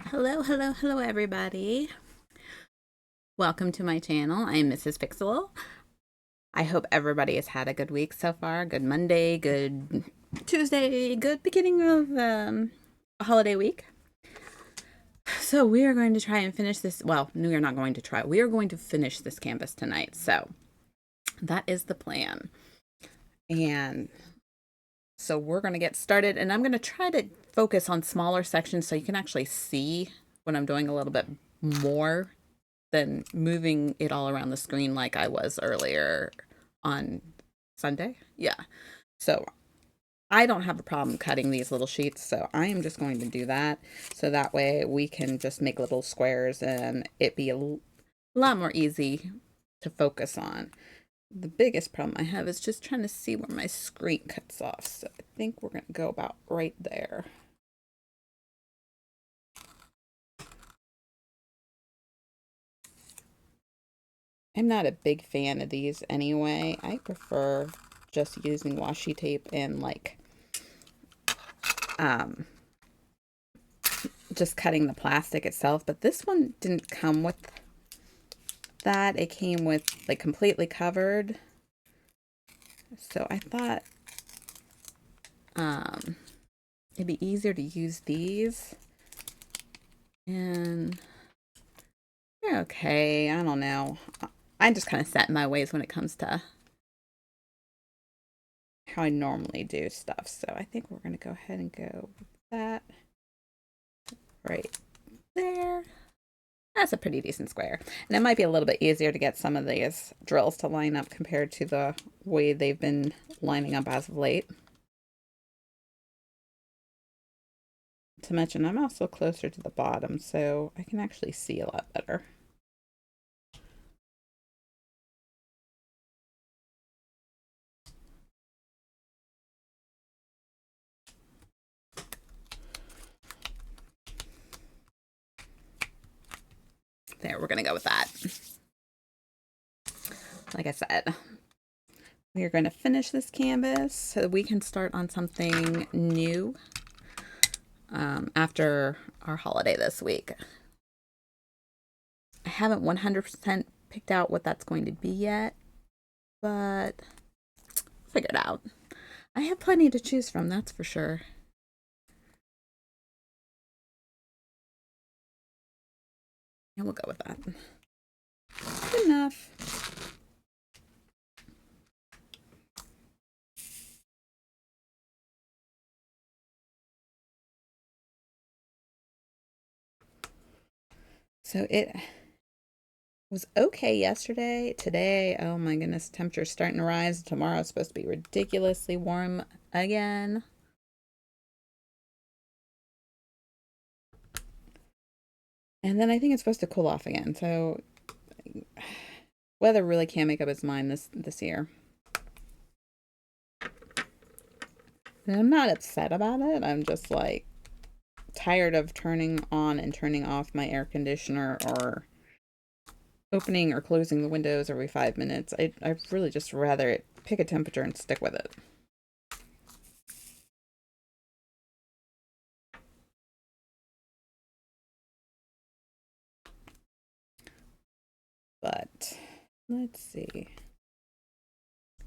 Hello, everybody. Welcome to my channel. I'm Mrs. Pixel. I hope everybody has had a good week so far. Good Monday, good Tuesday, good beginning of a holiday week. So we are going to try and finish this. Well, no, we are not going to try. We are going to finish this canvas tonight. So that is the plan. And so we're going to get started, and I'm going to try to focus on smaller sections so you can actually see what I'm doing a little bit more than moving it all around the screen like I was earlier on Sunday. Yeah. So I don't have a problem cutting these little sheets, so I am just going to do that. So that way we can just make little squares and it be a lot more easy to focus on. The biggest problem I have is just trying to see where my screen cuts off. So I think we're going to go about right there. I'm not a big fan of these anyway. I prefer just using washi tape and like just cutting the plastic itself, but this one didn't come with that. It came with like completely covered. So I thought it'd be easier to use these. And they're okay. I don't know. I'm just kind of set in my ways when it comes to how I normally do stuff. So I think we're going to go ahead and go with that right there. That's a pretty decent square. And it might be a little bit easier to get some of these drills to line up compared to the way they've been lining up as of late. To mention, I'm also closer to the bottom, so I can actually see a lot better. There, we're going to go with that. Like I said, we are going to finish this canvas so that we can start on something new after our holiday this week. I haven't 100% picked out what that's going to be yet, but figure it out. I have plenty to choose from, that's for sure. And we'll go with that. Good enough. So it was okay yesterday. Today, oh my goodness, temperature's starting to rise. Tomorrow it's supposed to be ridiculously warm again. And then I think it's supposed to cool off again. So weather really can't make up its mind this year. And I'm not upset about it. I'm just like tired of turning on and turning off my air conditioner or opening or closing the windows every 5 minutes. I'd really just rather pick a temperature and stick with it. But let's see. I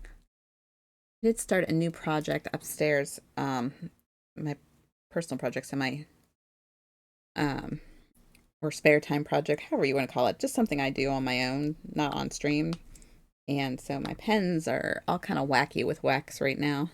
did start a new project upstairs. My personal projects and my or spare time project, however you want to call it, just something I do on my own, not on stream. And so my pens are all kind of wacky with wax right now.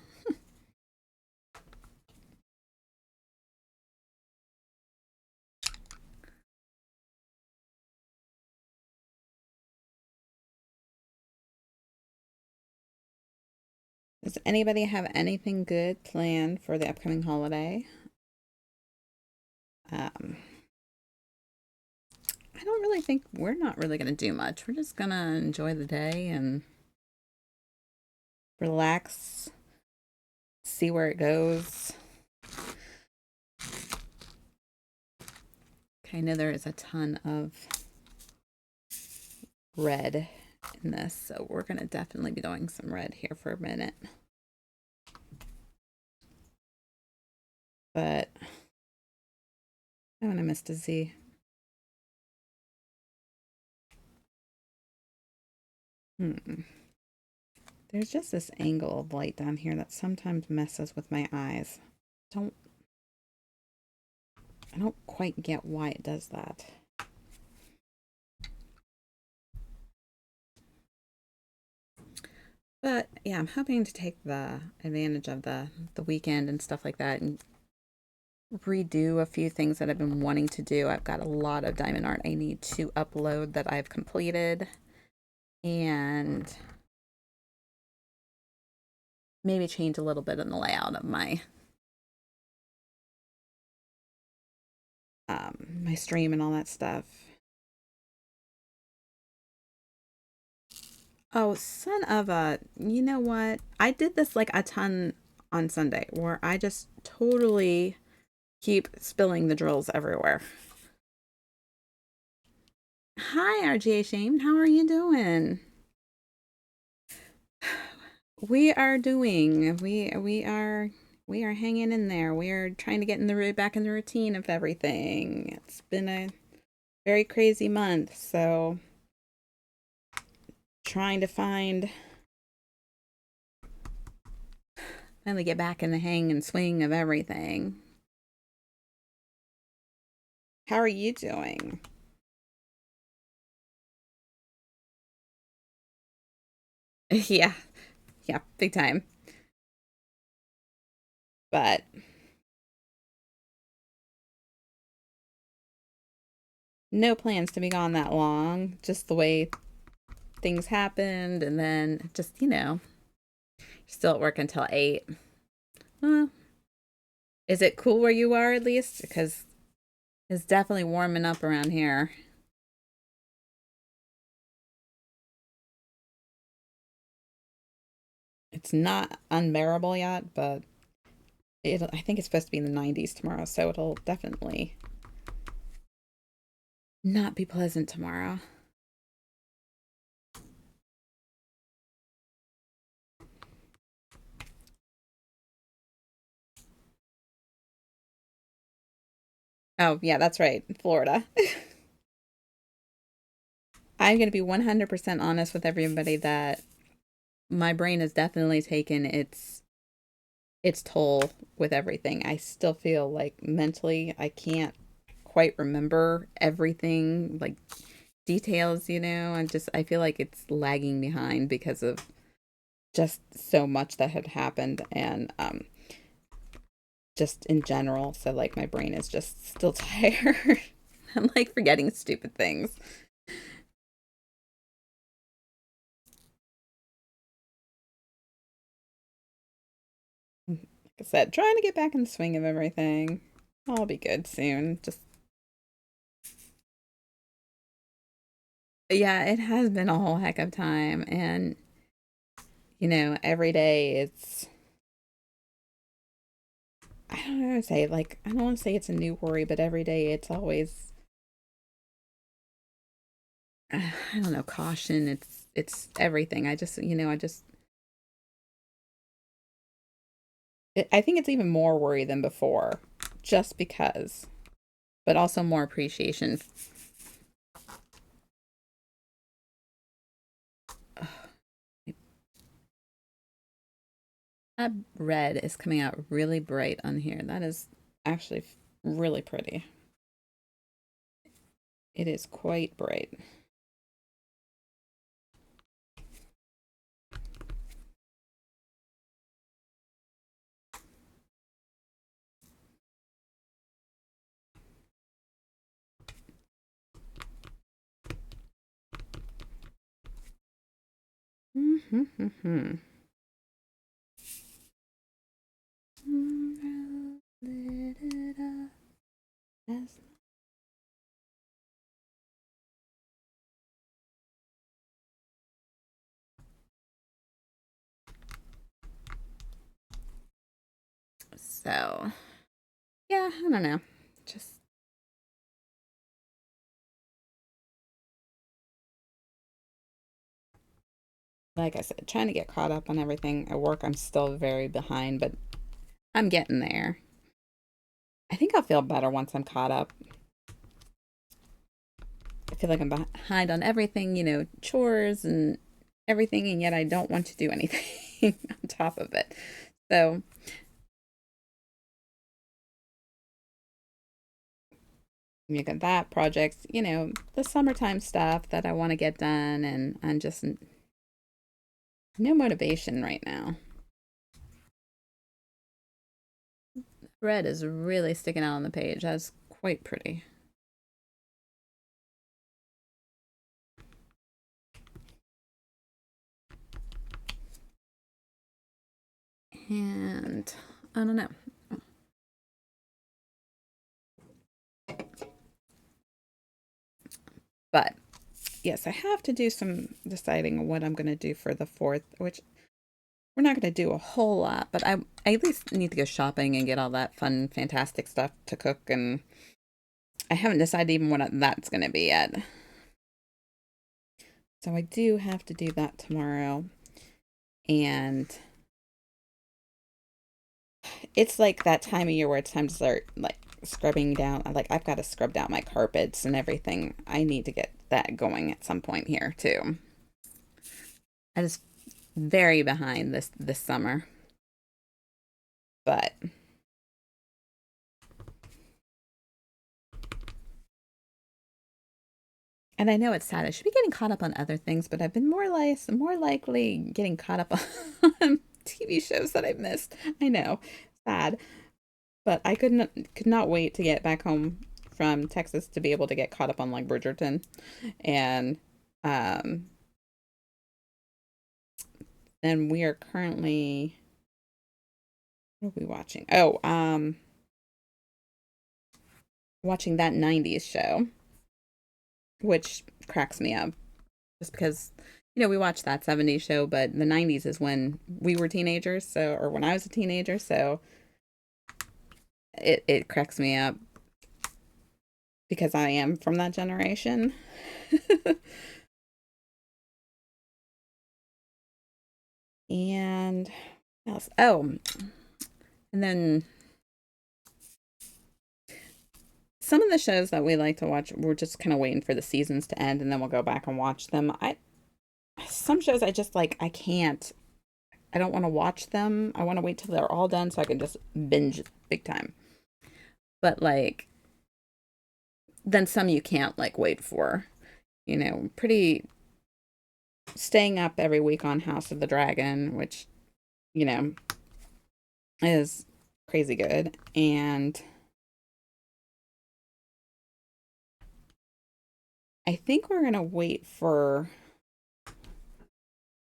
Does anybody have anything good planned for the upcoming holiday? I don't really think we're not really going to do much. We're just going to enjoy the day and relax, see where it goes. Okay, I know there is a ton of red in this, so we're going to definitely be doing some red here for a minute. But Oh, and I missed a Z. Hmm. There's just this angle of light down here that sometimes messes with my eyes. Don't I don't quite get why it does that. But yeah, I'm hoping to take the advantage of the weekend and stuff like that and redo a few things that I've been wanting to do. I've got a lot of diamond art I need to upload that I've completed, and maybe change a little bit in the layout of my stream and all that stuff. Oh, son of a, you know what? I did this like a ton on Sunday where I just totally keep spilling the drills everywhere. Hi, RGA Shame. How are you doing? We are doing. We are hanging in there. We are trying to get in the back in the routine of everything. It's been a very crazy month, so trying to finally get back in the hang and swing of everything. How are you doing? Yeah, yeah, big time. But no plans to be gone that long. Just the way things happened, and then just still at work until 8. Well, is it cool where you are at least? Because it's definitely warming up around here. It's not unbearable yet, but I think it's supposed to be in the 90s tomorrow, so it'll definitely not be pleasant tomorrow. Oh, yeah, that's right. Florida. I'm going to be 100% honest with everybody that my brain has definitely taken its toll with everything. I still feel like mentally I can't quite remember everything, like details, I feel like it's lagging behind because of just so much that had happened, and just in general. So like my brain is just still tired. I'm like forgetting stupid things. Like I said, trying to get back in the swing of everything. I'll be good soon. Just yeah, it has been a whole heck of time, and every day I don't know how to say it. Like I don't want to say it's a new worry, but every day it's always I don't know, caution. It's everything. I think it's even more worry than before, just because, but also more appreciation. That red is coming out really bright on here. That is actually really pretty. It is quite bright. Mm-hmm. So, yeah, I don't know. Just like I said, trying to get caught up on everything. At work, I'm still very behind, but I'm getting there. I think I'll feel better once I'm caught up. I feel like I'm behind on everything, chores and everything, and yet I don't want to do anything on top of it. So, you got that projects, the summertime stuff that I want to get done, and I'm just no motivation right now. Red is really sticking out on the page. That's quite pretty. And I don't know. But yes, I have to do some deciding what I'm going to do for the 4th, which we're not going to do a whole lot, but I at least need to go shopping and get all that fun, fantastic stuff to cook. And I haven't decided even what that's going to be yet. So I do have to do that tomorrow. And it's like that time of year where it's time to start like scrubbing down. Like I've got to scrub down my carpets and everything. I need to get that going at some point here too. I was very behind this summer, but and I know it's sad. I should be getting caught up on other things, but I've been more likely getting caught up on TV shows that I've missed. I know, sad, but I could not wait to get back home from Texas to be able to get caught up on like Bridgerton, and um, then we are currently what are we watching? Oh, watching that '90s show, which cracks me up, just because we watched that '70s show, but the '90s is when we were teenagers, so or when I was a teenager, so it cracks me up because I am from that generation. And what else? Oh, and then some of the shows that we like to watch, we're just kind of waiting for the seasons to end, and then we'll go back and watch them. I Some shows I just like I can't. I don't want to watch them. I want to wait till they're all done so I can just binge big time. But like then some you can't like wait for. Pretty staying up every week on House of the Dragon, which, you know, is crazy good. And I think we're gonna wait for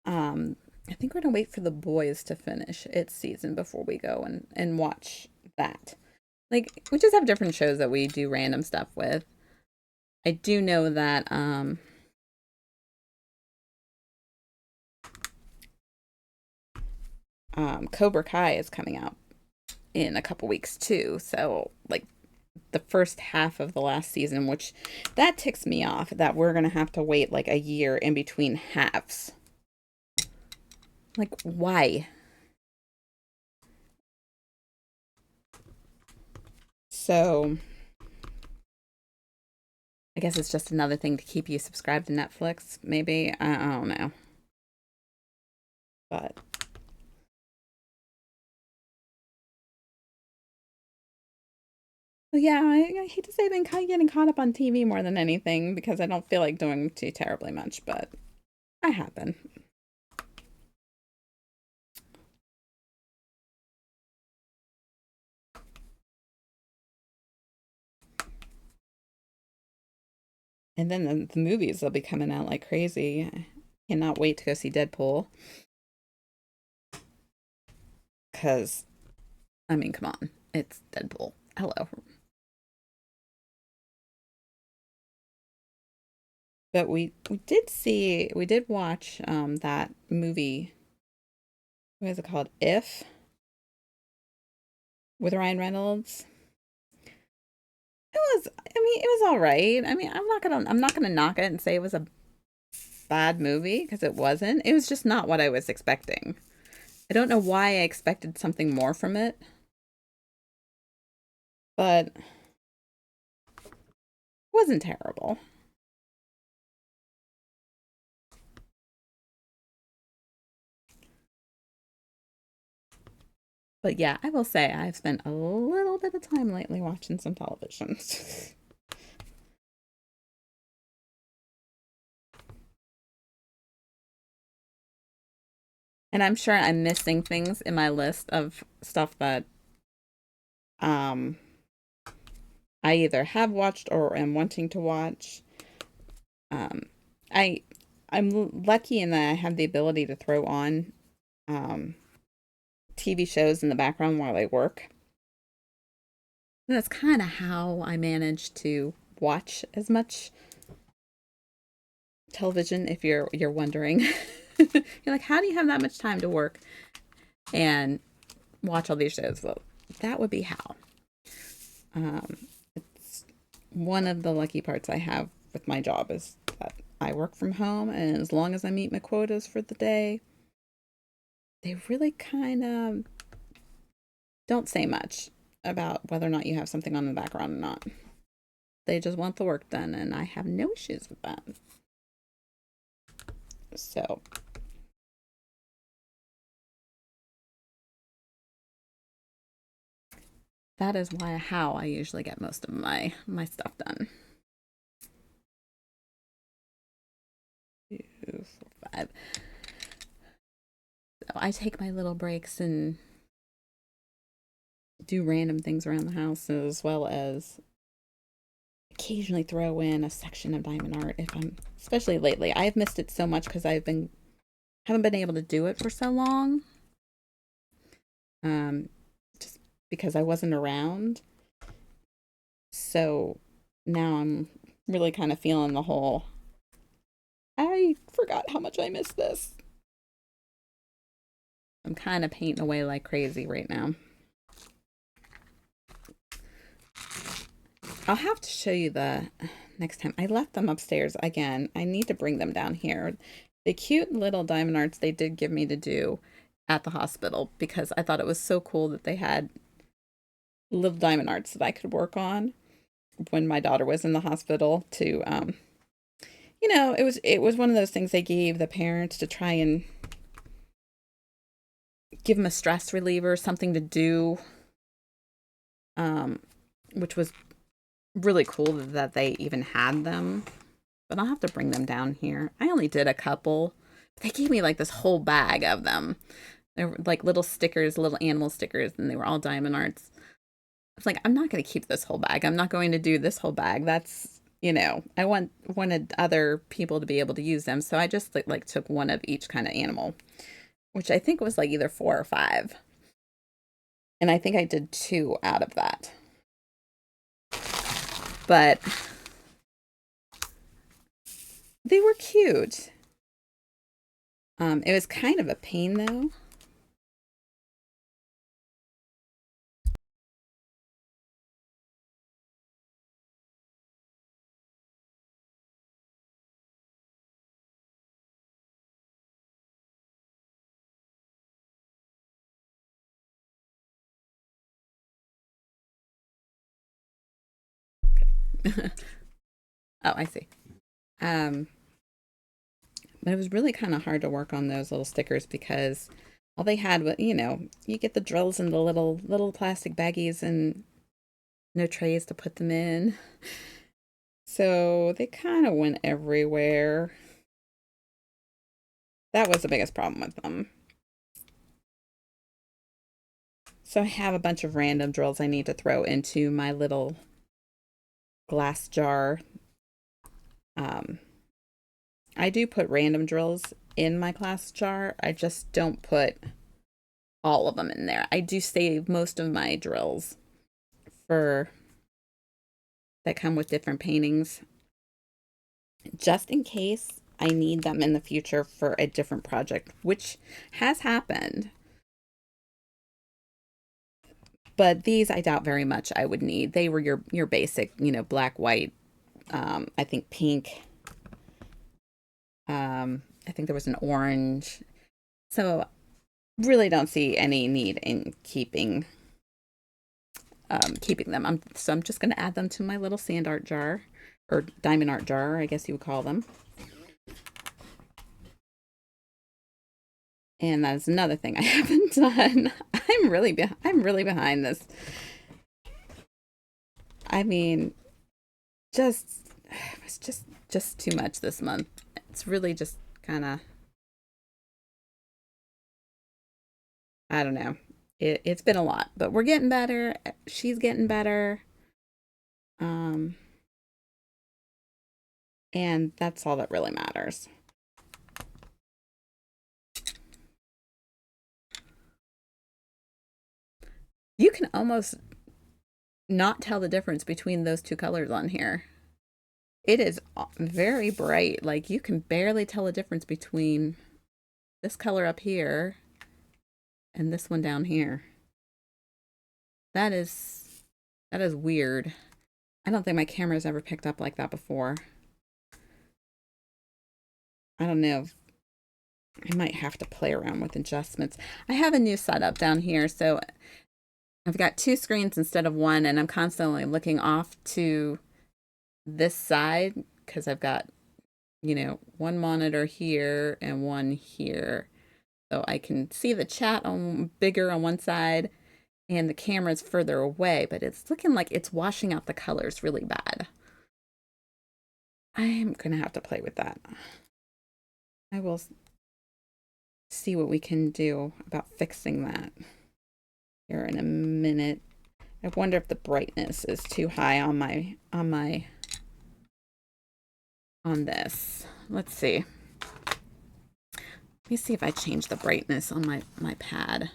I think we're gonna wait for The Boys to finish its season before we go and watch that. Like we just have different shows that we do random stuff with. I do know that Cobra Kai is coming out in a couple weeks too. So like the first half of the last season, which that ticks me off that we're gonna have to wait like a year in between halves. Like why? So I guess it's just another thing to keep you subscribed to Netflix, maybe. I don't know. But yeah, I hate to say I've been kind of getting caught up on TV more than anything because I don't feel like doing too terribly much, but I have been. And then the movies will be coming out like crazy. I cannot wait to go see Deadpool because, I mean, come on, it's Deadpool. Hello. But we did watch that movie. What is it called? If with Ryan Reynolds. I mean, it was all right. I mean, I'm not gonna knock it and say it was a bad movie because it wasn't. It was just not what I was expecting. I don't know why I expected something more from it. but wasn't terrible. But yeah, I will say I've spent a little bit of time lately watching some television. And I'm sure I'm missing things in my list of stuff that um I either have watched or am wanting to watch. Um I I'm lucky in that I have the ability to throw on um TV shows in the background while I work. That's kind of how I manage to watch as much television, if you're wondering. You're like, how do you have that much time to work and watch all these shows? Well, that would be how. It's one of the lucky parts I have with my job is that I work from home, and as long as I meet my quotas for the day, they really kind of don't say much about whether or not you have something on in the background or not. They just want the work done, and I have no issues with that. So that is why how I usually get most of my stuff done. 2, 4, 5. So I take my little breaks and do random things around the house, as well as occasionally throw in a section of diamond art if I'm, especially lately. I've missed it so much because haven't been able to do it for so long. Um, just because I wasn't around. So now I'm really kind of feeling the whole, I forgot how much I missed this. I'm kind of painting away like crazy right now. I'll have to show you the next time. I left them upstairs again. I need to bring them down here. The cute little diamond arts they did give me to do at the hospital because I thought it was so cool that they had little diamond arts that I could work on when my daughter was in the hospital to it was one of those things they gave the parents to try and give them a stress reliever, something to do, um which was really cool that they even had them. But I'll have to bring them down here. I only did a couple. They gave me like this whole bag of them. They were like little stickers, little animal stickers, and they were all diamond arts. I was like, I'm not going to keep this whole bag. I'm not going to do this whole bag. That's, I wanted other people to be able to use them. So I just like took one of each kind of animal, which I think was like either 4 or 5. And I think I did 2 out of that. But they were cute. It was kind of a pain though. Oh, I see. Um, but it was really kind of hard to work on those little stickers because all they had was, you get the drills in the little plastic baggies and no trays to put them in. So they kind of went everywhere. That was the biggest problem with them. So I have a bunch of random drills I need to throw into my little glass jar. Um, I do put random drills in my glass jar. I just don't put all of them in there. I do save most of my drills for that come with different paintings just in case I need them in the future for a different project, which has happened. But these I doubt very much I would need. They were your basic, black, white, I think pink. I think there was an orange. So really don't see any need in keeping keeping them. So I'm just going to add them to my little sand art jar, or diamond art jar, I guess you would call them. And that is another thing I haven't done. I'm really behind this. I mean, it's just too much this month. It's really just kind of, I don't know. It's been a lot, but we're getting better. She's getting better. Um, and that's all that really matters. You can almost not tell the difference between those two colors on here. It is very bright. Like you can barely tell the difference between this color up here and this one down here. That is weird. I don't think my camera's ever picked up like that before. I don't know. I might have to play around with adjustments. I have a new setup down here, so I've got two screens instead of one, and I'm constantly looking off to this side because I've got, one monitor here and one here. So I can see the chat on bigger on one side and the camera's further away, but it's looking like it's washing out the colors really bad. I'm gonna have to play with that. I will see what we can do about fixing that here in a minute. I wonder if the brightness is too high on this. Let's see. Let me see if I change the brightness on my pad.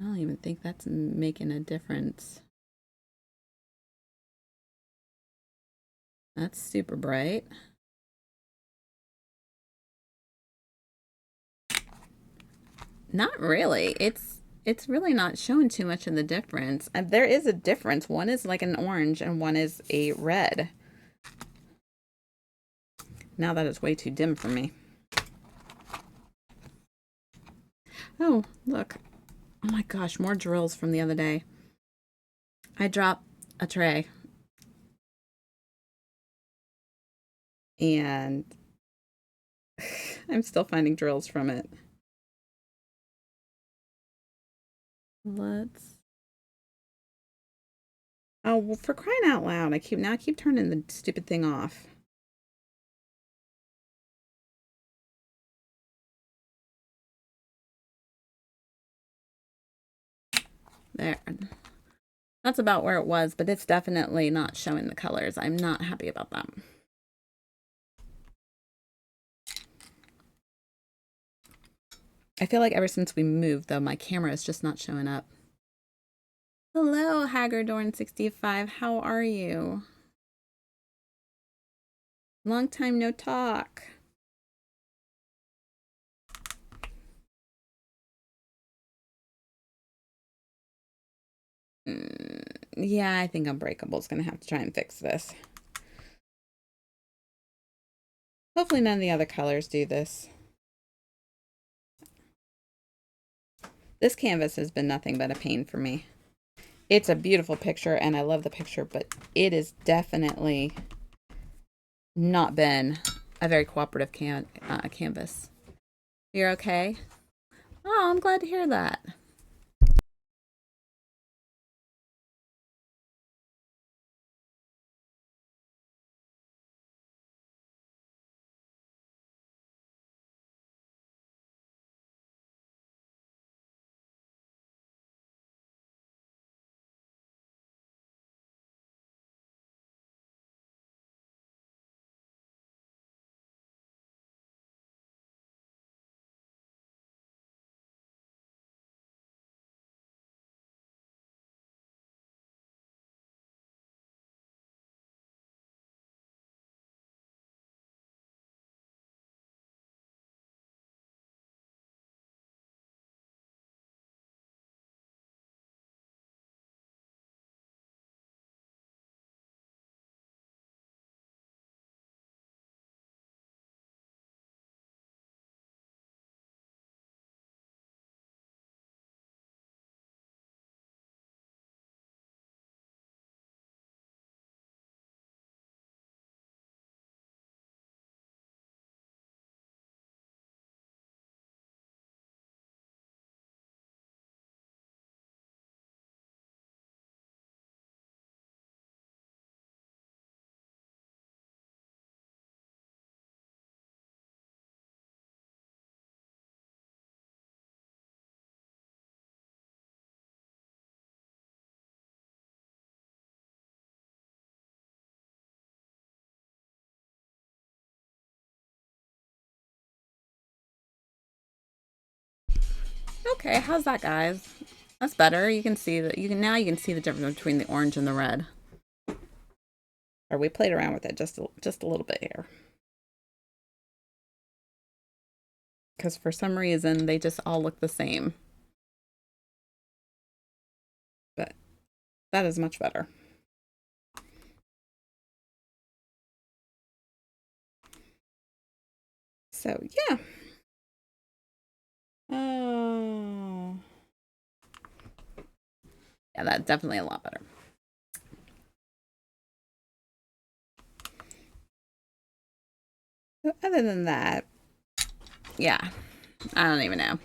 I don't even think that's making a difference. That's super bright. Not really. It's really not showing too much of the difference. There is a difference. One is like an orange and one is a red. Now that is way too dim for me. Oh, look. Oh my gosh, more drills from the other day. I dropped a tray. And I'm still finding drills from it. Let's. Oh, well, for crying out loud, I keep turning the stupid thing off. There. That's about where it was, but it's definitely not showing the colors. I'm not happy about that. I feel like ever since we moved, though, my camera is just not showing up. Hello, Haggardorn65. How are you? Long time no talk. Yeah, I think Unbreakable is going to have to try and fix this. Hopefully none of the other colors do this. This canvas has been nothing but a pain for me. It's a beautiful picture, and I love the picture, but it has definitely not been a very cooperative canvas. You're okay? Oh, I'm glad to hear that. Okay, how's that, guys? That's better. You can see that you can see the difference between the orange and the red. Or we played around with it just a little bit here. Because for some reason they just all look the same. But that is much better. So yeah. Oh. Yeah, that's definitely a lot better. So other than that, yeah, I don't even know.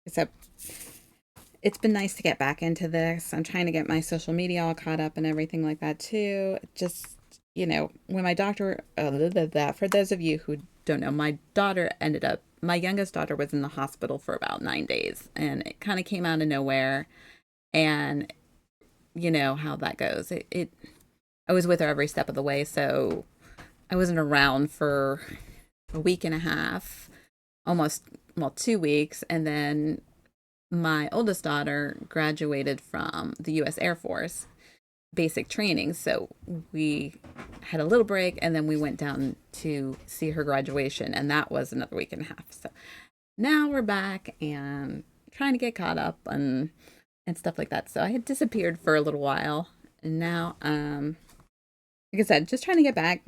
Except it's been nice to get back into this. I'm trying to get my social media all caught up and everything like that too. Just, when my doctor, for those of you who don't know, my youngest daughter was in the hospital for about 9 days and it kind of came out of nowhere. And you know how that goes. I was with her every step of the way. So I wasn't around for a week and a half, almost, well, 2 weeks. And then my oldest daughter graduated from the U.S. Air Force basic training. So we had a little break and then we went down to see her graduation. And that was another week and a half. So now we're back and trying to get caught up and stuff like that. So I had disappeared for a little while. And now, like I said, just trying to get back,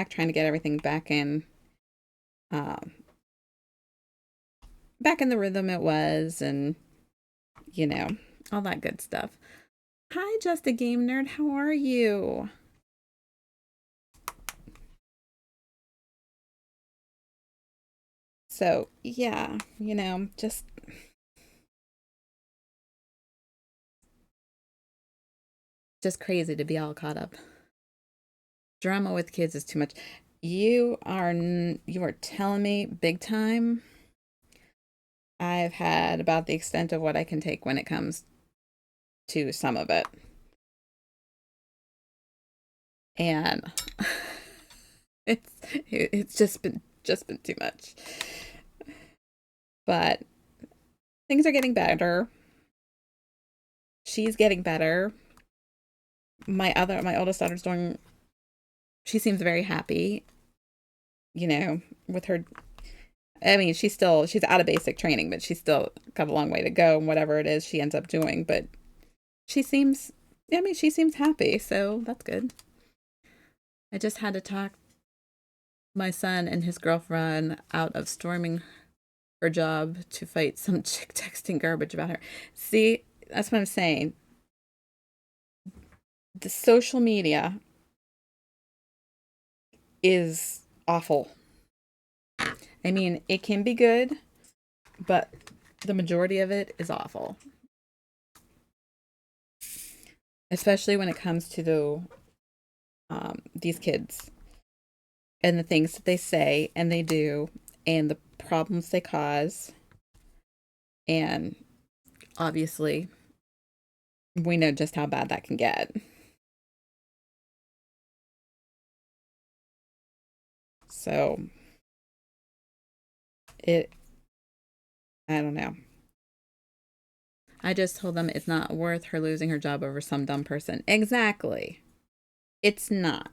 trying to get everything um, back in the rhythm it was, and you know, all that good stuff. Hi, Just a Game Nerd. How are you? So yeah, just crazy to be all caught up. Drama with kids is too much. You are telling me big time. I've had about the extent of what I can take when it comes to some of it. And it's just been too much. But things are getting better. She's getting better. My oldest daughter's doing, she seems very happy, with her. I mean, she's out of basic training, but she's still got a long way to go and whatever it is she ends up doing, but she seems she seems happy, so that's good. I just had to talk my son and his girlfriend out of storming her job to fight some chick texting garbage about her. See, that's what I'm saying. The social media is awful. I mean, it can be good, but the majority of it is awful. Especially when it comes to these kids and the things that they say and they do and the problems they cause. And obviously, we know just how bad that can get. So, it, I don't know. I just told them it's not worth her losing her job over some dumb person. Exactly. It's not.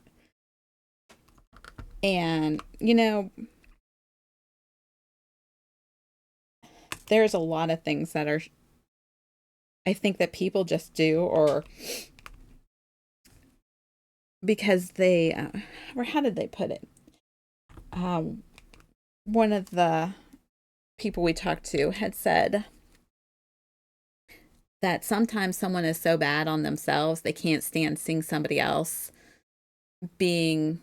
And, there's a lot of things that I think that people just do, or because or how did they put it? One of the people we talked to had said that sometimes someone is so bad on themselves, they can't stand seeing somebody else being,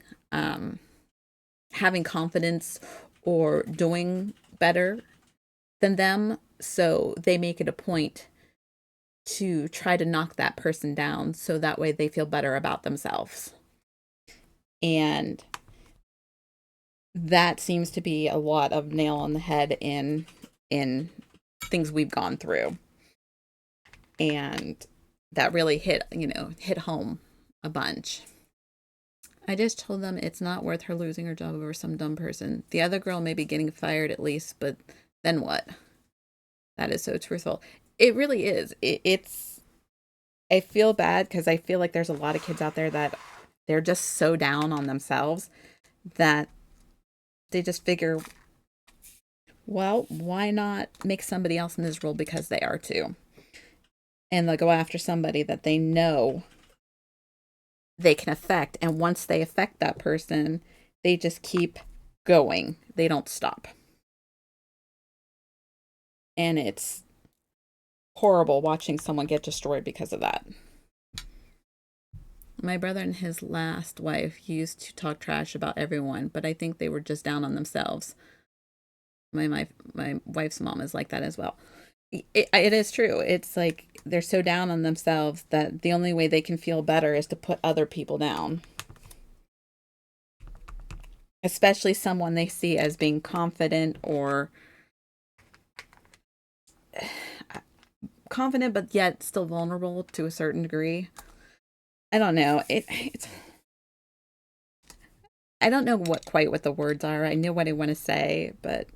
having confidence or doing better than them. So they make it a point to try to knock that person down so that way they feel better about themselves. And that seems to be a lot of nail on the head in things we've gone through. And that really hit home a bunch. I just told them it's not worth her losing her job over some dumb person. The other girl may be getting fired at least, but then what? That is so truthful. It really is. I feel bad because I feel like there's a lot of kids out there that they're just so down on themselves that they just figure, well, why not make somebody else miserable because they are too? And they'll go after somebody that they know they can affect. And once they affect that person, they just keep going. They don't stop. And it's horrible watching someone get destroyed because of that. My brother and his last wife used to talk trash about everyone, but I think they were just down on themselves. My wife's mom is like that as well. It is true. It's like they're so down on themselves that the only way they can feel better is to put other people down, especially someone they see as being confident or confident, but yet still vulnerable to a certain degree. I don't know. I don't know what the words are. I know what I want to say, but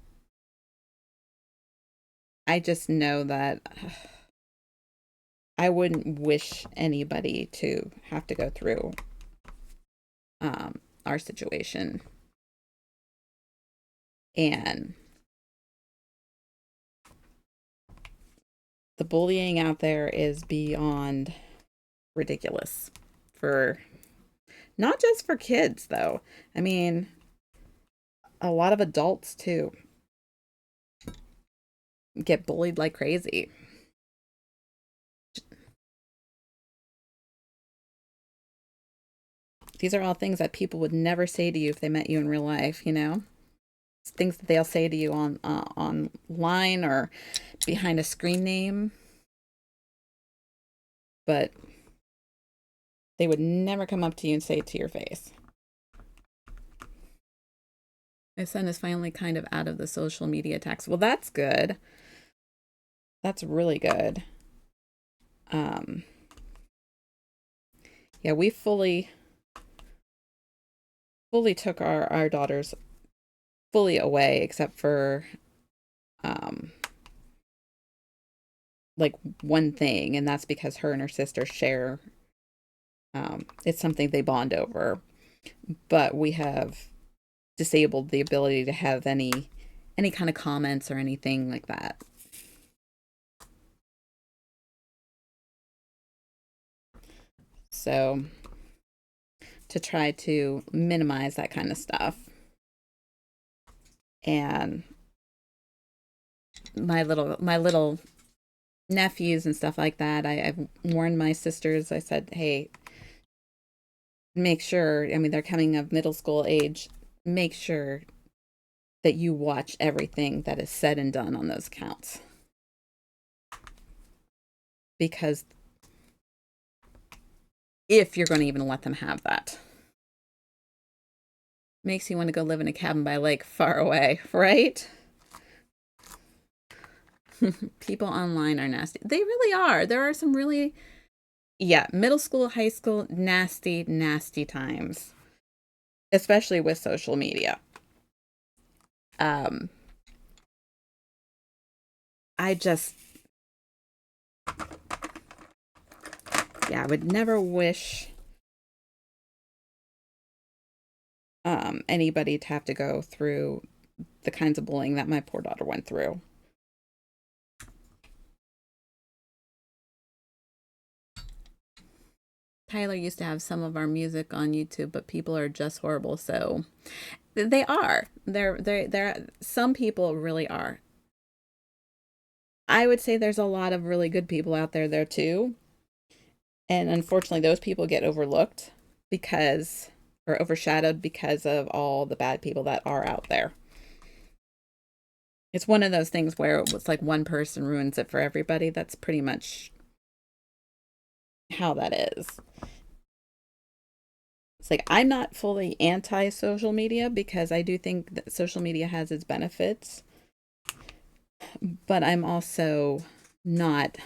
I just know that I wouldn't wish anybody to have to go through our situation. And the bullying out there is beyond ridiculous for not just for kids, though. I mean, a lot of adults too get bullied like crazy. These are all things that people would never say to you if they met you in real life, you know? It's things that they'll say to you on online or behind a screen name, but they would never come up to you and say it to your face. My son is finally kind of out of the social media attacks. Well, that's good. That's really good. Um, yeah, we fully took our daughters fully away, except for um like one thing, and that's because her and her sister share. It's something they bond over, but we have disabled the ability to have any kind of comments or anything like that. So to try to minimize that kind of stuff. And my little nephews and stuff like that, I've warned my sisters. I said, hey, make sure, I mean, they're coming of middle school age, make sure that you watch everything that is said and done on those accounts. Because if you're going to even let them have that, makes you want to go live in a cabin by a lake far away, right? People online are nasty. They really are. There are some really, yeah, middle school, high school, nasty, nasty times, especially with social media. Um, I just, yeah, I would never wish anybody to have to go through the kinds of bullying that my poor daughter went through. Tyler used to have some of our music on YouTube, but people are just horrible. So they are. They're some people really are. I would say there's a lot of really good people out there too. And unfortunately, those people get overlooked because, or overshadowed because of all the bad people that are out there. It's one of those things where it's like one person ruins it for everybody. That's pretty much how that is. It's like I'm not fully anti social media because I do think that social media has its benefits, but I'm also not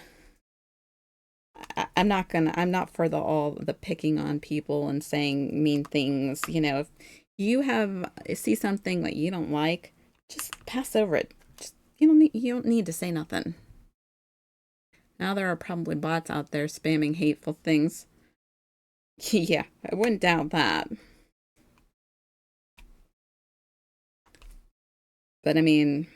I'm not for the all the picking on people and saying mean things. If you see something that you don't like, just pass over it. Just you don't need to say nothing. Now there are probably bots out there spamming hateful things. Yeah, I wouldn't doubt that. But I mean,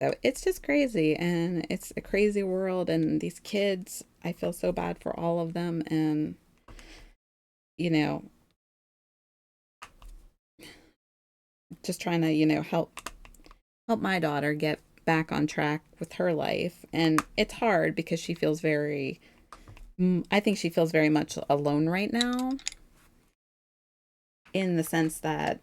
so it's just crazy, and it's a crazy world, and these kids, I feel so bad for all of them, and you know, just trying to, help my daughter get back on track with her life. And it's hard because I think she feels very much alone right now, in the sense that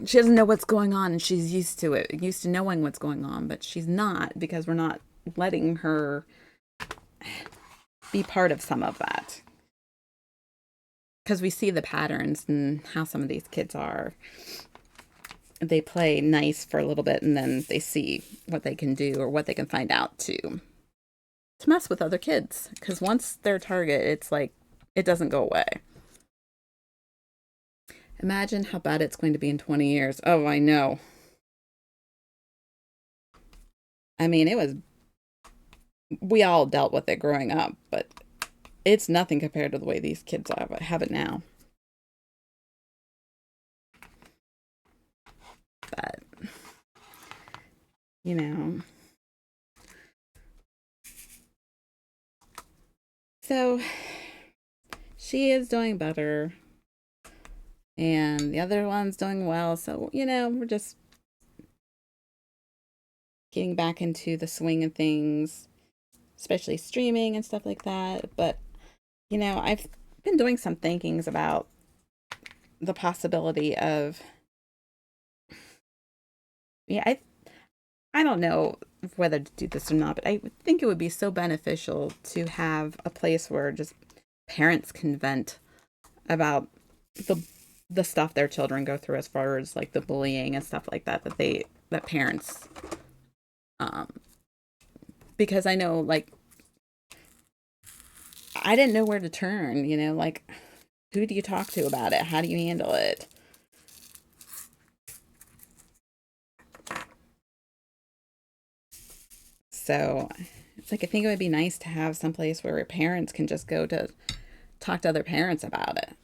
she doesn't know what's going on, and she's used to it, used to knowing what's going on, but she's not, because we're not letting her be part of some of that. Because we see the patterns and how some of these kids are. They play nice for a little bit, and then they see what they can do or what they can find out to mess with other kids. Because once they're a target, it's like it doesn't go away. Imagine how bad it's going to be in 20 years. Oh, I know. I mean, we all dealt with it growing up, but it's nothing compared to the way these kids have it now. But, you know. So, she is doing better, and the other one's doing well. So, we're just getting back into the swing of things, especially streaming and stuff like that. But, I've been doing some thinkings about the possibility of, yeah, I don't know whether to do this or not, but I think it would be so beneficial to have a place where just parents can vent about the the stuff their children go through, as far as like the bullying and stuff like that, that parents, um because I know, like, I didn't know where to turn, like, who do you talk to about it? How do you handle it? So it's like, I think it would be nice to have some place where parents can just go to talk to other parents about it.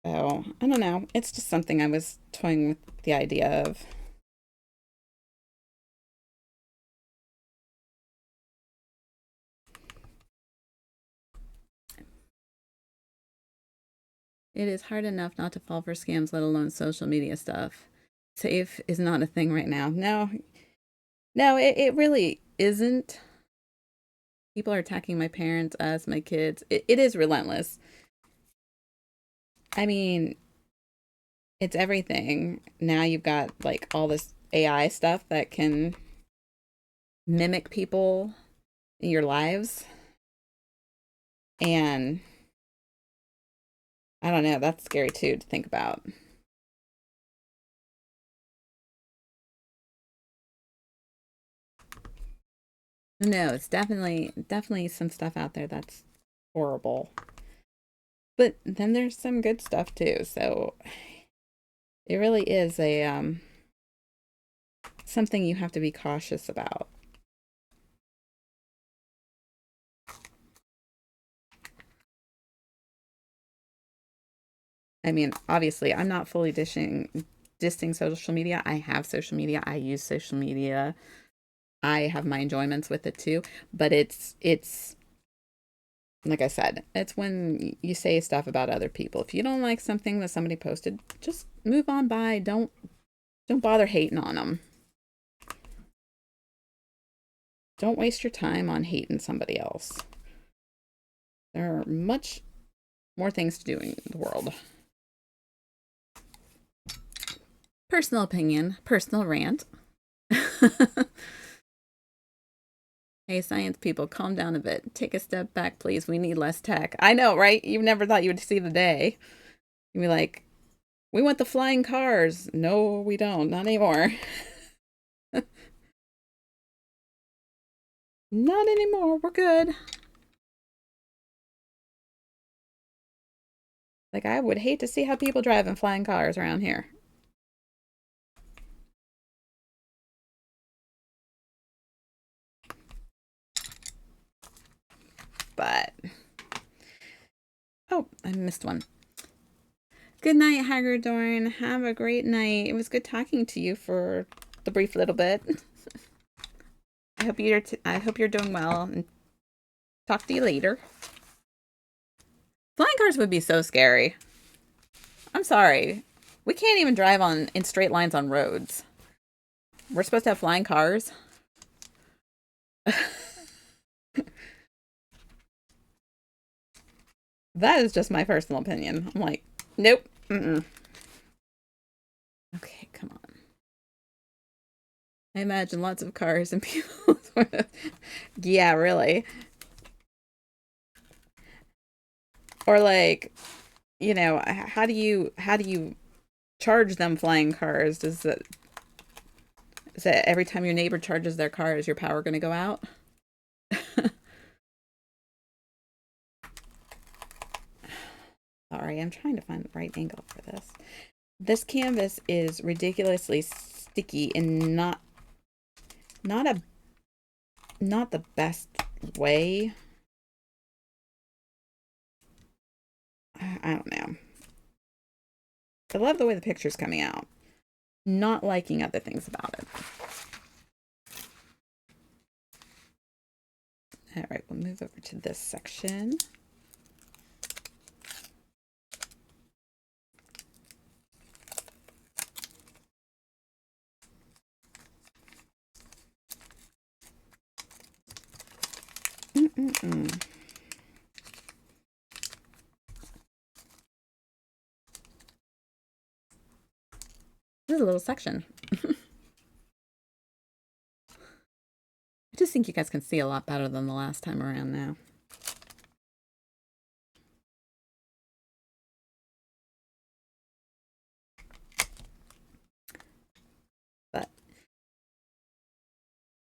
So I don't know. It's just something I was toying with the idea of. It is hard enough not to fall for scams, let alone social media stuff. Safe is not a thing right now. No, no, it really isn't. People are attacking my parents, us, my kids. It is relentless. I mean, it's everything. Now you've got like all this AI stuff that can mimic people in your lives. And I don't know, that's scary too to think about. No, it's definitely some stuff out there that's horrible. But then there's some good stuff too. So it really is a something you have to be cautious about. I mean, obviously, I'm not fully dissing social media. I have social media. I use social media. I have my enjoyments with it too. But it's like I said, it's when you say stuff about other people. If you don't like something that somebody posted, just move on by. Don't bother hating on them. Don't waste your time on hating somebody else. There are much more things to do in the world. Personal opinion, personal rant. Hey, science people, calm down a bit. Take a step back, please. We need less tech. I know, right? You never thought you would see the day. You'd be like, We want the flying cars. No, we don't. Not anymore. Not anymore. We're good. Like, I would hate to see how people drive in flying cars around here. But, oh, I missed one. Good night, Hagridorn. Have a great night. It was good talking to you for the brief little bit. I hope you're doing well, and talk to you later. Flying cars would be so scary. I'm sorry. We can't even drive in straight lines on roads. We're supposed to have flying cars. That is just my personal opinion. I'm like, nope. Mm-mm. Okay, come on. I imagine lots of cars and people. Yeah, really. Or like, how do you charge them flying cars? Is it every time your neighbor charges their car, is your power going to go out? Sorry, I'm trying to find the right angle for this. This canvas is ridiculously sticky and not a not the best way. I don't know. I love the way the picture's coming out. Not liking other things about it. All right, we'll move over to this section. Mm-mm-mm. This is a little section. I just think you guys can see a lot better than the last time around now.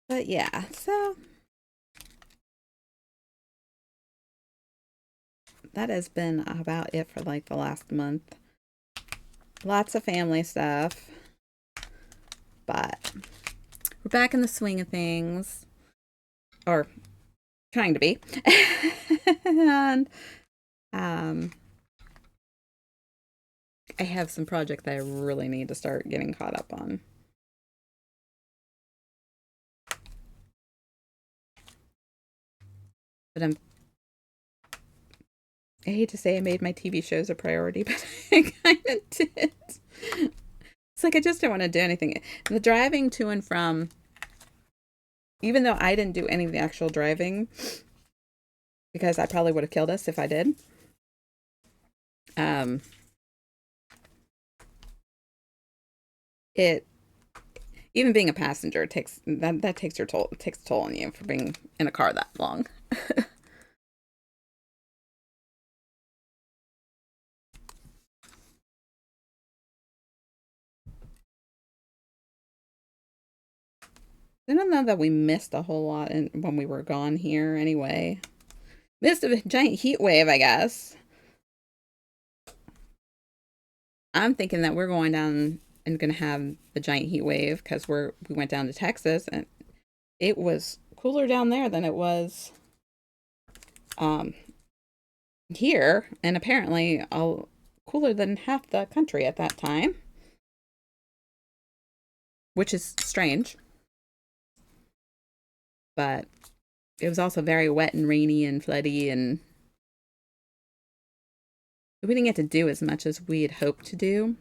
But yeah, so that has been about it for like the last month. Lots of family stuff. But we're back in the swing of things. Or trying to be. And I have some projects that I really need to start getting caught up on. But I hate to say I made my TV shows a priority, but I kind of did. It's like I just don't want to do anything. The driving to and from, even though I didn't do any of the actual driving, because I probably would have killed us if I did. Um, it Even being a passenger takes your toll. It takes a toll on you for being in a car that long. I don't know that we missed a whole lot when we were gone here anyway. Missed a giant heat wave, I guess. I'm thinking that we're going down and going to have the giant heat wave because we went down to Texas and it was cooler down there than it was um, here, and apparently cooler than half the country at that time, which is strange. But it was also very wet and rainy and floody, and we didn't get to do as much as we had hoped to do.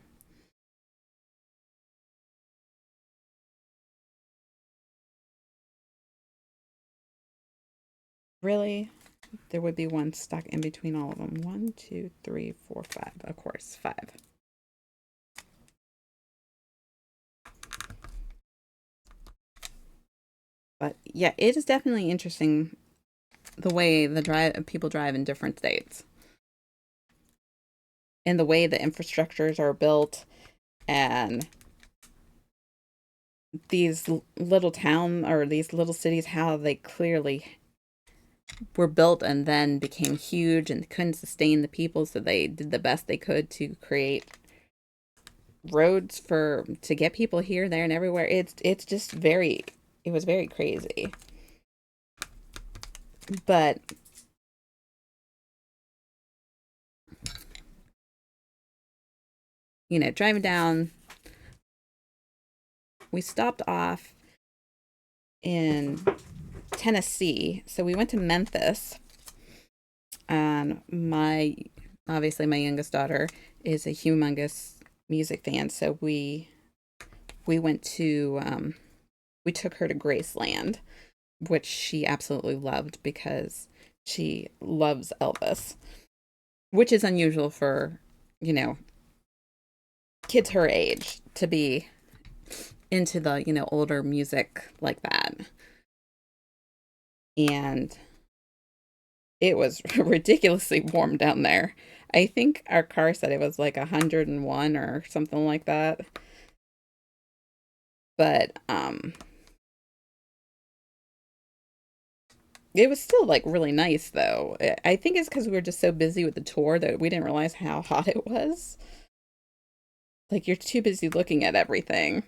Really, there would be one stuck in between all of them. 1, 2, 3, 4, 5. Of course, 5. But yeah, it is definitely interesting the way people drive in different states. and the way the infrastructures are built, and these little town or these little cities, how they clearly were built and then became huge and couldn't sustain the people, so they did the best they could to create roads for to get people here, there, and everywhere. It's just very, it was very crazy. But driving down, we stopped off in Tennessee. So we went to Memphis, and obviously my youngest daughter is a humongous music fan, so we went to we took her to Graceland, which she absolutely loved because she loves Elvis, which is unusual for, kids her age to be into the, older music like that. And it was ridiculously warm down there. I think our car said it was like 101 or something like that. But it was still like really nice though. I think it's because we were just so busy with the tour that we didn't realize how hot it was. Like you're too busy looking at everything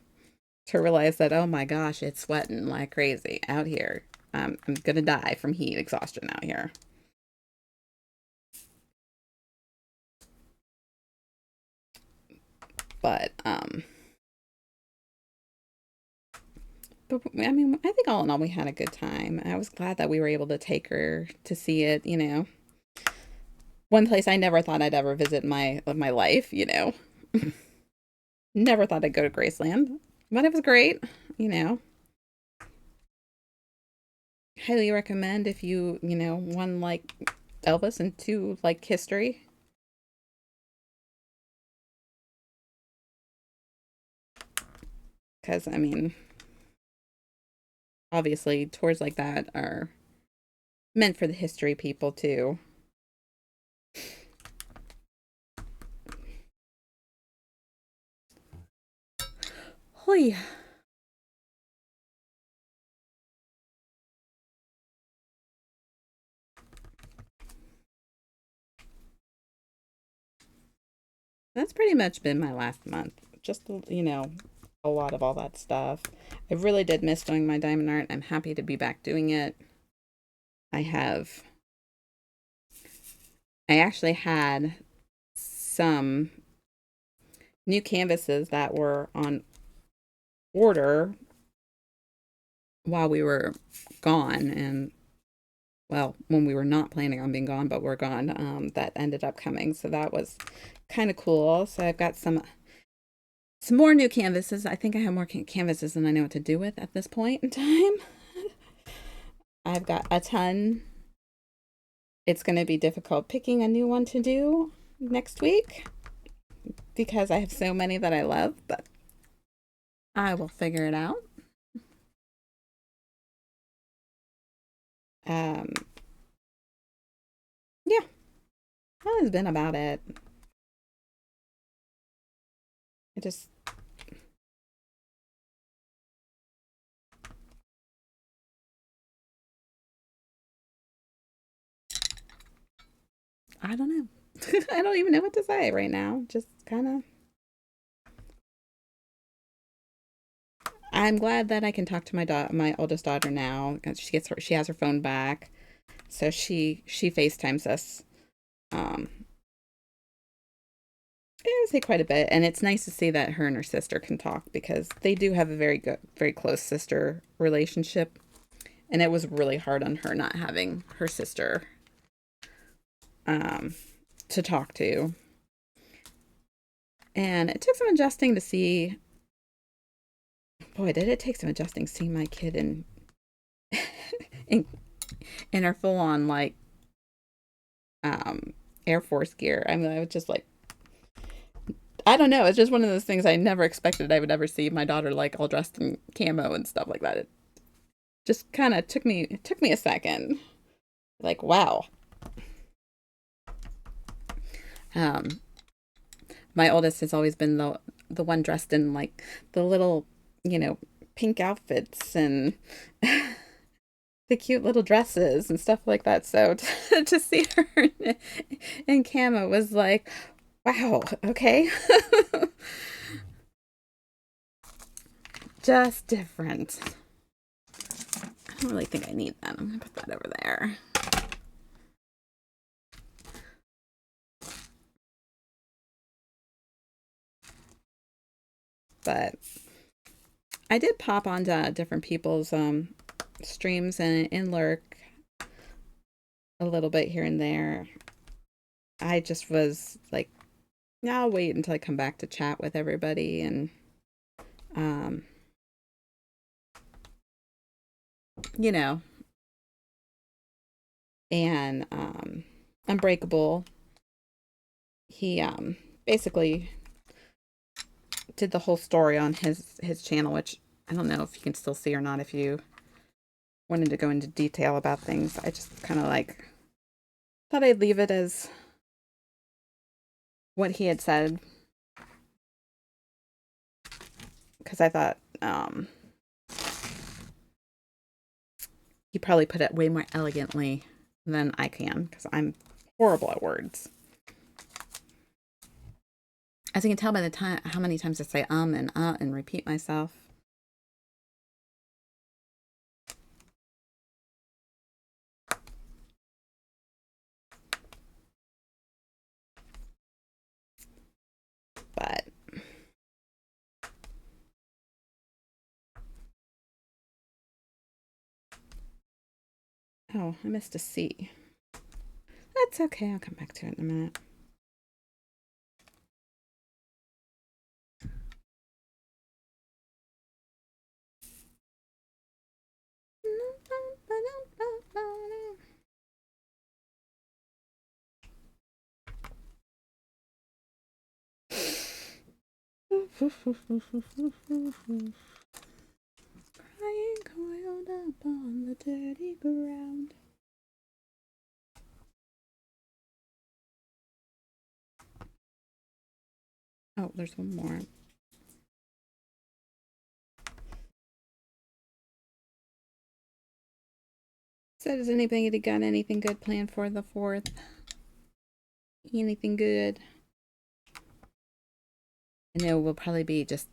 to realize that, oh my gosh, it's sweating like crazy out here. I'm gonna die from heat exhaustion out here. But I mean, I think all in all, we had a good time. I was glad that we were able to take her to see it. One place I never thought I'd ever visit in my life. Never thought I'd go to Graceland, but it was great. You know, Highly recommend if one like Elvis and two like history. Because I mean, obviously, tours like that are meant for the history people too. Hoy. That's pretty much been my last month. Just, a lot of all that stuff. I really did miss doing my diamond art. I'm happy to be back doing it. I have, I actually had some new canvases that were on order while we were gone, and well, when we were not planning on being gone, but we're gone, that ended up coming. So that was kind of cool. So I've got some more new canvases. I think I have more canvases than I know what to do with at this point in time. I've got a ton. It's going to be difficult picking a new one to do next week because I have so many that I love, but I will figure it out. Um, yeah, that has been about it. I just, I don't know. I don't even know what to say right now. Just kind of. I'm glad that I can talk to my oldest daughter now. She has her phone back, so she FaceTimes us. Um, I would say quite a bit, and it's nice to see that her and her sister can talk because they do have a very good, very close sister relationship, and it was really hard on her not having her sister um, to talk to, and it took some adjusting to see. Boy, did it take some adjusting seeing my kid in in her full on like um Air Force gear. I mean, I was just like, I don't know. It's just one of those things I never expected I would ever see my daughter like all dressed in camo and stuff like that. It just kind of took me a second. Like, wow. Um, My oldest has always been the one dressed in like the little, you know, pink outfits and the cute little dresses and stuff like that. So to see her in camo was like, wow, okay. Just different. I don't really think I need that. I'm gonna put that over there. But I did pop onto different people's streams and lurk a little bit here and there. I just was like, yeah, I'll wait until I come back to chat with everybody and um you know, and Unbreakable, he basically did the whole story on his channel, which I don't know if you can still see or not if you wanted to go into detail about things. I just kind of like thought I'd leave it as what he had said because I thought he probably put it way more elegantly than I can because I'm horrible at words. As you can tell by the time how many times I say and repeat myself. But oh, I missed a C. That's okay. I'll come back to it in a minute. Crying coiled up on the dirty ground. Oh, there's one more. So does anybody got anything good planned for the 4th? Anything good? I know we'll probably be just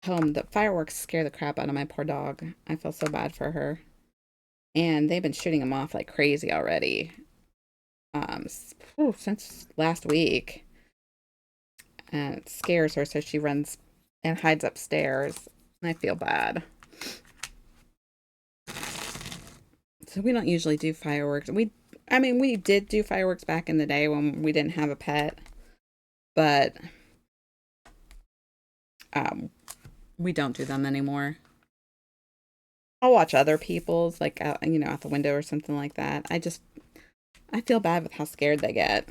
home. The fireworks scare the crap out of my poor dog. I feel so bad for her. And they've been shooting them off like crazy already. Since last week. And it scares her, so she runs and hides upstairs. And I feel bad. So we don't usually do fireworks. I mean, we did do fireworks back in the day when we didn't have a pet. But we don't do them anymore. I'll watch other people's, like, out, out the window or something like that. I feel bad with how scared they get.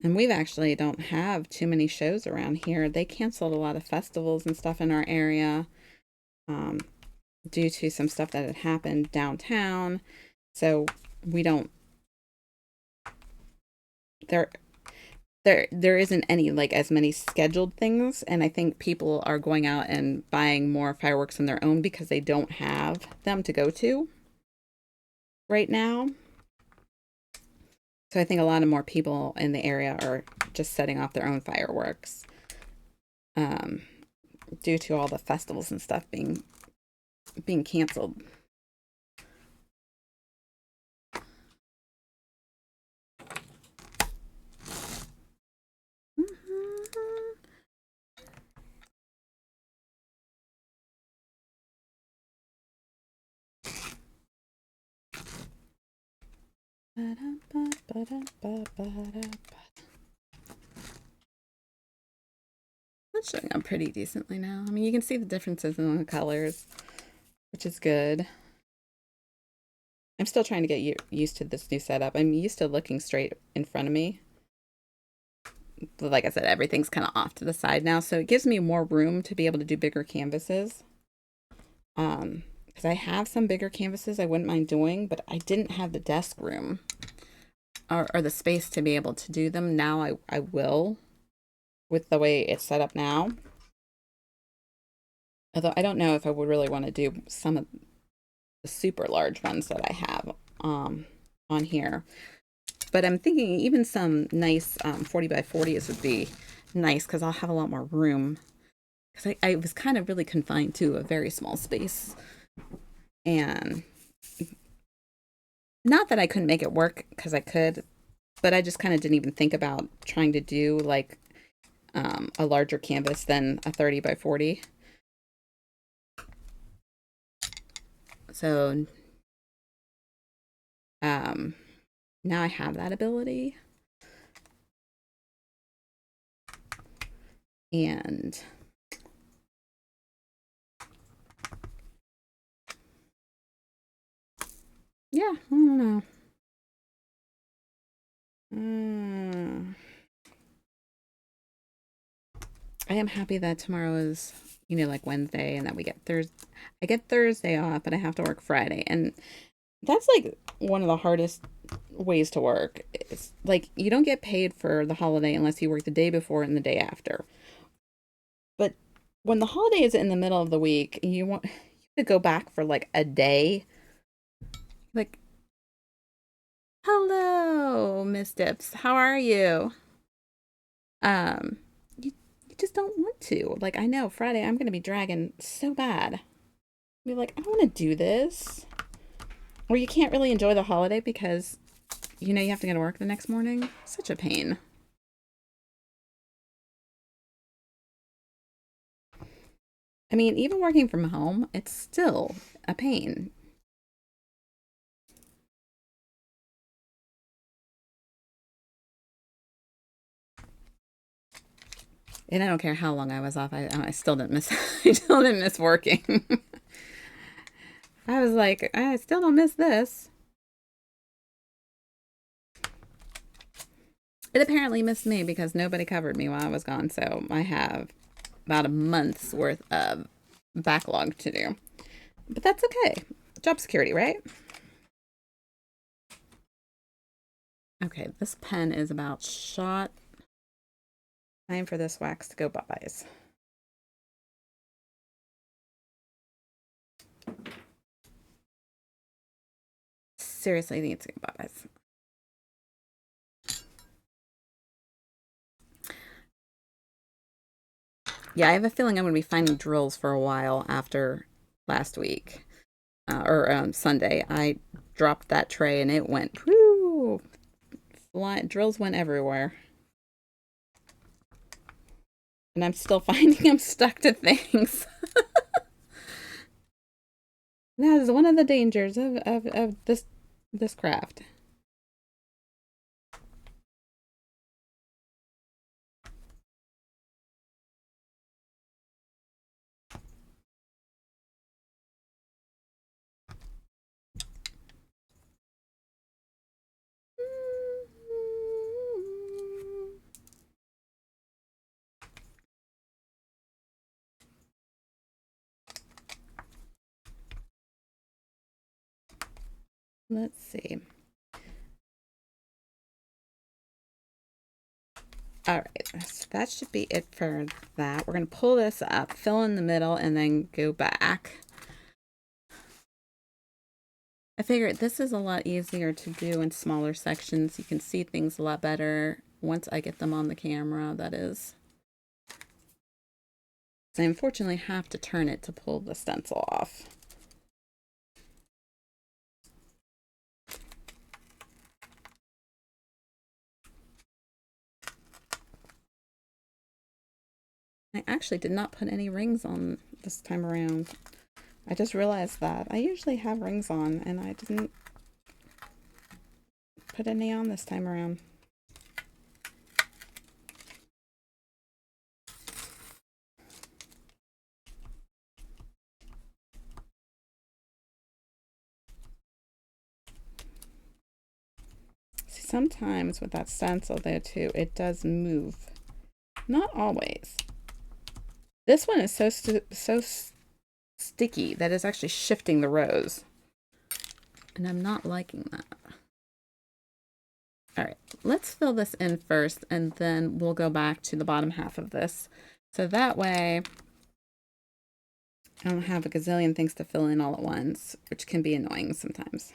And we've actually don't have too many shows around here. They canceled a lot of festivals and stuff in our area due to some stuff that had happened downtown. So we don't, there isn't any like as many scheduled things, and I think people are going out and buying more fireworks on their own because they don't have them to go to right now. So I think a lot of more people in the area are just setting off their own fireworks due to all the festivals and stuff being canceled. It's showing up pretty decently now. I mean, you can see the differences in the colors, which is good. I'm still trying to get used to this new setup. I'm used to looking straight in front of me. But like I said, everything's kind of off to the side now, so it gives me more room to be able to do bigger canvases. because I have some bigger canvases I wouldn't mind doing, but I didn't have the desk room or the space to be able to do them. Now I will with the way it's set up now. Although I don't know if I would really want to do some of the super large ones that I have on here. But I'm thinking even some nice 40 by 40s would be nice because I'll have a lot more room. Because I was kind of really confined to a very small space. And not that I couldn't make it work, because I could, but I just kind of didn't even think about trying to do like a larger canvas than a 30 by 40. So now I have that ability. And yeah, I don't know. I am happy that tomorrow is, like Wednesday, and that we get Thursday. I get Thursday off, but I have to work Friday. And that's like one of the hardest ways to work. It's like you don't get paid for the holiday unless you work the day before and the day after. But when the holiday is in the middle of the week, you want to go back for like a day. Like, hello, Miss Dips. How are you? You just don't want to. Like, I know Friday I'm gonna be dragging so bad. Be like, I don't want to do this. Or you can't really enjoy the holiday because you have to go to work the next morning. Such a pain. I mean, even working from home, it's still a pain. And I don't care how long I was off. I still didn't miss. I still didn't miss working. I was like, I still don't miss this. It apparently missed me because nobody covered me while I was gone. So I have about a month's worth of backlog to do. But that's okay. Job security, right? Okay, this pen is about shot. Time for this wax to go bye-byes. Seriously needs to go bye-byes. Yeah, I have a feeling I'm going to be finding drills for a while after last week. Or Sunday. I dropped that tray and it went, whoo, drills went everywhere. And I'm still finding I'm stuck to things. That is one of the dangers of this craft. Let's see. All right, so that should be it for that. We're going to pull this up, fill in the middle, and then go back. I figured this is a lot easier to do in smaller sections. You can see things a lot better once I get them on the camera, that is. So I unfortunately have to turn it to pull the stencil off. I actually did not put any rings on this time around. I just realized that. I usually have rings on, and I didn't put any on this time around. See, sometimes with that stencil there too, it does move. Not always. This one is so sticky that is actually shifting the rows. And I'm not liking that. All right, let's fill this in first, and then we'll go back to the bottom half of this. So that way, I don't have a gazillion things to fill in all at once, which can be annoying sometimes.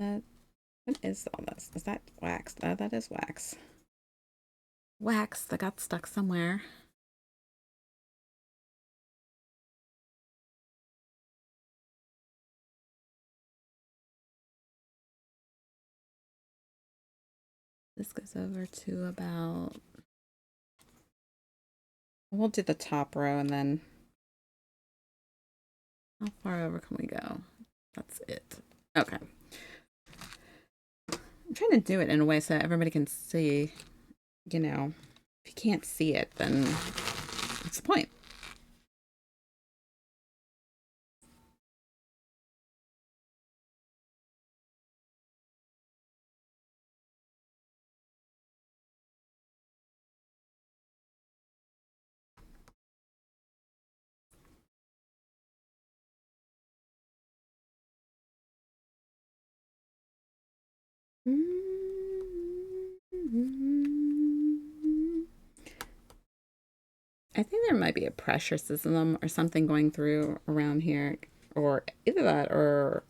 What is all this? Is that wax? That is wax. Wax that got stuck somewhere. This goes over to about, we'll do the top row and then how far over can we go? That's it. Okay. I'm trying to do it in a way so that everybody can see, you know, if you can't see it, then what's the point? I think there might be a pressure system or something going through around here, or either that or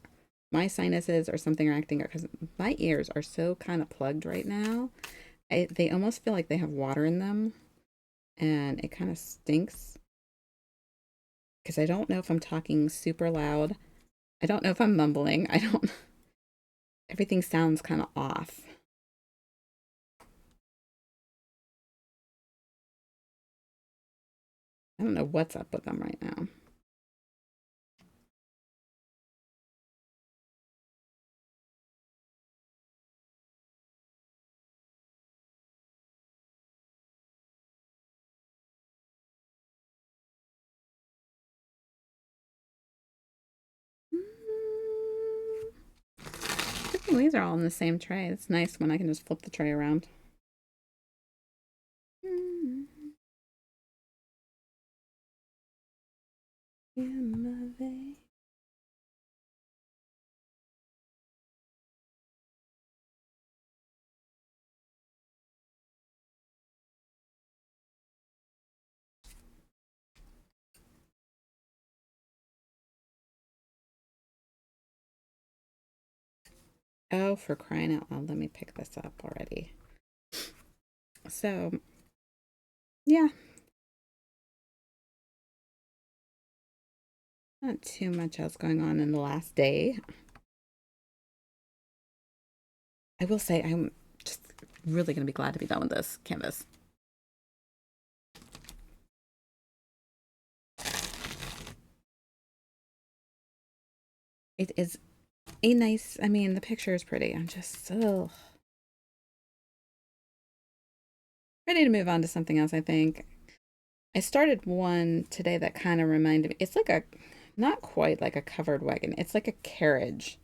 my sinuses or something are acting up because my ears are so kind of plugged right now. They almost feel like they have water in them, and it kind of stinks because I don't know if I'm talking super loud. I don't know if I'm mumbling. I don't, everything sounds kind of off. I don't know what's up with them right now. Good thing these are all in the same tray. It's nice when I can just flip the tray around. Oh, for crying out loud, let me pick this up already. So, yeah. Not too much else going on in the last day. I will say I'm just really going to be glad to be done with this canvas. It is a nice, I mean, the picture is pretty. I'm just so ready to move on to something else, I think. I started one today that kind of reminded me. It's like a, not quite like a covered wagon. It's like a carriage.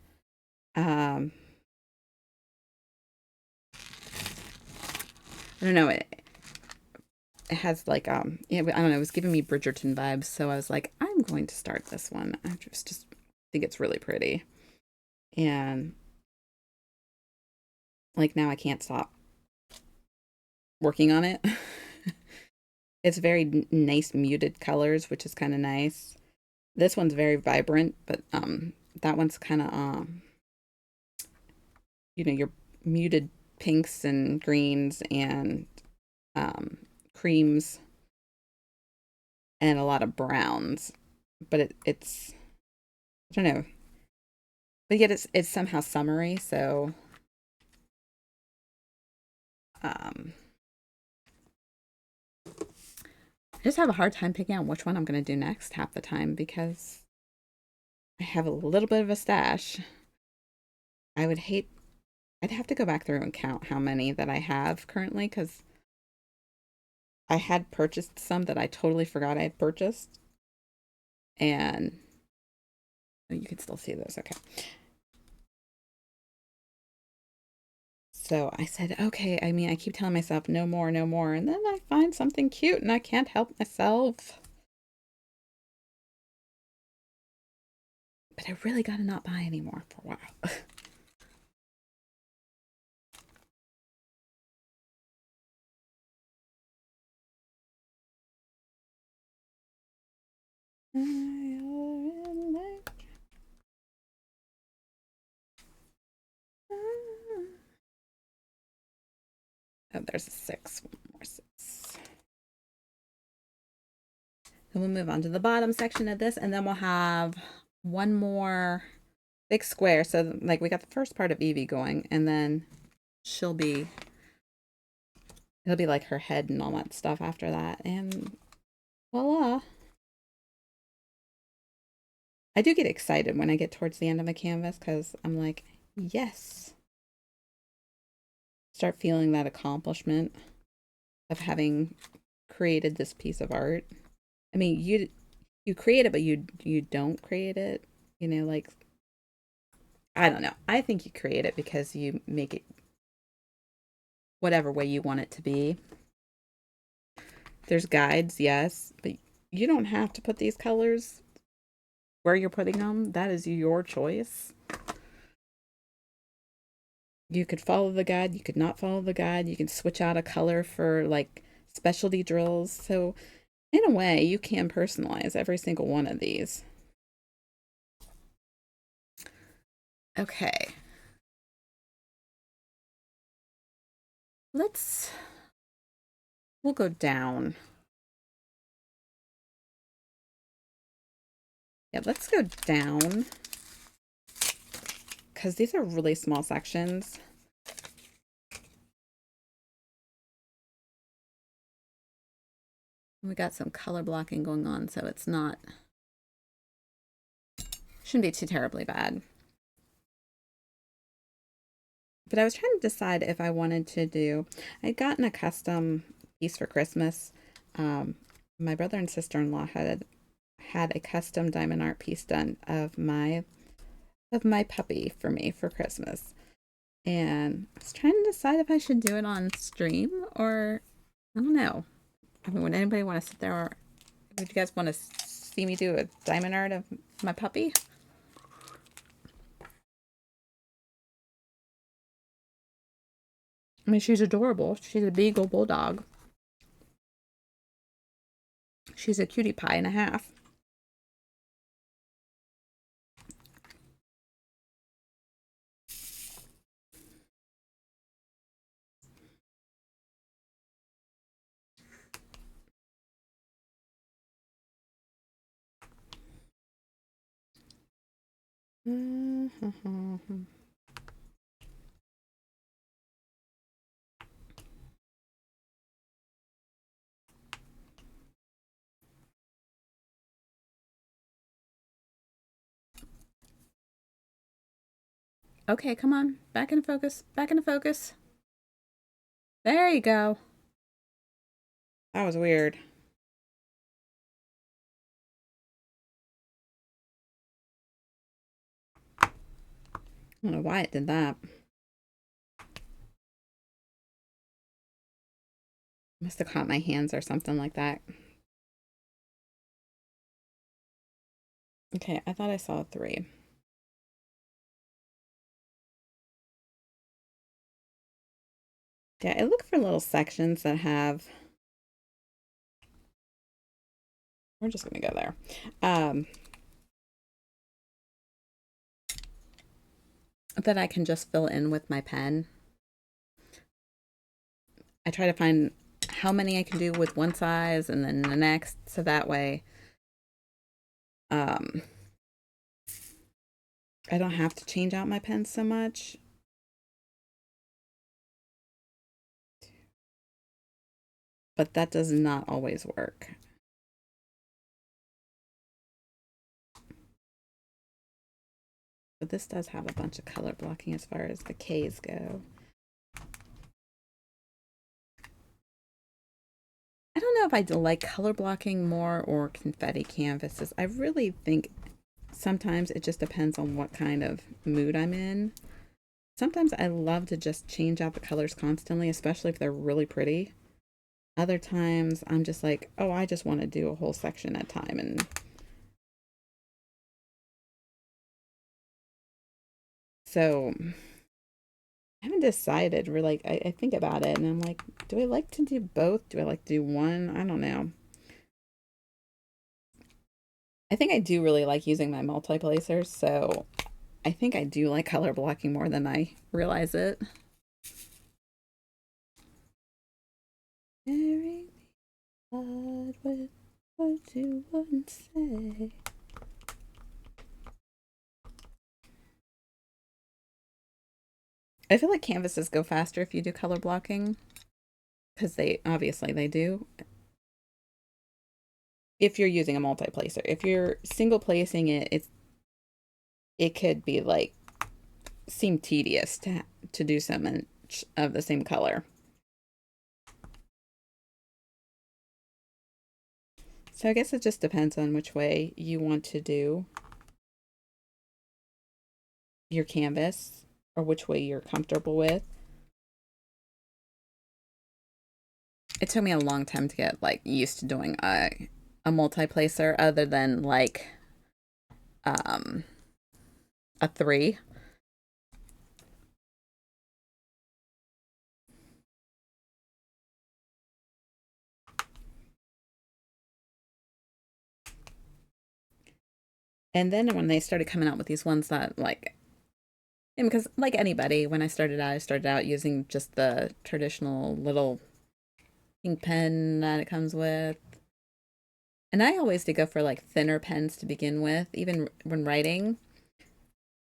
I don't know. It has like yeah, I don't know. It was giving me Bridgerton vibes, so I was like, I'm going to start this one. I just think it's really pretty, and like now I can't stop working on it. It's very nice muted colors, which is kind of nice. This one's very vibrant, but that one's kind of you know, your muted pinks and greens and creams and a lot of browns. But it's I don't know, but yet it's somehow summery. So I just have a hard time picking out which one I'm going to do next half the time because I have a little bit of a stash. I would hate, I'd have to go back through and count how many that I have currently because I had purchased some that I totally forgot I had purchased. And oh, you can still see those. Okay. So I said, okay, I mean, I keep telling myself no more, no more. And then I find something cute and I can't help myself. But I really got to not buy anymore for a while. Oh, there's a 6. One more 6. Then we'll move on to the bottom section of this, and then we'll have one more big square. So, like, we got the first part of Evie going, and then it'll be like her head and all that stuff after that, and voila. I do get excited when I get towards the end of a canvas because I'm like, yes. Start feeling that accomplishment of having created this piece of art. I mean, you create it, but you don't create it. You know, like, I don't know. I think you create it because you make it whatever way you want it to be. There's guides, yes, but you don't have to put these colors where you're putting them. That is your choice. You could follow the guide, you could not follow the guide. You can switch out a color for like specialty drills. So in a way, you can personalize every single one of these. Okay. We'll go down. Yeah, let's go down because these are really small sections. We got some color blocking going on, so it's not, shouldn't be too terribly bad. But I was trying to decide if I wanted to do, I'd gotten a custom piece for Christmas. My brother and sister-in-law had a custom diamond art piece done of my puppy for me for Christmas. And I was trying to decide if I should do it on stream or I don't know. I mean, would anybody want to sit there, or would you guys want to see me do a diamond art of my puppy? I mean, she's adorable. She's a beagle bulldog. She's a cutie pie and a half. Okay, come on. Back into focus. Back into focus. There you go. That was weird. I don't know why it did that. Must have caught my hands or something like that. Okay, I thought I saw a 3. Yeah, I look for little sections that have. We're just gonna go there. That I can just fill in with my pen. I try to find how many I can do with one size and then the next, so that way I don't have to change out my pens so much. But that does not always work. But this does have a bunch of color blocking as far as the K's go. I don't know if I like color blocking more or confetti canvases. I really think sometimes it just depends on what kind of mood I'm in. Sometimes I love to just change out the colors constantly, especially if they're really pretty. Other times I'm just like, oh, I just want to do a whole section at a time. And so I haven't decided. We're like, I think about it and I'm like, do I like to do both? Do I like to do one? I don't know. I think I do really like using my multi-placers, so I think I do like color blocking more than I realize it. Very hard with what you wouldn't say. I feel like canvases go faster if you do color blocking, because they obviously they do. If you're using a multi-placer, if you're single placing it, it could be like seem tedious to do so much of the same color. So I guess it just depends on which way you want to do your canvas or which way you're comfortable with. It took me a long time to get like used to doing a multi-placer other than like um a 3. And then when they started coming out with these ones that like, and because like anybody, when I started out using just the traditional little ink pen that it comes with. And I always did go for like thinner pens to begin with, even when writing.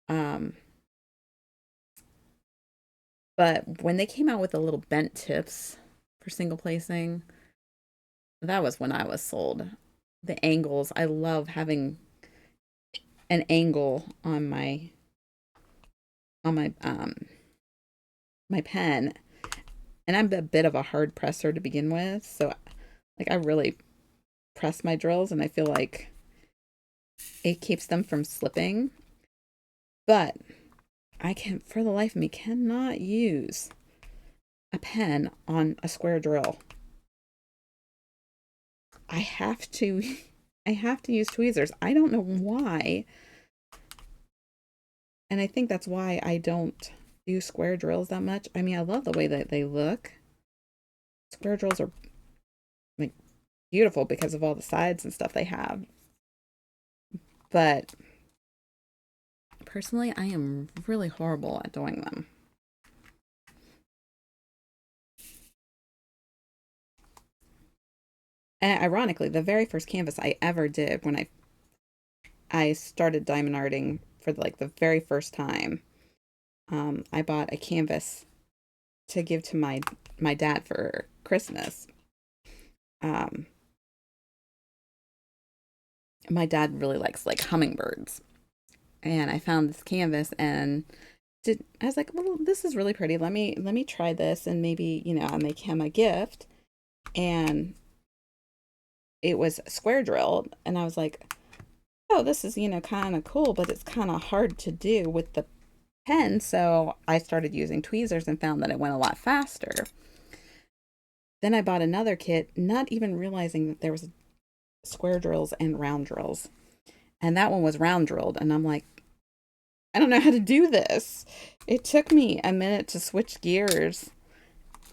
Um, but when they came out with the little bent tips for single placing, that was when I was sold. The angles, I love having an angle on my my pen, and I'm a bit of a hard presser to begin with, so like I really press my drills and I feel like it keeps them from slipping. But I can, for the life of me, cannot use a pen on a square drill. I have to I have to use tweezers. I don't know why. And I think that's why I don't do square drills that much. I mean, I love the way that they look. Square drills are like beautiful because of all the sides and stuff they have. But personally, I am really horrible at doing them. And ironically, the very first canvas I ever did when I started diamond arting for like the very first time, I bought a canvas to give to my dad for Christmas. Um, my dad really likes like hummingbirds, and I found this canvas and I was like, well, this is really pretty. Let me try this and maybe I'll make him a gift. And it was square drilled, and I was like, oh, this is kind of cool, but it's kind of hard to do with the pen. So I started using tweezers and found that it went a lot faster. Then I bought another kit, not even realizing that there was square drills and round drills. And that one was round drilled. And I'm like, I don't know how to do this. It took me a minute to switch gears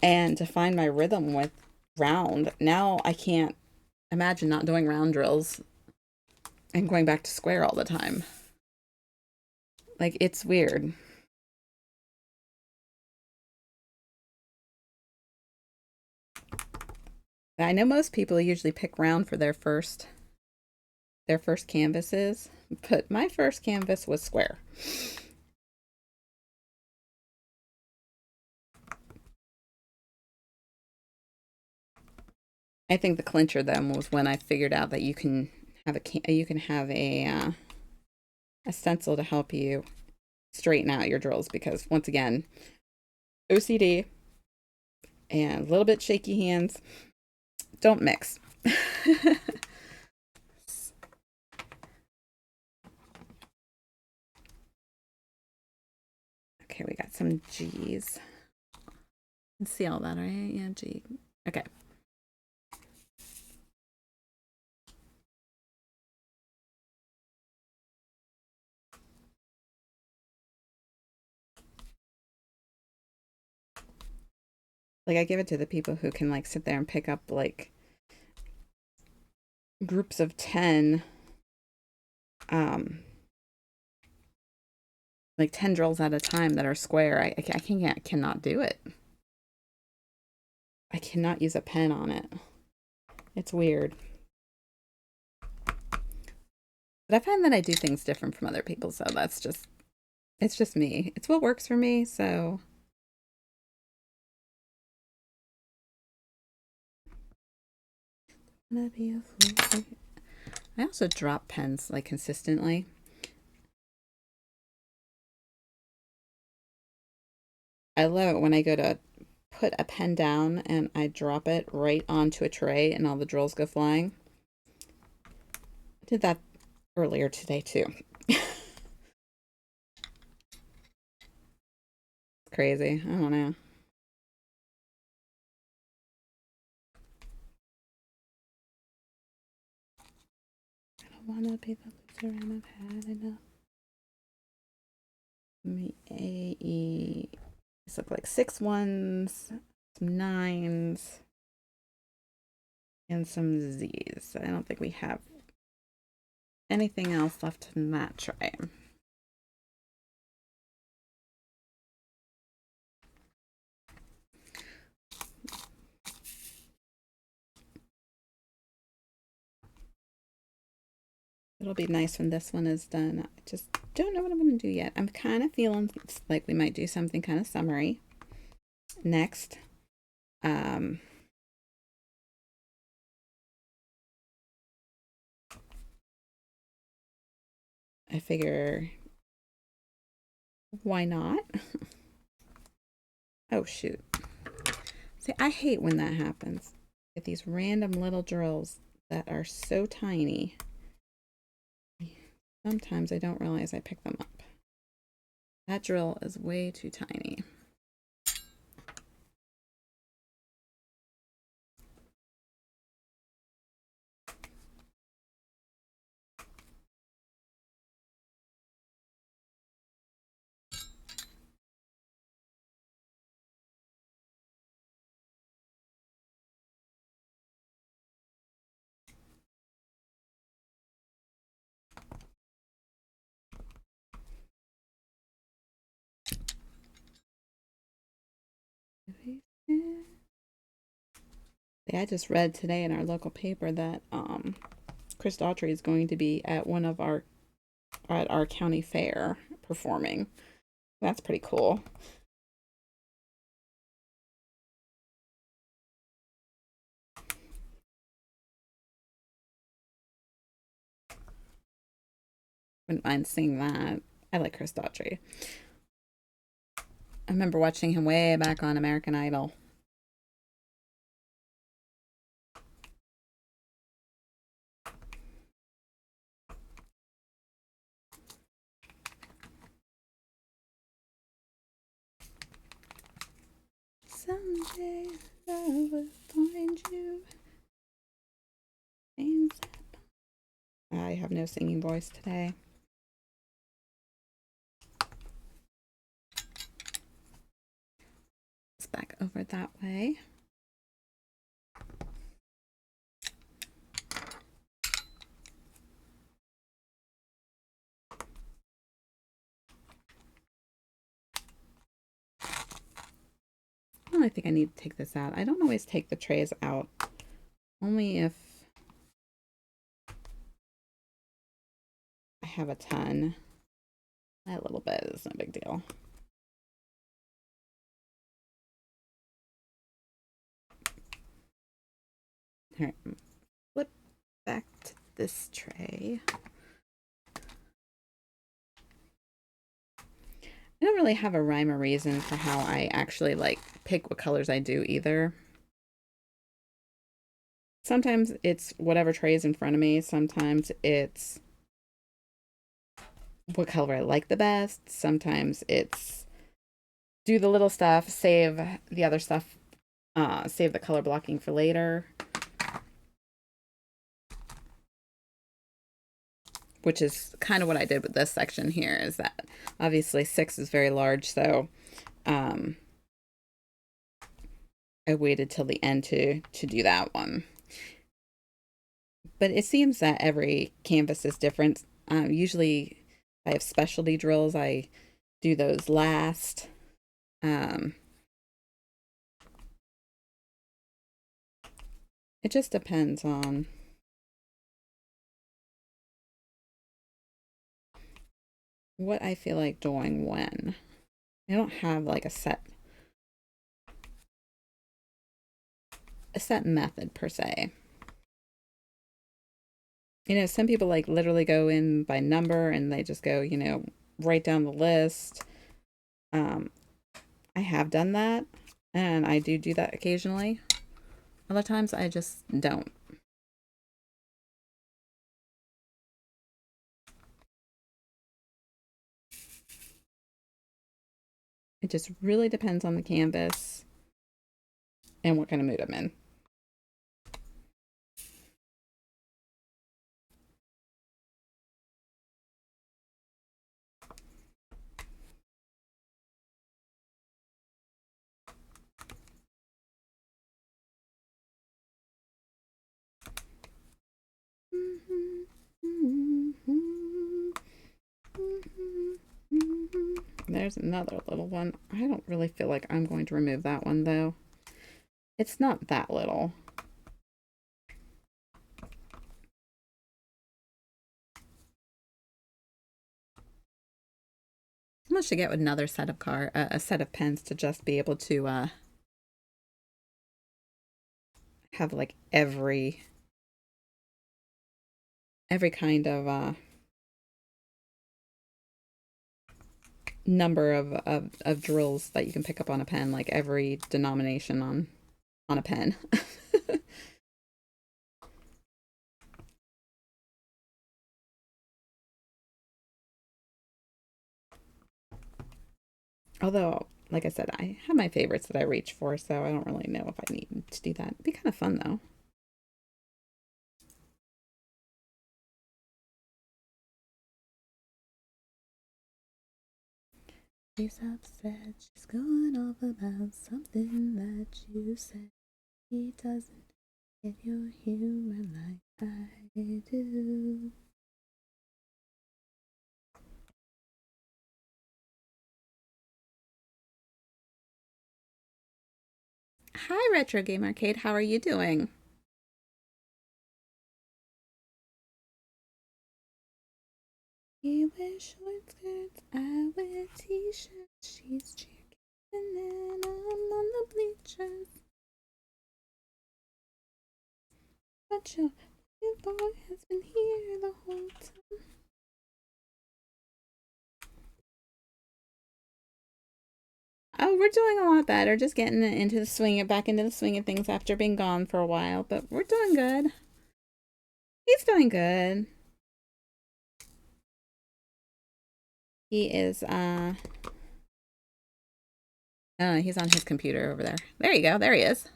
and to find my rhythm with round. Now I can't imagine not doing round drills and going back to square all the time. Like, it's weird. I know most people usually pick round for their first canvases, but my first canvas was square. I think the clincher then was when I figured out that you can have a stencil to help you straighten out your drills because, once again, OCD and a little bit shaky hands don't mix. Okay, we got some G's. You can see all that, right? Yeah, G. Okay. Like, I give it to the people who can, like, sit there and pick up, like, groups of 10, like 10 drills at a time that are square. I cannot do it. I cannot use a pen on it. It's weird. But I find that I do things different from other people, so it's just me. It's what works for me, so. I also drop pens, like, consistently. I love it when I go to put a pen down and I drop it right onto a tray and all the drills go flying. I did that earlier today too. Crazy. I don't know. I don't want to be the loser and I've had enough. A-E. These look like 6 ones, some 9s, and some Z's. I don't think we have anything else left in that tray. It'll be nice when this one is done. I just don't know what I'm going to do yet. I'm kind of feeling like we might do something kind of summery next. I figure, why not? Oh, shoot. See, I hate when that happens. Get these random little drills that are so tiny. Sometimes I don't realize I pick them up. That drill is way too tiny. I just read today in our local paper that Chris Daughtry is going to be at our county fair performing. That's pretty cool. Wouldn't mind seeing that. I like Chris Daughtry. I remember watching him way back on American Idol. Someday I will find you. I have no singing voice today. It's back over that way. Oh, I think I need to take this out. I don't always take the trays out. Only if I have a ton. A little bit is no big deal. All right, flip back to this tray. don't really have a rhyme or reason for how I actually like pick what colors I do either. Sometimes it's whatever tray is in front of me. Sometimes it's what color I like the best. Sometimes it's do the little stuff, save the other stuff, save the color blocking for later. Which is kind of what I did with this section here, is that obviously 6 is very large, so I waited till the end to do that one. But it seems that every canvas is different. Usually I have specialty drills. I do those last. It just depends on what I feel like doing when. I don't have like a set method per se. You know, some people like literally go in by number and they just go, you know, write down the list. I have done that and I do that occasionally. Other times I just don't. It just really depends on the canvas and what kind of mood I'm in. There's another little one. I don't really feel like I'm going to remove that one though. It's not that little. I must should get another set of a set of pens to just be able to have like every kind of number of drills that you can pick up on a pen, like every denomination on a pen. Although, like I said, I have my favorites that I reach for, so I don't really know if I need to do that. It'd be kind of fun though. She's upset, she's going off about something that you said. He doesn't get your humor like I do. Hi, Retro Game Arcade. How are you doing? You wear short skirts, I wear t-shirts. She's cheerleading and I'm on the bleachers. But your boy has been here the whole time. Oh, we're doing a lot better. Just getting into the swing, back into the swing of things after being gone for a while. But we're doing good. He's doing good. He is, he's on his computer over there. There you go. There he is.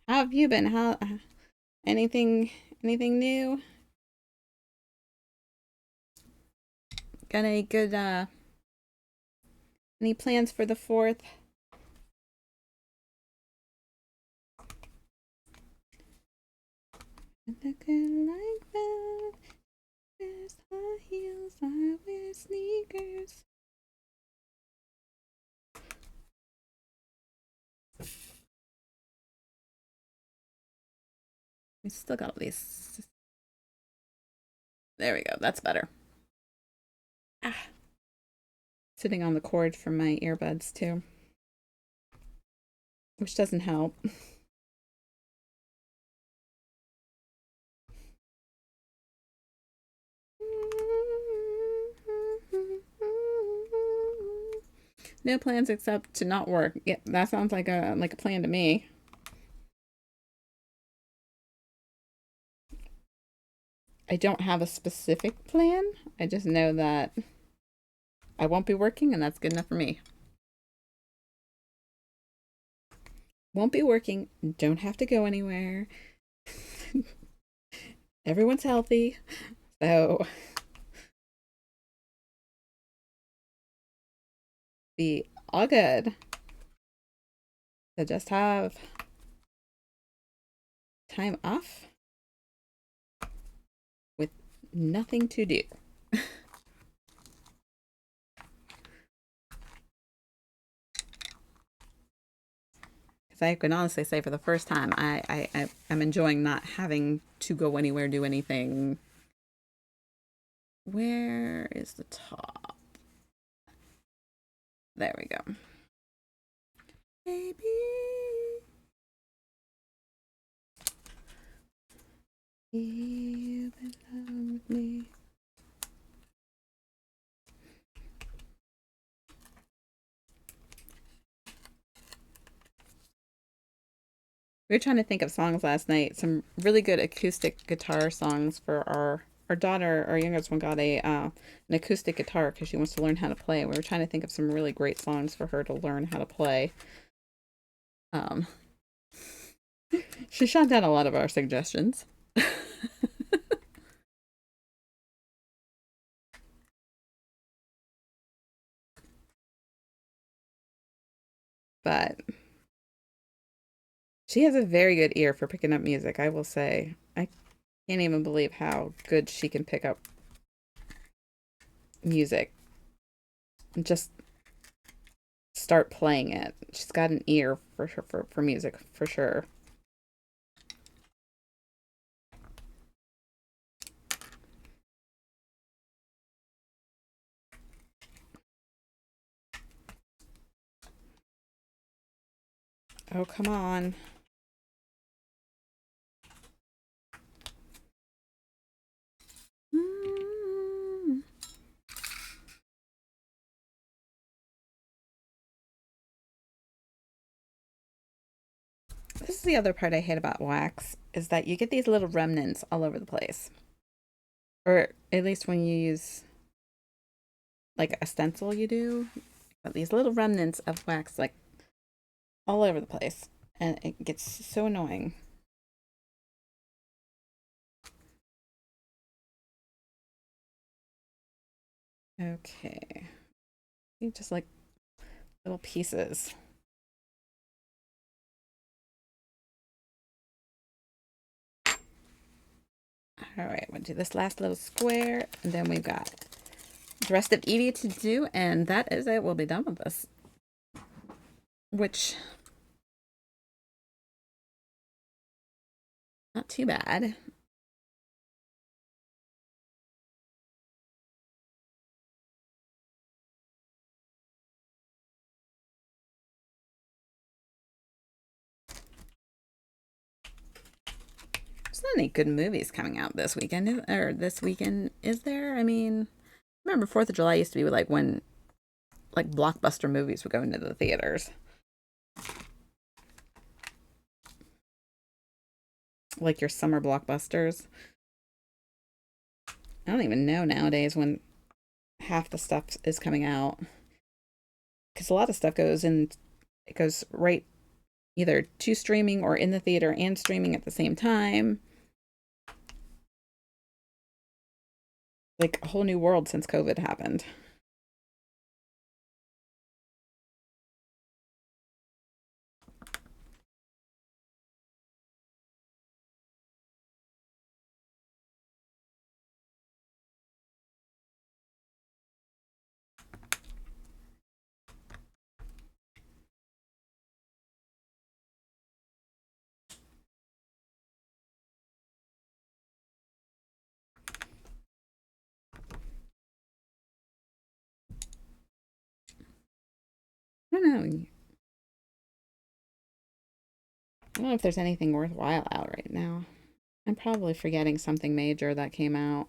How have you been? Anything new? Got any good, any plans for the 4th? Look like that. There's high heels, I wear sneakers. We still got all these. There we go. That's better. Ah. Sitting on the cord from my earbuds too, which doesn't help. No plans except to not work. Yeah, that sounds like a plan to me. I don't have a specific plan. I just know that I won't be working, and that's good enough for me. Won't be working, don't have to go anywhere. Everyone's healthy, so be all good. So just have time off with nothing to do. Because I can honestly say for the first time, I'm enjoying not having to go anywhere, do anything. Where is the top? There we go. Baby. You belong with me. We were trying to think of songs last night, some really good acoustic guitar songs for our daughter. Our youngest one got a an acoustic guitar because she wants to learn how to play. We were trying to think of some really great songs for her to learn how to play. Um, she shot down a lot of our suggestions. But she has a very good ear for picking up music, I will say. I can't even believe how good she can pick up music and just start playing it. She's got an ear for music for sure. Oh, come on. Mm. This is the other part I hate about wax is that you get these little remnants all over the place. Or at least when you use like a stencil you do, but these little remnants of wax like all over the place and it gets so annoying. Okay. Just like little pieces. All right, we'll do this last little square, and then we've got the rest of Edie to do, and that is it. We'll be done with this. Which, not too bad. There's not any good movies coming out this weekend, or this weekend, is there? I mean, remember 4th of July used to be like when like blockbuster movies would go into the theaters. Like your summer blockbusters. I don't even know nowadays when half the stuff is coming out. Because a lot of stuff goes in, it goes right either to streaming or in the theater and streaming at the same time. Like a whole new world since COVID happened. I don't know. I don't know if there's anything worthwhile out right now. I'm probably forgetting something major that came out.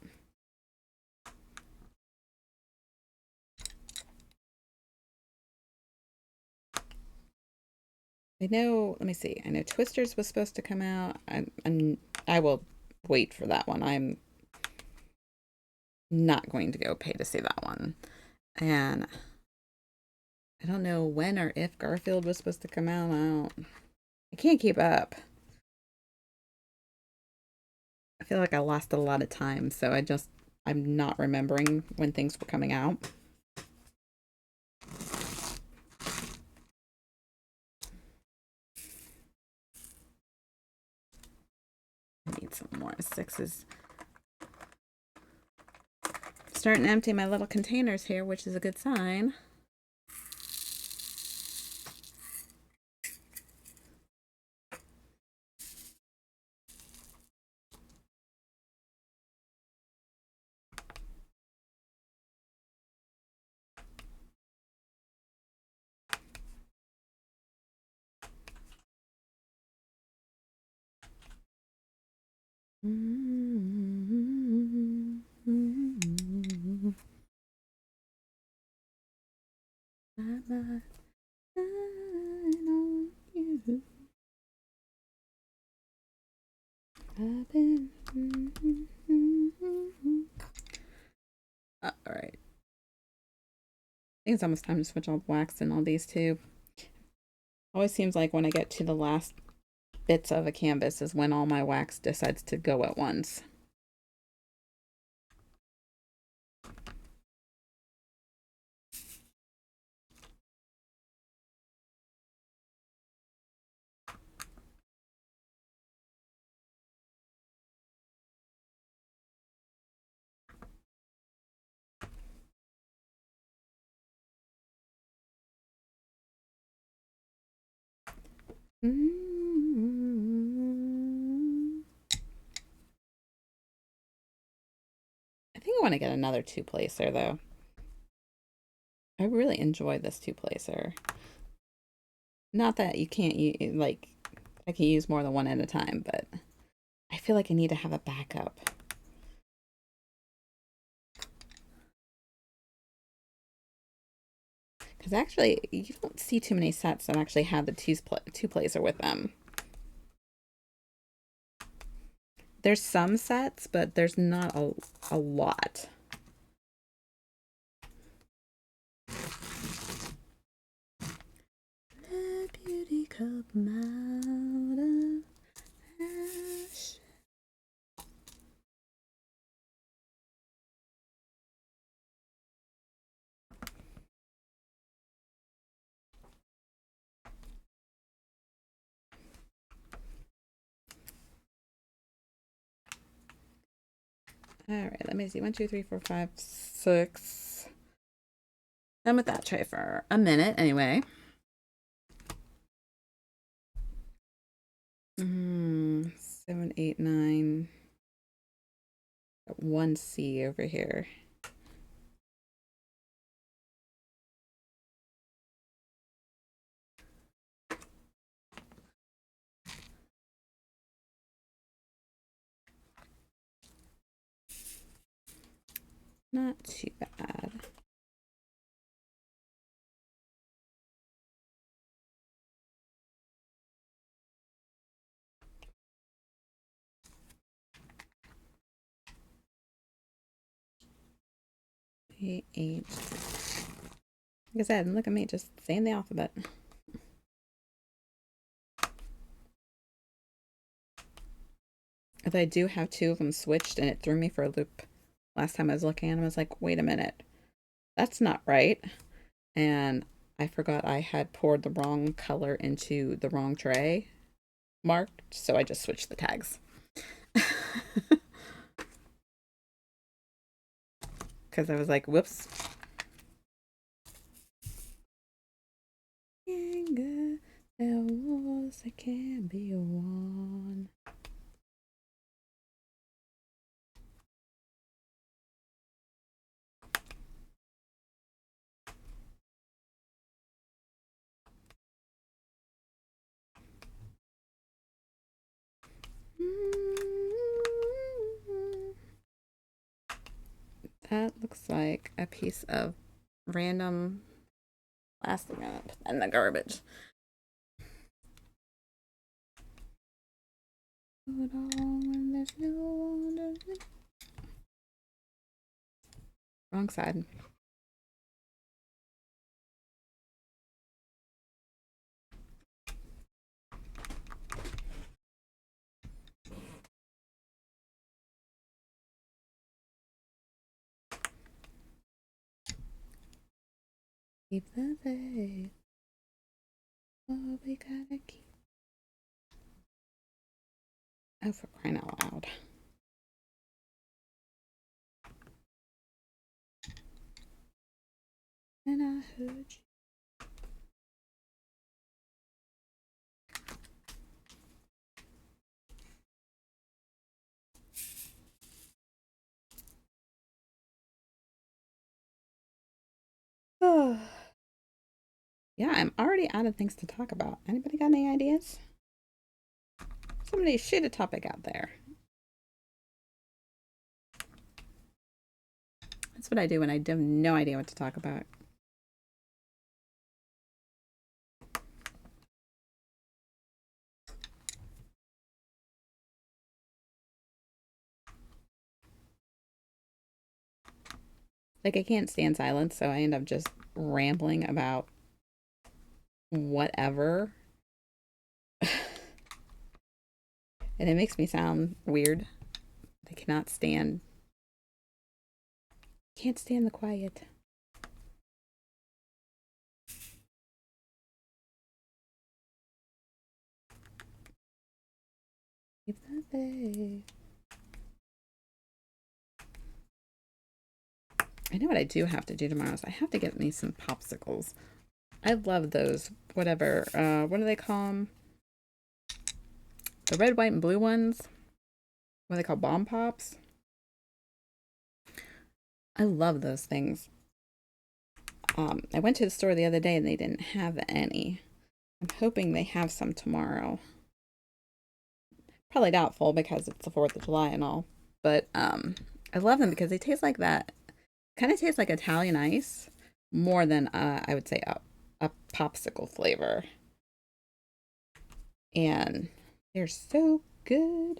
I know, let me see. I know Twisters was supposed to come out. I will wait for that one. I'm not going to go pay to see that one. And I don't know when or if Garfield was supposed to come out. I can't keep up. I feel like I lost a lot of time, so I'm not remembering when things were coming out. I need some more. Six is starting to empty my little containers here, which is a good sign. All right. I think it's almost time to switch all the wax in all these too. Always seems like when I get to the last bits of a canvas is when all my wax decides to go at once. I think I want to get another two-placer though. I really enjoy this two-placer. Not that you can't use, like, I can use more than one at a time, but I feel like I need to have a backup. Because actually, you don't see too many sets that actually have the two-placer with them. There's some sets, but there's not a lot. The beauty come out of ash. All right, let me see. 1, 2, 3, 4, 5, 6. Done with that tray for a minute anyway. 7, 8, 9. Got 1C over here. Not too bad. H. Like I said, look at me just saying the alphabet. If I do have two of them switched and it threw me for a loop last time I was looking at them, I was like, wait a minute, that's not right. And I forgot I had poured the wrong color into the wrong tray marked, so I just switched the tags. Because I was like, whoops. Anger, there was, I can be one. That looks like a piece of random plastic in the garbage. Hold on when there's no one to... Wrong side. Keep the faith. Oh, we gotta keep. Oh, for crying out loud. And I heard you. Oh. Yeah, I'm already out of things to talk about. Anybody got any ideas? Somebody shoot a topic out there. That's what I do when I have no idea what to talk about. Like, I can't stand silence, so I end up just rambling about whatever. And it makes me sound weird. I cannot stand. Can't stand the quiet. Keep the faith. I know what I do have to do tomorrow is I have to get me some popsicles. I love those, whatever, what do they call them? The red, white, and blue ones. What are they called? Bomb Pops? I love those things. I went to the store the other day and they didn't have any. I'm hoping they have some tomorrow. Probably doubtful because it's the 4th of July and all. But I love them because they taste like that. Kind of taste like Italian ice more than I would say a popsicle flavor. And they're so good.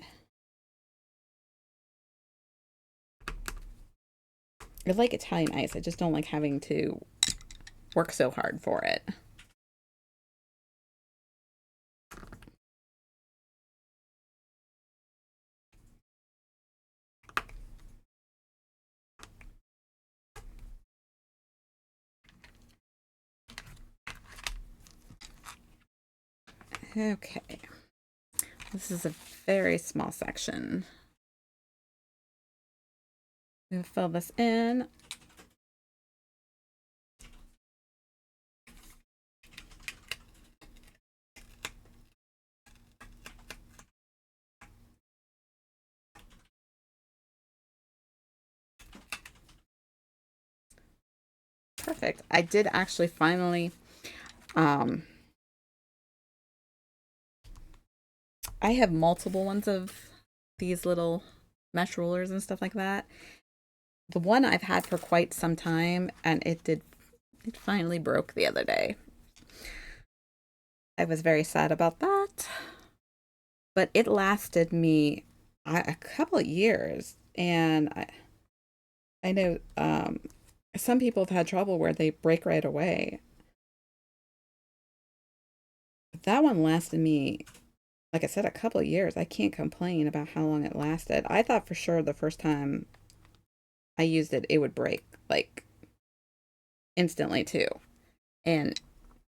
I like Italian ice. I just don't like having to work so hard for it. Okay. This is a very small section. I'm going to fill this in. Perfect. I did actually finally, I have multiple ones of these little mesh rollers and stuff like that. The one I've had for quite some time, and it finally broke the other day. I was very sad about that, but it lasted me a couple of years, and I know some people have had trouble where they break right away. But that one lasted me, like I said, a couple of years. I can't complain about how long it lasted. I thought for sure the first time I used it, it would break like instantly too, and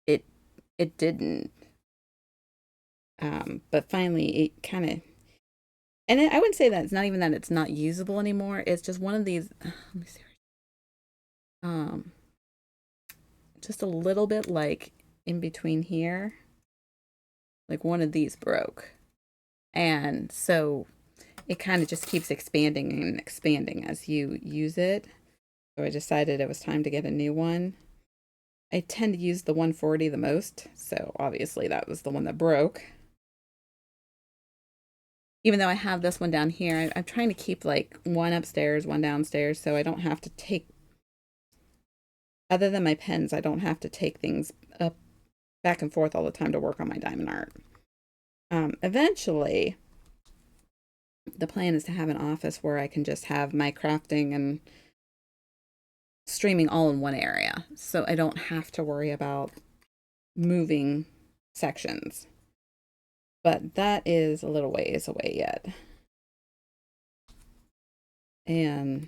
it it didn't. But finally, it kind of, and I wouldn't say that it's not even that it's not usable anymore. It's just one of these. Let me see. Um, just a little bit like in between here, like one of these broke, and so it kind of just keeps expanding and expanding as you use it. So I decided it was time to get a new one. I tend to use the 140 the most, so obviously that was the one that broke. Even though I have this one down here, I'm trying to keep like one upstairs, one downstairs, so I don't have to take, other than my pens, I don't have to take things up back and forth all the time to work on my diamond art. Eventually, the plan is to have an office where I can just have my crafting and streaming all in one area. So I don't have to worry about moving sections. But that is a little ways away yet. And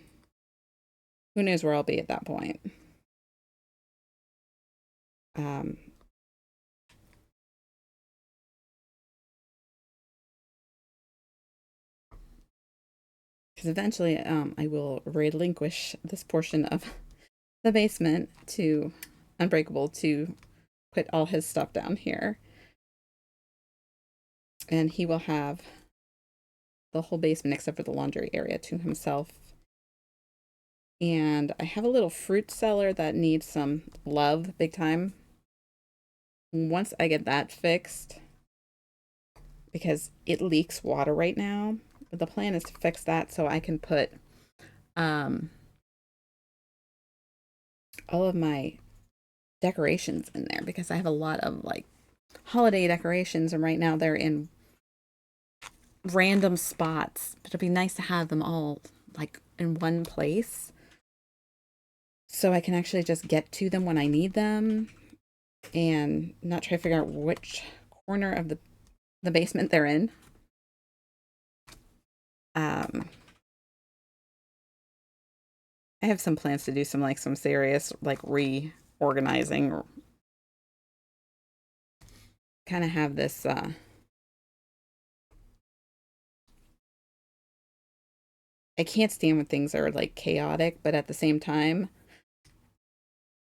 who knows where I'll be at that point. Um, because eventually I will relinquish this portion of the basement to Unbreakable to put all his stuff down here. And he will have the whole basement except for the laundry area to himself. And I have a little fruit cellar that needs some love big time. Once I get that fixed, because it leaks water right now, but the plan is to fix that so I can put um, all of my decorations in there because I have a lot of like holiday decorations, and right now they're in random spots. But it'd be nice to have them all like in one place so I can actually just get to them when I need them and not try to figure out which corner of the basement they're in. Um, I have some plans to do some serious like reorganizing, or kind of have this I can't stand when things are like chaotic, but at the same time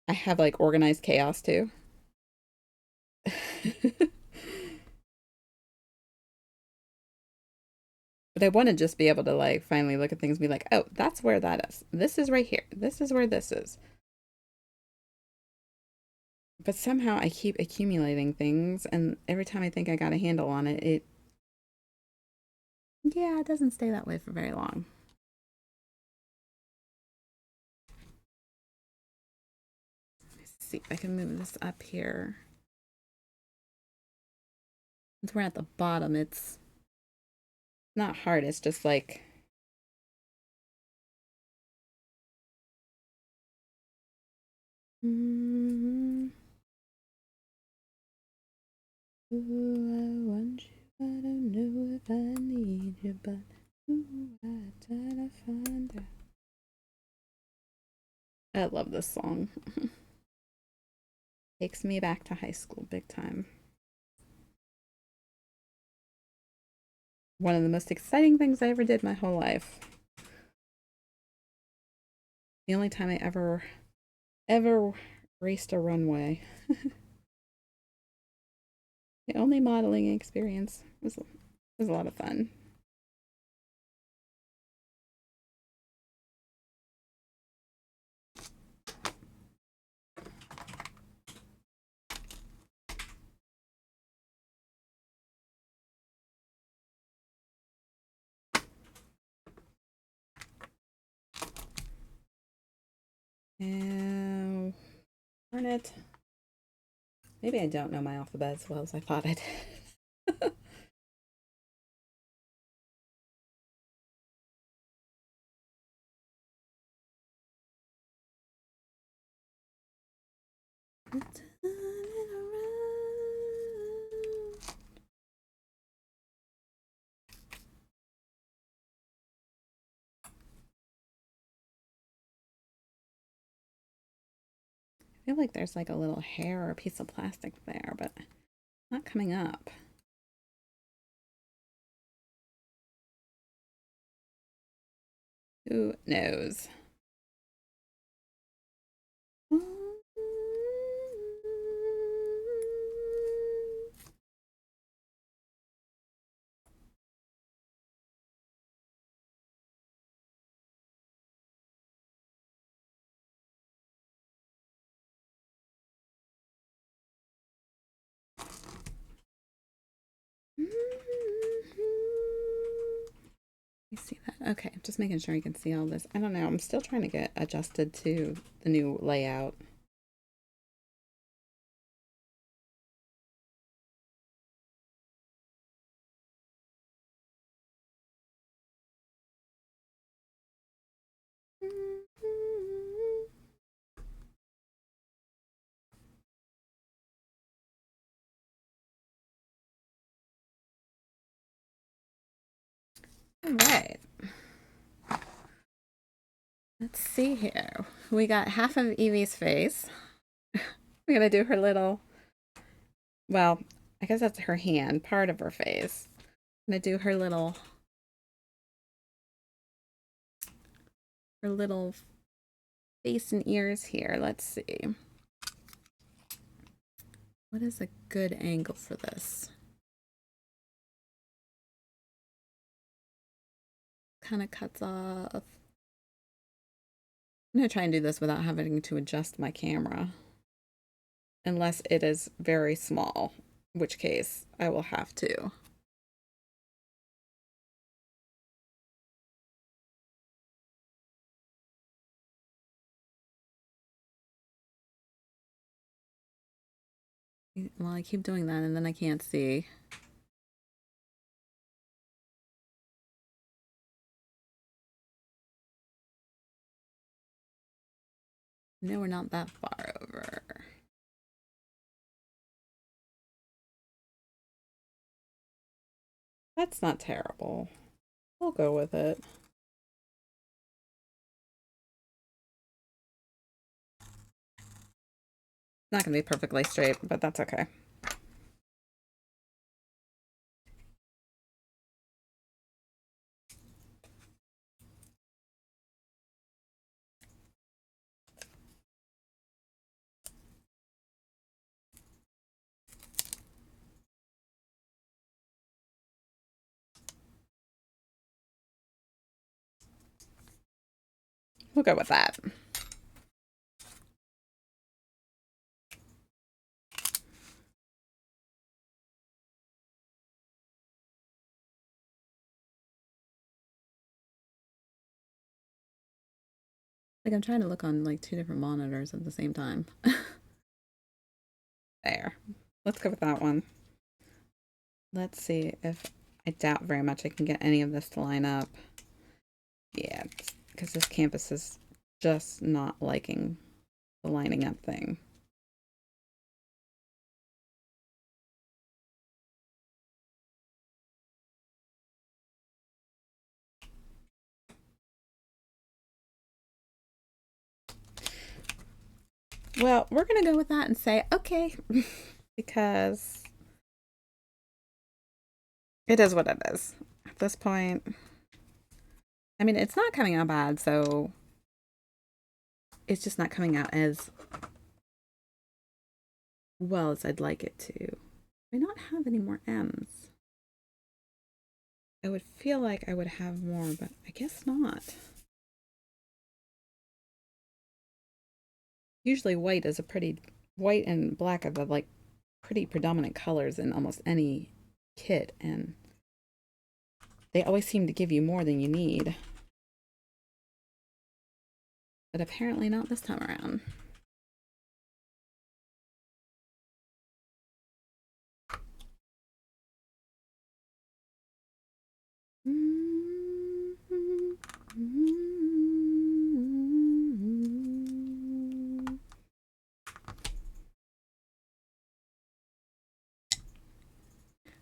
I have like organized chaos too. But I want to just be able to like finally look at things and be like, oh, that's where that is. This is right here. This is where this is. But somehow I keep accumulating things, and every time I think I got a handle on it, yeah, it doesn't stay that way for very long. Let's see if I can move this up here. Since we're at the bottom, it's not hard. It's just like mm-hmm. Ooh, I want you, I don't know if I need you, but ooh, I try to find out. I love this song. Takes me back to high school big time. One of the most exciting things I ever did my whole life. The only time I ever raced a runway. The only modeling experience was a lot of fun. And darn it. Maybe I don't know my alphabet as well as I thought I did. I feel like there's like a little hair or a piece of plastic there, but not coming up. Who knows? You see that? Okay, just making sure you can see all this. I don't know. I'm still trying to get adjusted to the new layout. All right. Let's see here. We got half of Evie's face. We're gonna do her little, well, I guess that's her hand, part of her face. I'm gonna do her little face and ears here. Let's see. What is a good angle for this? Kind of cuts off. I'm gonna try and do this without having to adjust my camera. Unless it is very small, in which case I will have to. Well, I keep doing that and then I can't see. No, we're not that far over. That's not terrible. We'll go with it. Not gonna be perfectly straight, but that's okay. We'll go with that. Like I'm trying to look on like 2 different monitors at the same time. There. Let's go with that one. Let's see if I doubt very much I can get any of this to line up. Yeah, because this campus is just not liking the lining up thing. Well, we're going to go with that and say, okay, because it is what it is at this point. I mean, it's not coming out bad, so it's just not coming out as well as I'd like it to. I not have any more M's. I would feel like I would have more, but I guess not. Usually white and black are the like pretty predominant colors in almost any kit, and they always seem to give you more than you need. But apparently not this time around.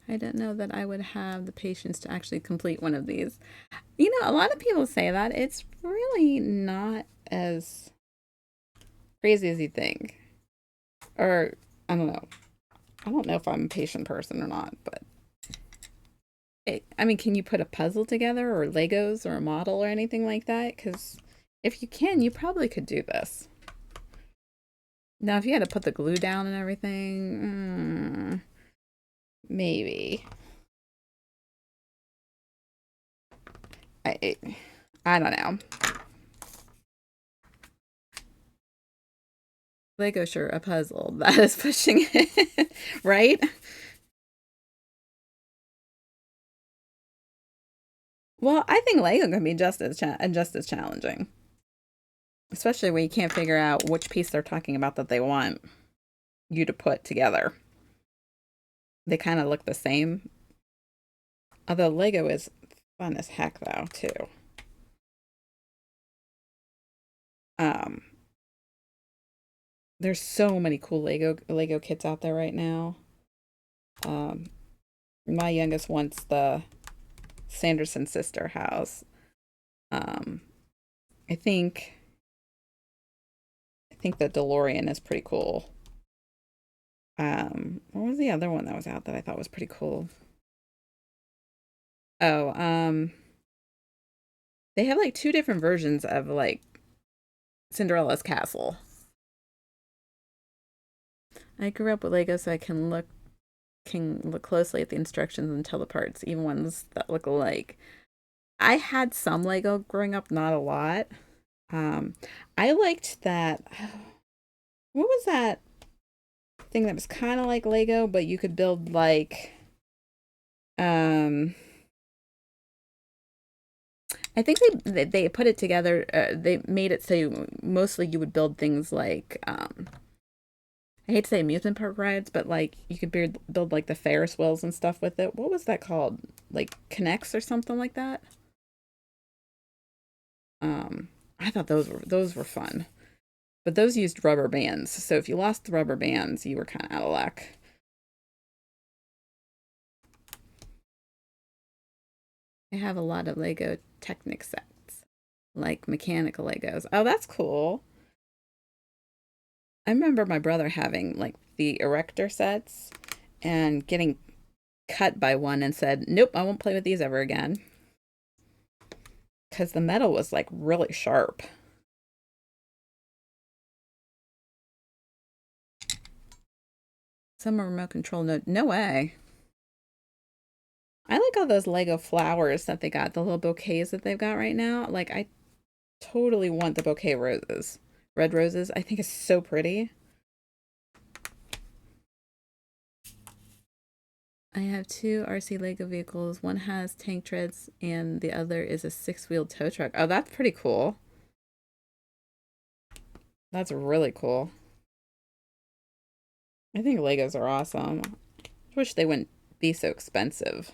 I didn't know that I would have the patience to actually complete one of these. You know, a lot of people say that. It's really not as crazy as you think. Or, I don't know. I don't know if I'm a patient person or not, but I mean, can you put a puzzle together or Legos or a model or anything like that? Because if you can, you probably could do this. Now, if you had to put the glue down and everything, maybe. I, I don't know. Lego sure a puzzle. That is pushing it, right? Well, I think Lego can be just as challenging, especially when you can't figure out which piece they're talking about that they want you to put together. They kind of look the same. Although Lego is fun as heck, though, too. Um, there's so many cool Lego kits out there right now. My youngest wants the Sanderson sister house. Um, I think I think the DeLorean is pretty cool. What was the other one that was out that I thought was pretty cool? Oh, they have like two different versions of like Cinderella's castle. I grew up with Lego, so I can look closely at the instructions and tell the parts, even ones that look alike. I had some Lego growing up, not a lot. Um, I liked that. What was that thing that was kind of like Lego, but you could build like um I think they put it together. They made it so mostly you would build things like I hate to say amusement park rides, but like you could build like the Ferris wheels and stuff with it. What was that called? Like Connects or something like that. Um, I thought those were fun, but those used rubber bands. So if you lost the rubber bands, you were kind of out of luck. I have a lot of Lego Technic sets, like mechanical Legos. Oh, that's cool. I remember my brother having like the erector sets and getting cut by one and said, "Nope, I won't play with these ever again." Because the metal was like really sharp. Some remote control, no way. I like all those Lego flowers that they got, the little bouquets that they've got right now. Like, I totally want the bouquet roses. Red roses. I think it's so pretty. I have two RC Lego vehicles. One has tank treads and the other is a six-wheel tow truck. Oh, that's pretty cool. That's really cool. I think Legos are awesome. I wish they wouldn't be so expensive.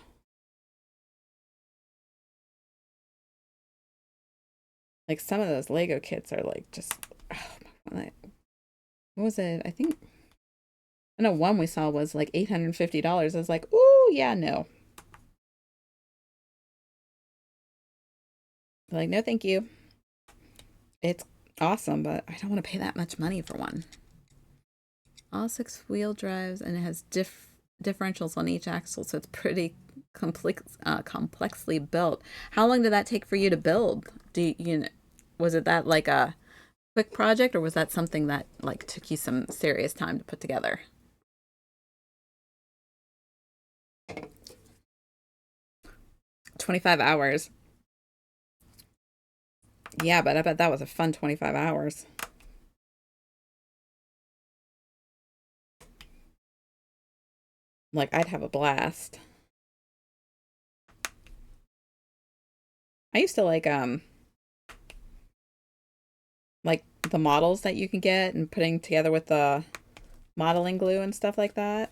Like some of those Lego kits are like just, oh, what was it? I know one we saw was like $850. I was like, ooh, yeah, no. Like, no, thank you. It's awesome, but I don't want to pay that much money for one. All six-wheel drives, and it has differentials on each axle, so it's pretty complexly built. How long did that take for you to build? Was it that like a quick project, or was that something that like took you some serious time to put together? 25 hours. Yeah, but I bet that was a fun 25 hours. Like I'd have a blast. I used to like the models that you can get and putting together with the modeling glue and stuff like that.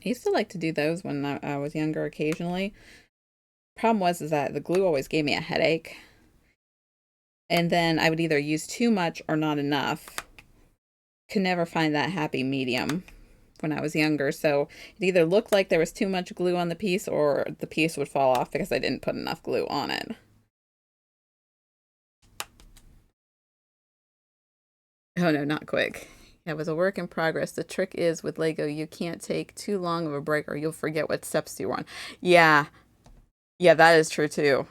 I used to like to do those when I was younger occasionally. Problem was is that the glue always gave me a headache. And then I would either use too much or not enough. Could never find that happy medium when I was younger. So it either looked like there was too much glue on the piece or the piece would fall off because I didn't put enough glue on it. Oh no, not quick. It was a work in progress. The trick is with Lego, you can't take too long of a break or you'll forget what steps you were on. Yeah, yeah, that is true too.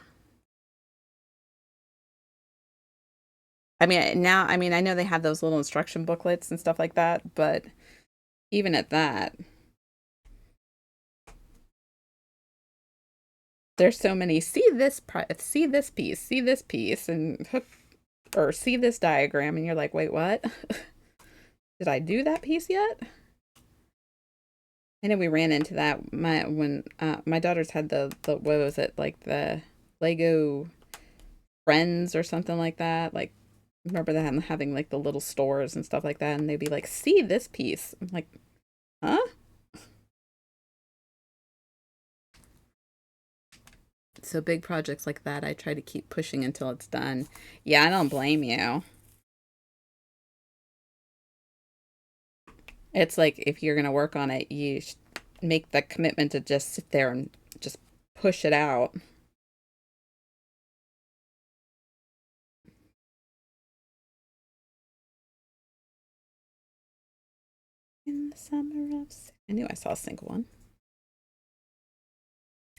I mean, I know they have those little instruction booklets and stuff like that, but even at that, there's so many see this piece, and hook or see this diagram, and you're like, wait, what? Did I do that piece yet? I know we ran into that my daughters had the what was it like the Lego Friends or something like that. Like remember them having like the little stores and stuff like that, and they'd be like, "See this piece?" I'm like, "Huh?" So big projects like that, I try to keep pushing until it's done. Yeah, I don't blame you. It's like if you're gonna work on it, make the commitment to just sit there and just push it out. In the summer of... I knew I saw a single one.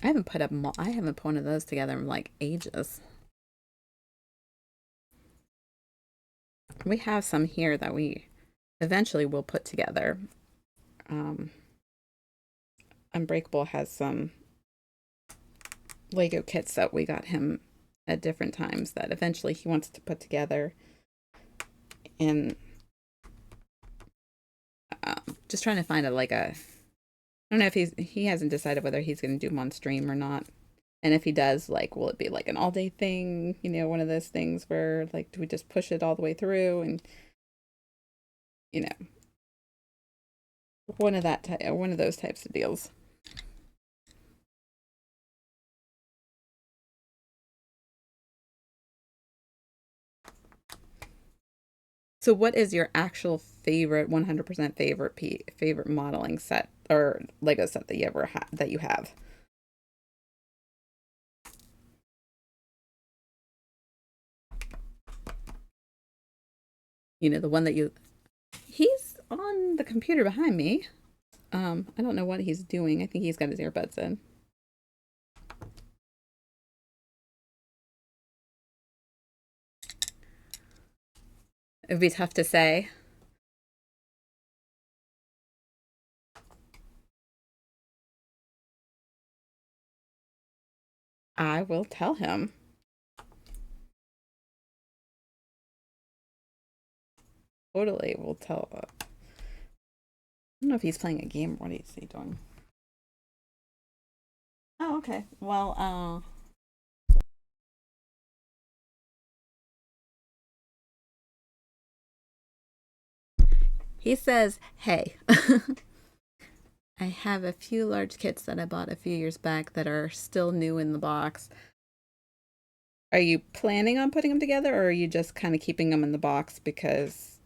I haven't put one of those together in like ages. We have some here that we eventually will put together. Um, Unbreakable has some Lego kits that we got him at different times that eventually he wants to put together. And just trying to find I don't know if he hasn't decided whether he's going to do them on stream or not. And if he does, like, will it be like an all day thing? You know, one of those things where like, do we just push it all the way through and you know, one of those types of deals. So, what is your actual favorite, 100% favorite modeling set or Lego set that you have? You know, the one that you. He's on the computer behind me. I don't know what he's doing. I think he's got his earbuds in. It would be tough to say. I will tell him. Totally, we'll tell. I don't know if he's playing a game or what is he doing. Oh, okay. Well, he says, "Hey, I have a few large kits that I bought a few years back that are still new in the box. Are you planning on putting them together, or are you just kind of keeping them in the box because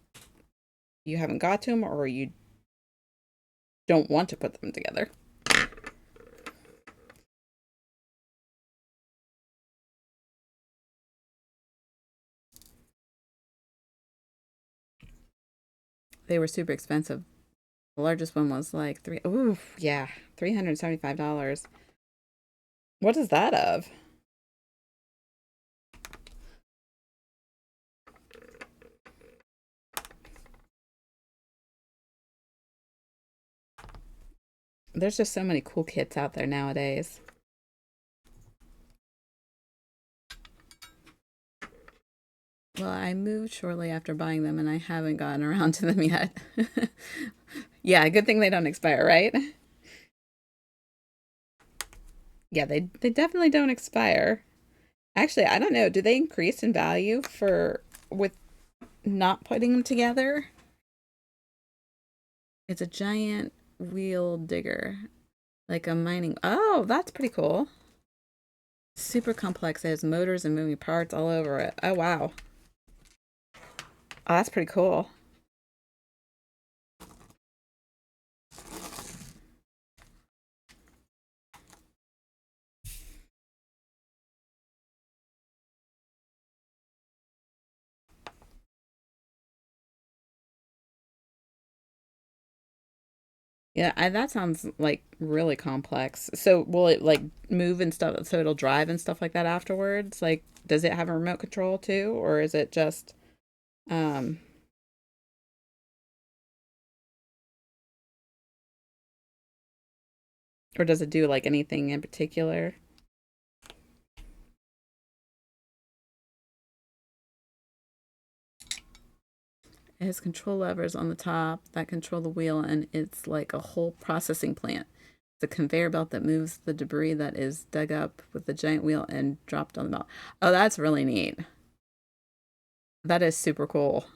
you haven't got to them, or you don't want to put them together?" They were super expensive. The largest one was like three. Ooh, yeah, $375. What is that of? There's just so many cool kits out there nowadays. Well, I moved shortly after buying them and I haven't gotten around to them yet. Yeah, good thing they don't expire, right? Yeah, they definitely don't expire. Actually, I don't know. Do they increase in value for with not putting them together? It's a giant wheel digger, like a mining. Oh, that's pretty cool. Super complex. It has motors and moving parts all over it. Oh, wow. Oh, that's pretty cool. Yeah, that sounds like really complex. So will it like move and stuff, so it'll drive and stuff like that afterwards? Like, does it have a remote control too, or is it just um or does it do like anything in particular? It has control levers on the top that control the wheel, and it's like a whole processing plant. It's a conveyor belt that moves the debris that is dug up with the giant wheel and dropped on the belt. Oh, that's really neat. That is super cool.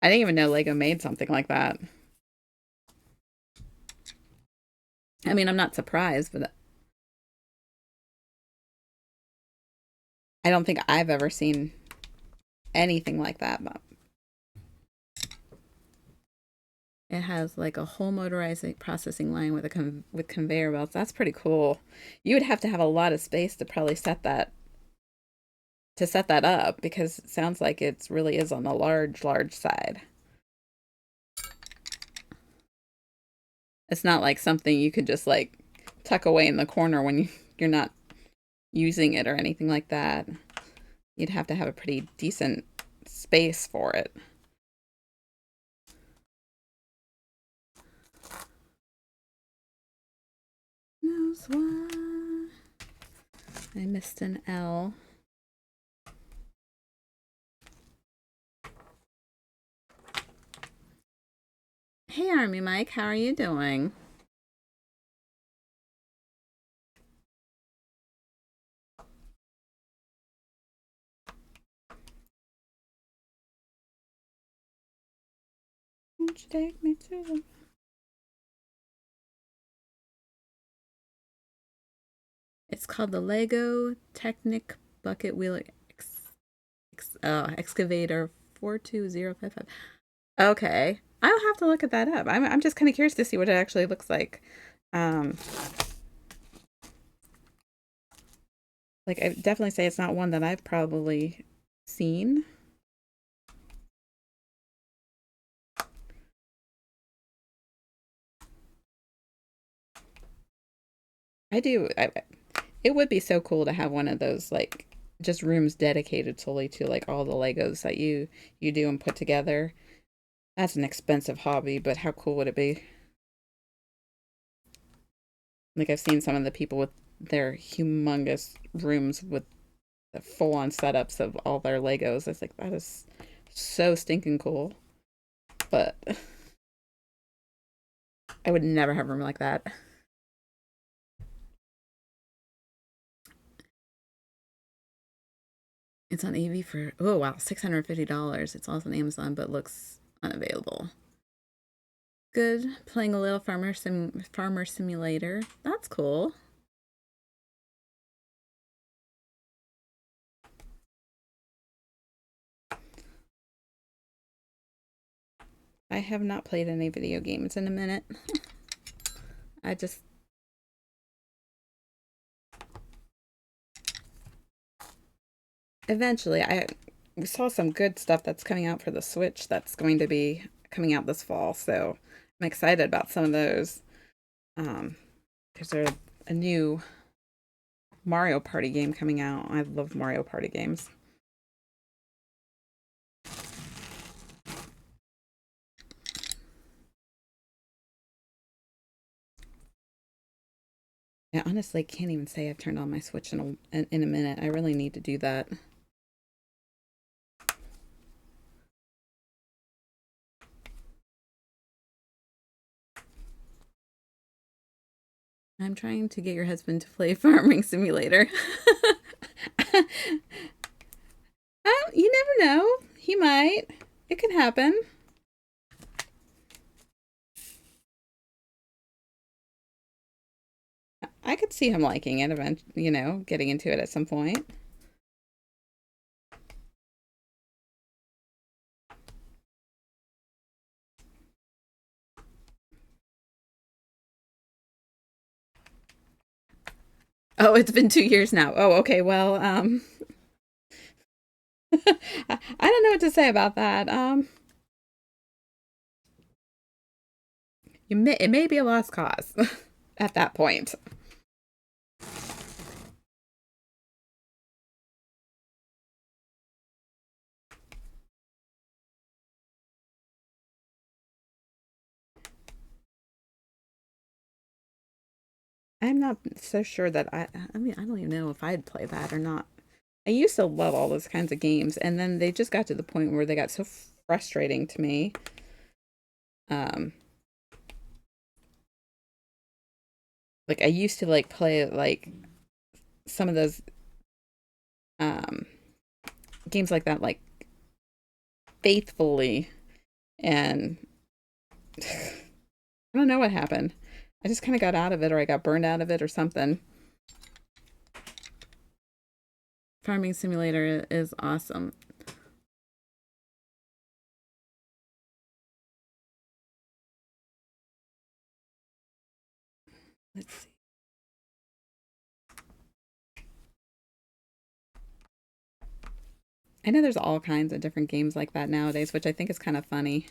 I didn't even know Lego made something like that. I mean, I'm not surprised, but I don't think I've ever seen anything like that. But It has like a whole motorized processing line with with conveyor belts. That's pretty cool. You would have to have a lot of space to probably set that up because it sounds like it really is on the large side. It's not like something you could just like tuck away in the corner when you're not using it or anything like that. You'd have to have a pretty decent space for it. Knows why I missed an L. Hey, Army Mike, how are you doing? Won't you take me to the... It's called the Lego Technic Bucket Wheel Excavator 42055. Okay. I'll have to look at that up. I'm just kind of curious to see what it actually looks like. Um, like I definitely say it's not one that I've probably seen. I do. It would be so cool to have one of those like just rooms dedicated solely to like all the Legos that you do and put together. That's an expensive hobby, but how cool would it be? Like I've seen some of the people with their humongous rooms with the full-on setups of all their Legos. It's like that is so stinking cool. But I would never have a room like that. It's on AV for oh wow, $650. It's also on Amazon, but looks unavailable. Good. Playing a little farmer simulator. That's cool. I have not played any video games in a minute. I just eventually we saw some good stuff that's coming out for the Switch that's going to be coming out this fall, so I'm excited about some of those. Because there's a new Mario Party game coming out. I love Mario Party games. I honestly can't even say I've turned on my Switch in a minute. I really need to do that. I'm trying to get your husband to play Farming Simulator. You never know. He might. It could happen. I could see him liking it eventually, getting into it at some point. Oh, it's been 2 years now. Oh, okay. Well, I don't know what to say about that. It may be a lost cause at that point. I'm not so sure that I mean, I don't even know if I'd play that or not. I used to love all those kinds of games, and then they just got to the point where they got so frustrating to me. Um, like I used to like play like some of those um games like that, like faithfully, and I don't know what happened. I just kind of got out of it, or I got burned out of it, or something. Farming Simulator is awesome. Let's see. I know there's all kinds of different games like that nowadays, which I think is kind of funny.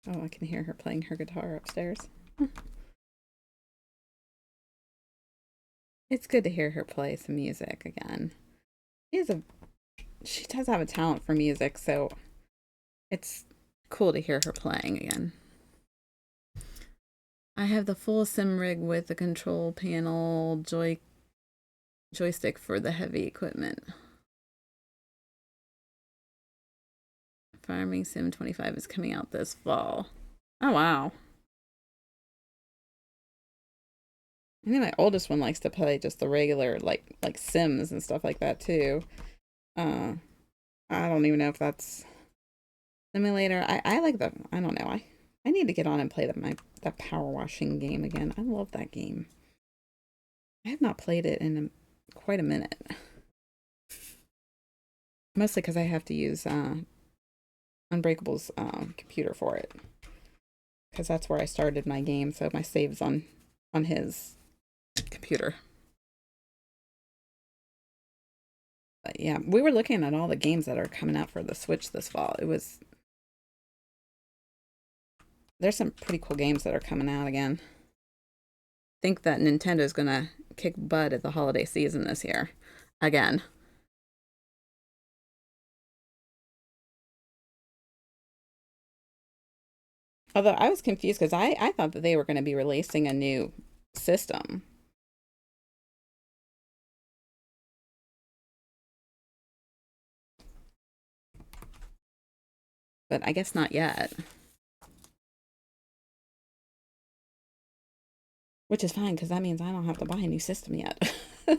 Oh, I can hear her playing her guitar upstairs. It's good to hear her play some music again. She has a she does have a talent for music, so it's cool to hear her playing again. I have the full sim rig with the control panel joystick for the heavy equipment. Farming Sim 25 is coming out this fall. Oh wow. I think my oldest one likes to play just the regular like Sims and stuff like that too. Uh I don't even know if that's simulator. I like the I don't know. I need to get on and play that power washing game again. I love that game. I have not played it in quite a minute. Mostly because I have to use Unbreakable's computer for it. Because that's where I started my game, so my save's on his computer. But yeah, we were looking at all the games that are coming out for the Switch this fall. There's some pretty cool games that are coming out again. I think that Nintendo's gonna kick butt at the holiday season this year. Again. Although I was confused because I thought that they were going to be releasing a new system. But I guess not yet. Which is fine because that means I don't have to buy a new system yet. I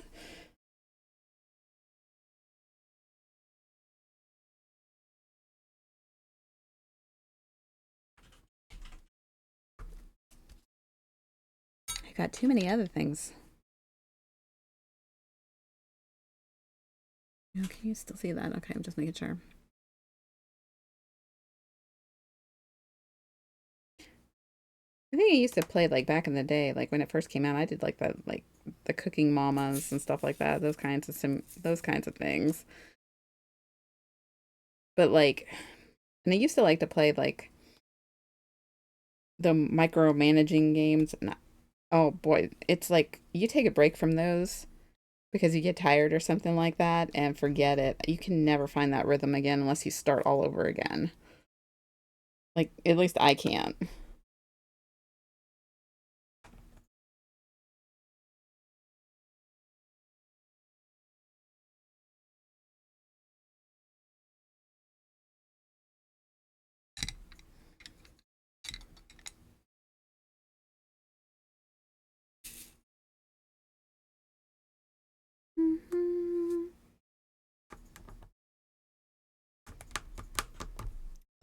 got too many other things. Oh, can you still see that? Okay, I'm just making sure. I think I used to play like back in the day, like when it first came out. I did like the cooking mamas and stuff like that. Those kinds of things. But like, and I used to like to play like the micromanaging games. And oh boy, it's like you take a break from those because you get tired or something like that and forget it. You can never find that rhythm again unless you start all over again. Like, at least I can't.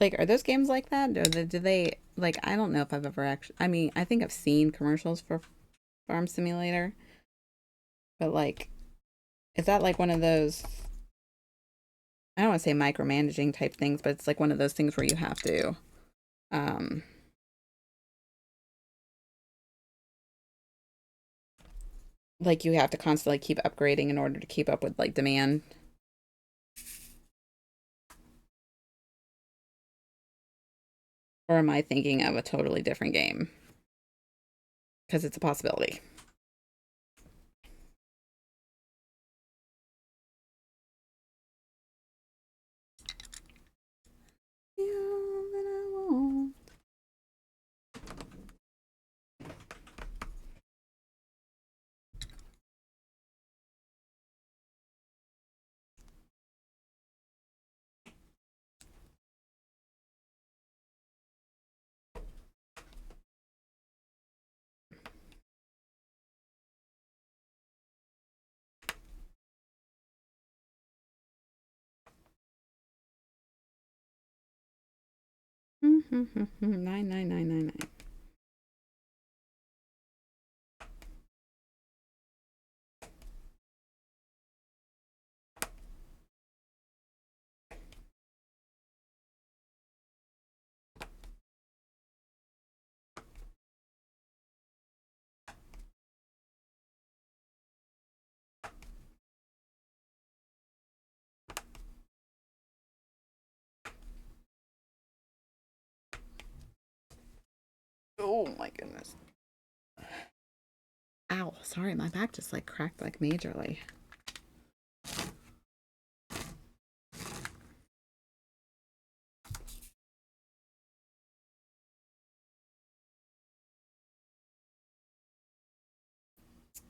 Like, are those games like that? Or do they, like, I don't know if I've ever actually, I mean, I think I've seen commercials for Farm Simulator, but like, is that like one of those, I don't want to say micromanaging type things, but it's like one of those things where you have to, um, like you have to constantly keep upgrading in order to keep up with like demand. Or am I thinking of a totally different game? Because it's a possibility. Nine, nine, nine, nine, nine. Oh my goodness. Ow, sorry, my back just like cracked like majorly.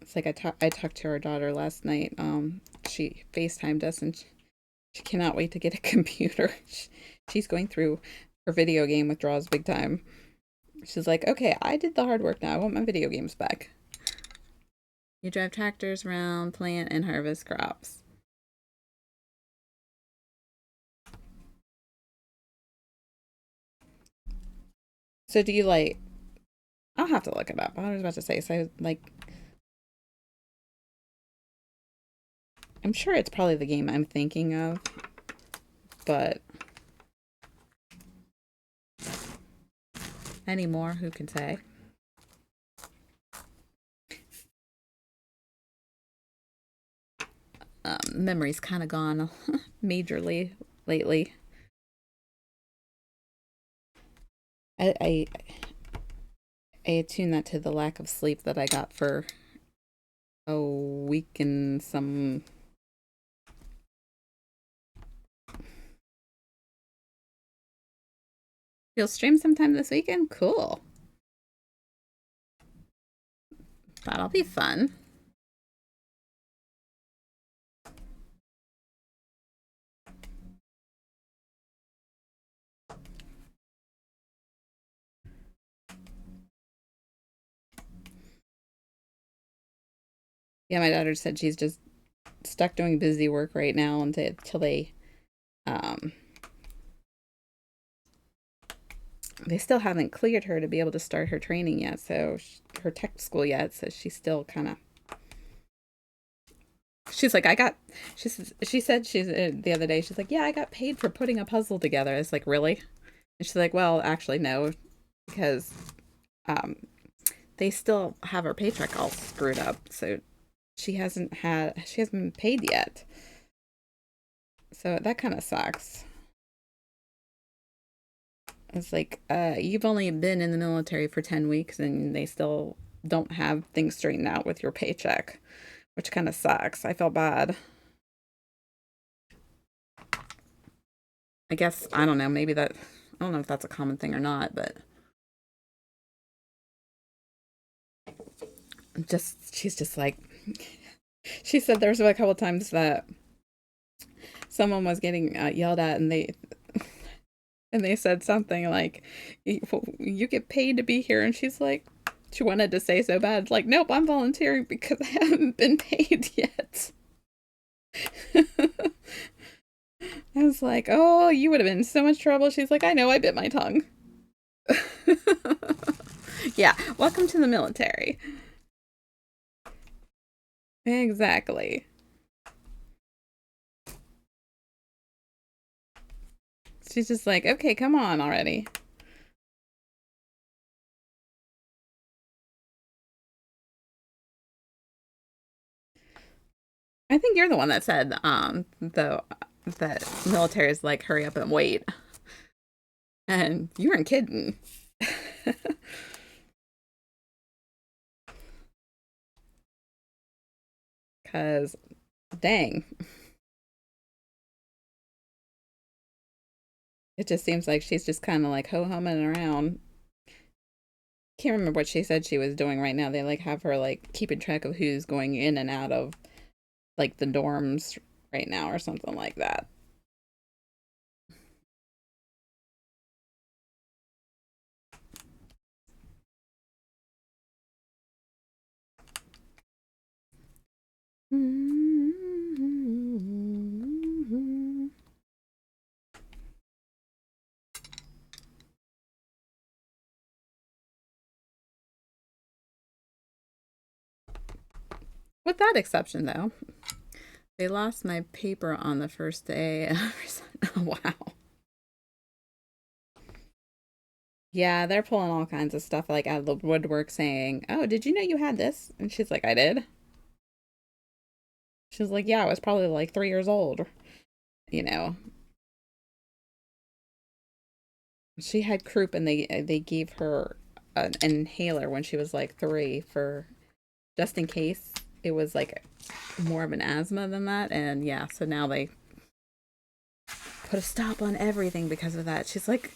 It's like I talked to our daughter last night. She FaceTimed us and she cannot wait to get a computer. She's going through her video game withdrawals big time. She's like, okay, I did the hard work now. I want my video games back. You drive tractors around, plant, and harvest crops. So do you like, I'll have to look it up. I was about to say, so like, I'm sure it's probably the game I'm thinking of, but anymore, who can say? Memory's kind of gone majorly lately. I, I I attune that to the lack of sleep that I got for a week and some. You'll stream sometime this weekend? Cool. That'll be fun. Yeah, my daughter said she's just stuck doing busy work right now until um they still haven't cleared her to be able to start her training yet, so her tech school yet, so she's still kind of. She's like, I got. She said she's the other day. She's like, yeah, I got paid for putting a puzzle together. It's like, really? And she's like, well, actually, no, because um they still have her paycheck all screwed up, so she hasn't been paid yet. So that kind of sucks. It's like, you've only been in the military for 10 weeks and they still don't have things straightened out with your paycheck, which kind of sucks. I felt bad. I guess, I don't know, maybe that, I don't know if that's a common thing or not, but she's just like, she said there's a couple times that someone was getting yelled at and they said something like, you get paid to be here. And she's like, she wanted to say so bad, like, nope, I'm volunteering because I haven't been paid yet. I was like, oh, you would have been in so much trouble. She's like, I know, I bit my tongue. Yeah, welcome to the military. Exactly. She's just like, okay, come on already. I think you're the one that said, though, that military is like, hurry up and wait. And you weren't kidding. Because, dang, it just seems like she's just kind of like ho-humming around. Can't remember what she said she was doing right now. They like have her like keeping track of who's going in and out of like the dorms right now or something like that. With that exception, though, they lost my paper on the first day. Wow. Yeah, they're pulling all kinds of stuff like out of the woodwork saying, oh, did you know you had this? And she's like, I did. She's like, yeah, I was probably like 3 years old. You know, she had croup and they gave her an inhaler when she was like 3 for just in case it was like more of an asthma than that. And yeah, so now they put a stop on everything because of that. She's like,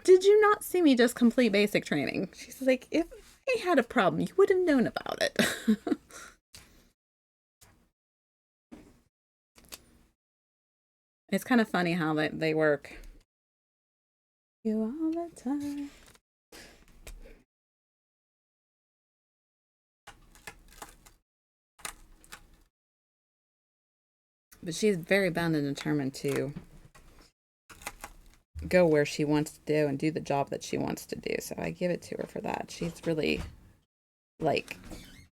did you not see me just complete basic training? She's like, if I had a problem, you would have known about it. It's kind of funny how they work. You all the time. But she's very bound and determined to go where she wants to do and do the job that she wants to do. So I give it to her for that. She's really like,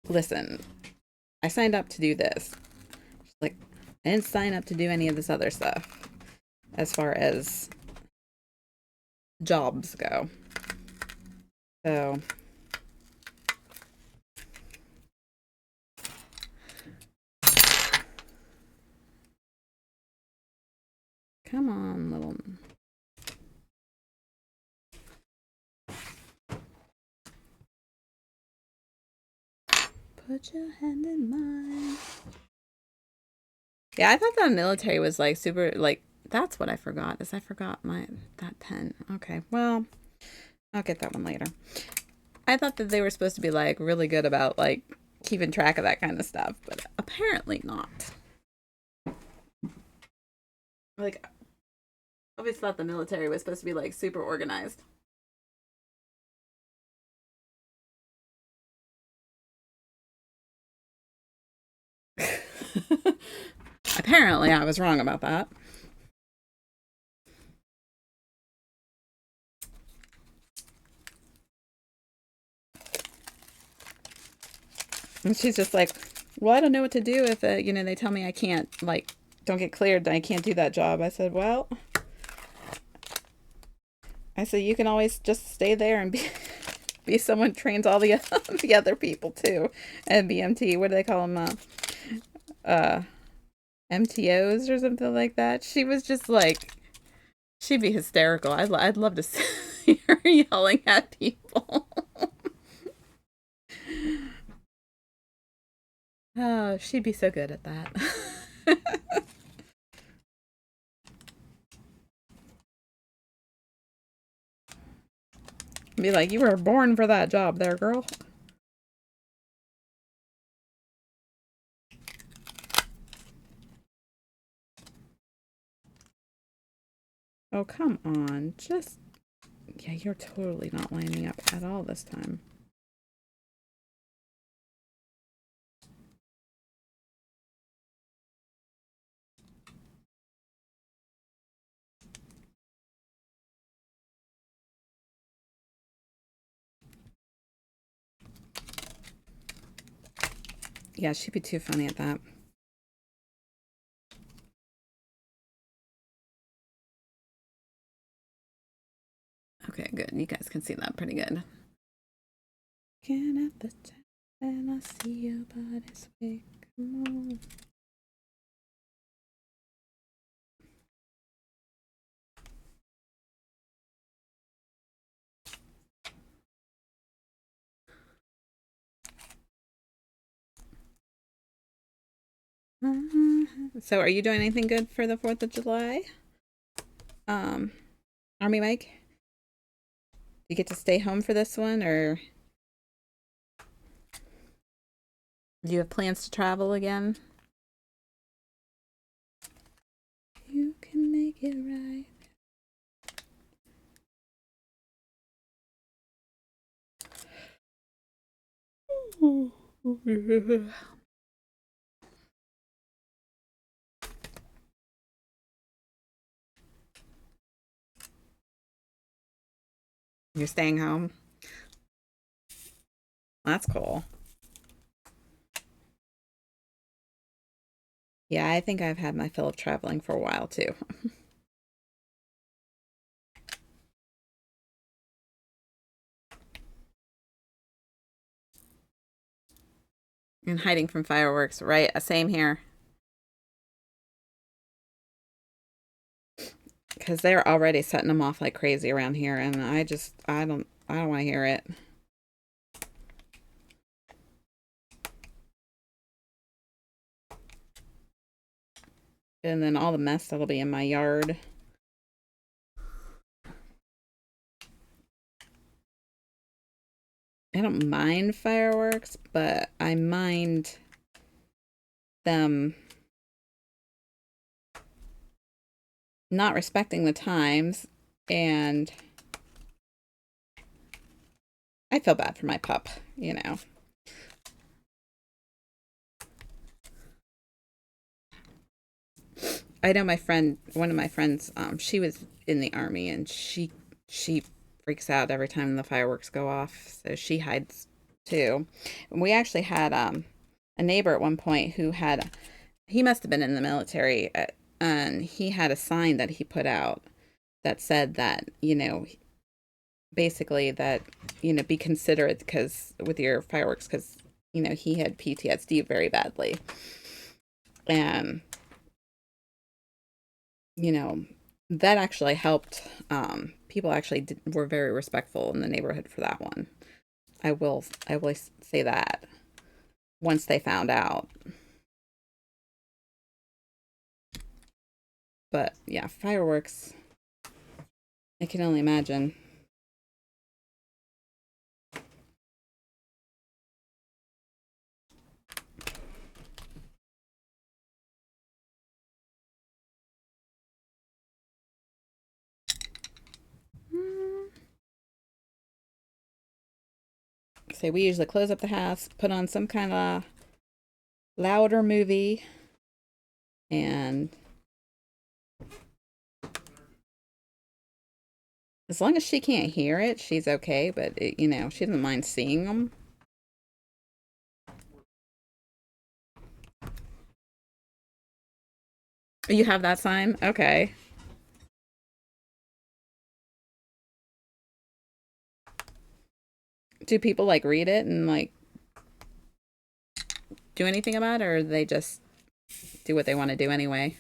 listen, I signed up to do this. She's like, I didn't sign up to do any of this other stuff as far as jobs go. So come on, little. Put your hand in mine. Yeah, I thought that military was like super, like, that's what I forgot, is I forgot that pen. Okay, well, I'll get that one later. I thought that they were supposed to be like really good about like keeping track of that kind of stuff, but apparently not. Like, I always thought the military was supposed to be like super organized. Apparently, I was wrong about that. And she's just like, well, I don't know what to do if, they tell me I can't, like, don't get cleared, then I can't do that job. I said, well, you can always just stay there and be someone who trains all the, the other people, too. And BMT, what do they call them? MTOs or something like that. She was just like, she'd be hysterical. I'd love to see her yelling at people. Oh, she'd be so good at that. Be like, you were born for that job there, girl. Oh, come on. Just, yeah, you're totally not lining up at all this time. Yeah, she'd be too funny at that. Okay, good. You guys can see that pretty good. Looking at the time and I see your body sway. Come on. So are you doing anything good for the 4th of July? Army Mike? You get to stay home for this one, or do you have plans to travel again? You can make it right. You're staying home? That's cool. Yeah, I think I've had my fill of traveling for a while too. And hiding from fireworks, right? Same here. Because they're already setting them off like crazy around here, and I don't I don't want to hear it. And then all the mess that'll be in my yard. I don't mind fireworks, but I mind them not respecting the times, and I feel bad for my pup, you know. I know my friend, one of my friends, she was in the army, and she freaks out every time the fireworks go off, so she hides too. And we actually had a neighbor at one point who had, he must have been in the military, and he had a sign that he put out that said that, you know, basically that, you know, be considerate because with your fireworks, because, you know, he had PTSD very badly, and you know, that actually helped. People actually were very respectful in the neighborhood for that one. I will say that once they found out. But yeah, fireworks, I can only imagine. So we usually close up the house, put on some kind of louder movie, and as long as she can't hear it, she's okay. But it, you know, she doesn't mind seeing them. You have that sign, okay? Do people like read it and like do anything about it, or they just do what they want to do anyway?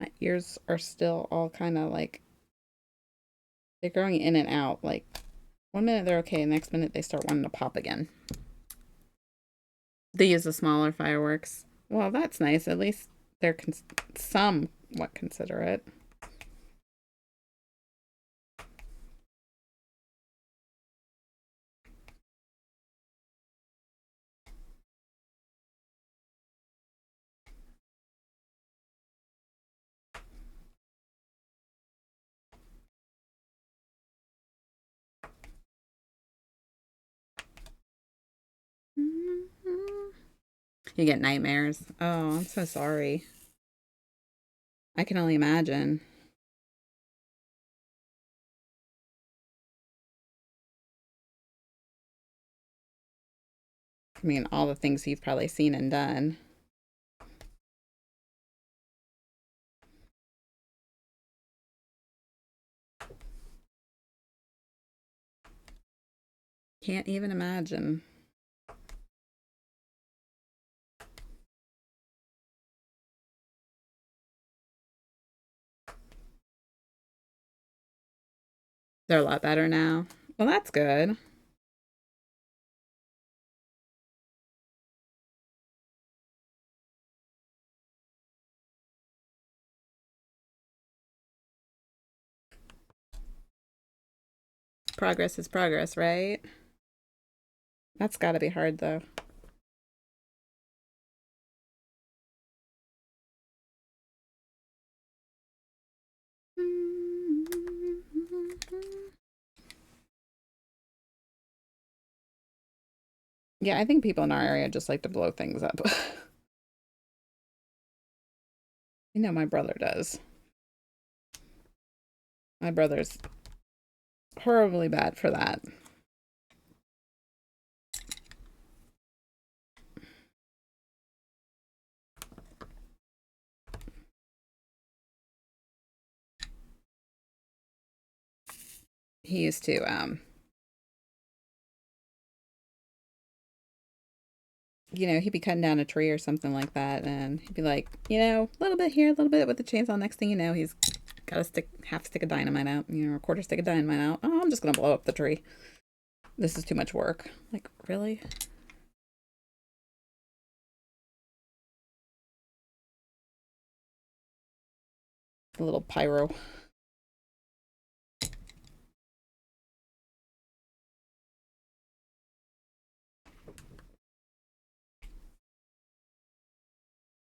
My ears are still all kind of like they're going in and out. Like one minute they're okay, next minute they start wanting to pop again. They use the smaller fireworks. Well, that's nice. At least they're somewhat considerate. You get nightmares. Oh, I'm so sorry. I can only imagine. I mean, all the things you've probably seen and done. Can't even imagine. They're a lot better now. Well, that's good. Progress is progress, right? That's got to be hard though. Yeah, I think people in our area just like to blow things up. You know, my brother does. My brother's horribly bad for that. He used to, he'd be cutting down a tree or something like that, and he'd be like, a little bit here, a little bit with the chainsaw. Next thing you know, he's got a half stick of dynamite out, a quarter stick of dynamite out. Oh, I'm just gonna blow up the tree. This is too much work. Like, really? A little pyro.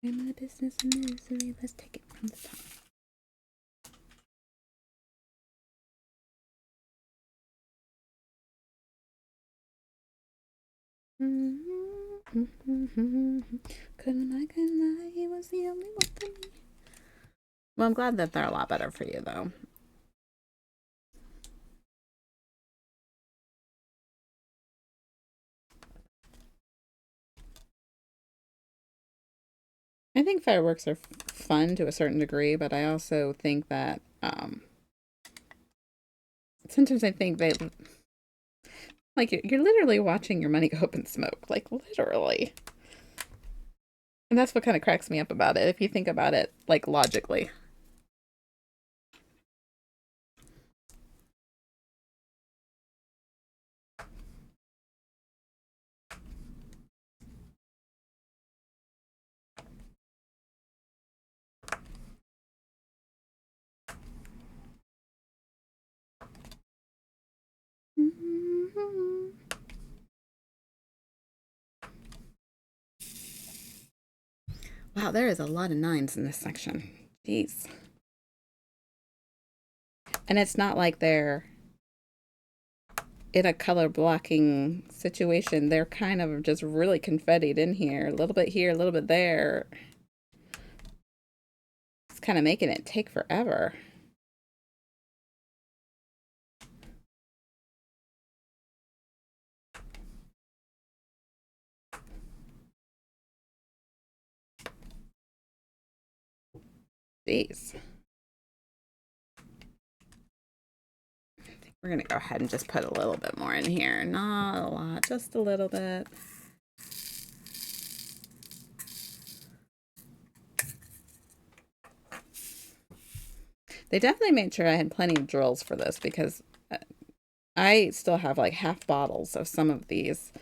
In the business of misery, let's take it from the top. Couldn't lie, he was the only one for me. Well, I'm glad that they're a lot better for you, though. I think fireworks are fun to a certain degree, but I also think that sometimes I think they like you're literally watching your money go up in smoke, like literally. And that's what kind of cracks me up about it if you think about it like logically. Wow, there is a lot of nines in this section. Jeez. And it's not like they're in a color blocking situation. They're kind of just really confettied in here. A little bit here, a little bit there. It's kind of making it take forever. Jeez. We're gonna go ahead and just put a little bit more in here. Not a lot, just a little bit. They definitely made sure I had plenty of drills for this because I still have like half bottles of some of these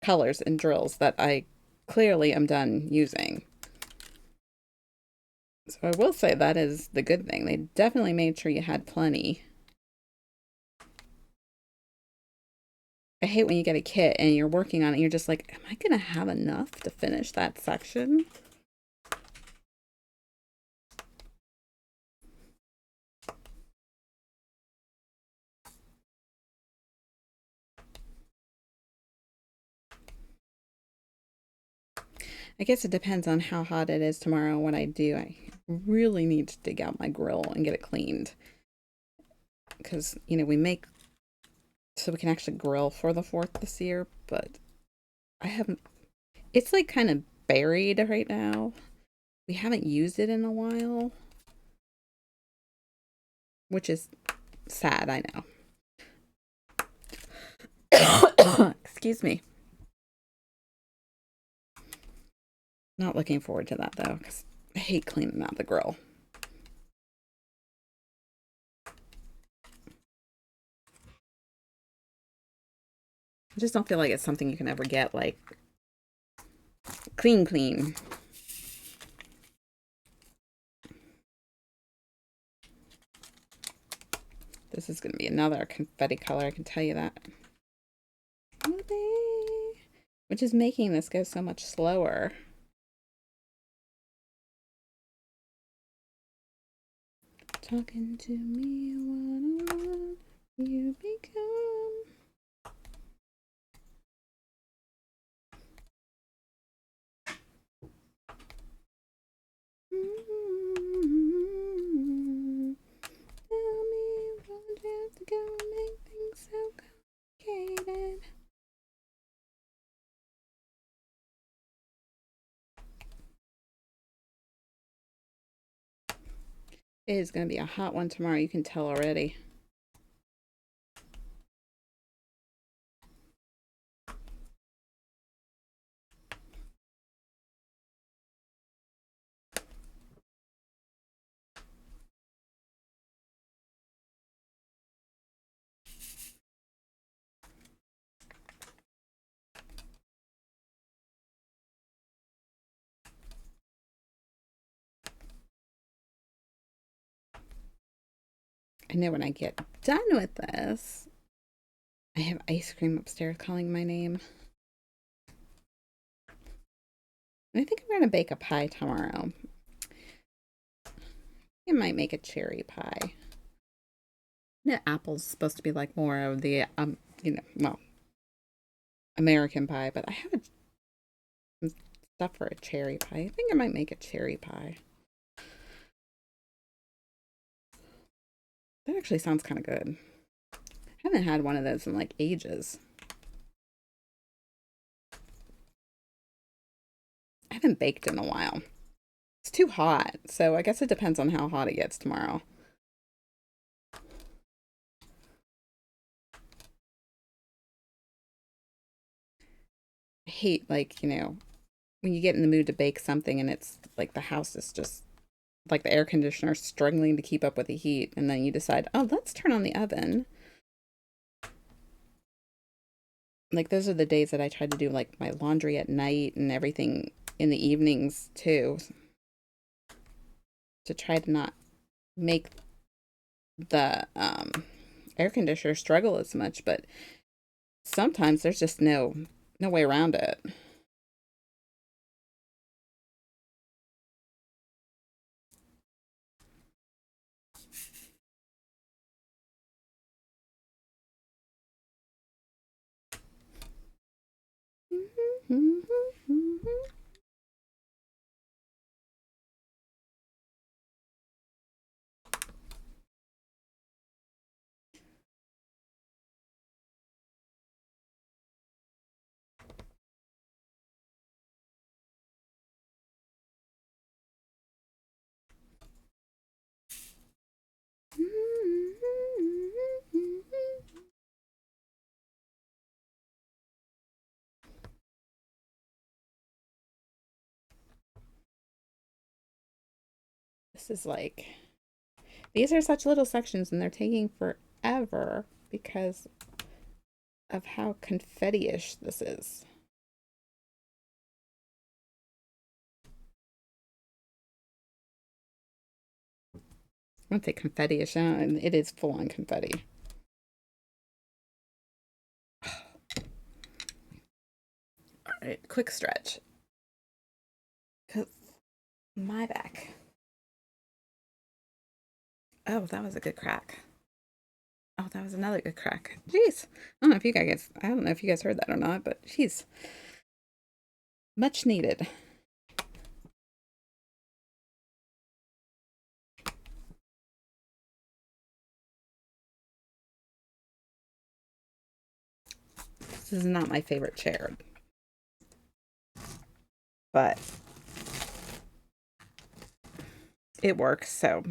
colors and drills that I clearly am done using. So I will say that is the good thing. They definitely made sure you had plenty. I hate when you get a kit and you're working on it, and you're just like, am I going to have enough to finish that section? I guess it depends on how hot it is tomorrow and what I do. I really need to dig out my grill and get it cleaned. Because, we make so we can actually grill for the 4th this year, but I haven't. It's like kind of buried right now. We haven't used it in a while, which is sad, I know. Excuse me. Not looking forward to that though, because I hate cleaning out the grill. I just don't feel like it's something you can ever get like clean. This is going to be another confetti color, I can tell you that. Which is making this go so much slower. Talking to me one-on-one, you become. It is going to be a hot one tomorrow. You can tell already. I know when I get done with this, I have ice cream upstairs calling my name. I think I'm going to bake a pie tomorrow. I might make a cherry pie. Yeah, apple's supposed to be like more of the, well, American pie, but I have stuff for a cherry pie. I think I might make a cherry pie. That actually sounds kind of good. I haven't had one of those in like ages. I haven't baked in a while. It's too hot, so I guess it depends on how hot it gets tomorrow. I hate, like, when you get in the mood to bake something and it's like the house is just like the air conditioner struggling to keep up with the heat, and then you decide, oh, let's turn on the oven. Like, those are the days that I try to do like my laundry at night and everything in the evenings too, to try to not make the air conditioner struggle as much. But sometimes there's just no way around it. This is like, these are such little sections and they're taking forever because of how confetti-ish this is. I won't say confetti-ish, and it is full on confetti. All right, quick stretch. Cause my back. Oh, that was a good crack. Oh, that was another good crack. Jeez. I don't know if you guys heard that or not, but jeez. Much needed. This is not my favorite chair, but it works, so.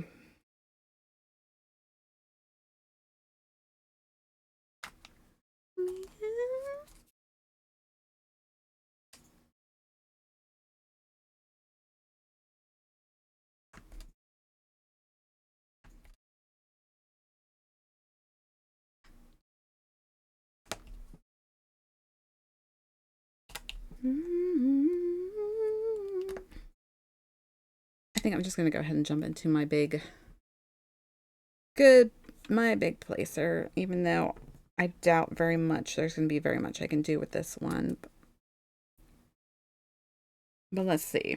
I think I'm just going to go ahead and jump into my big placer, even though I doubt very much there's going to be very much I can do with this one. But let's see.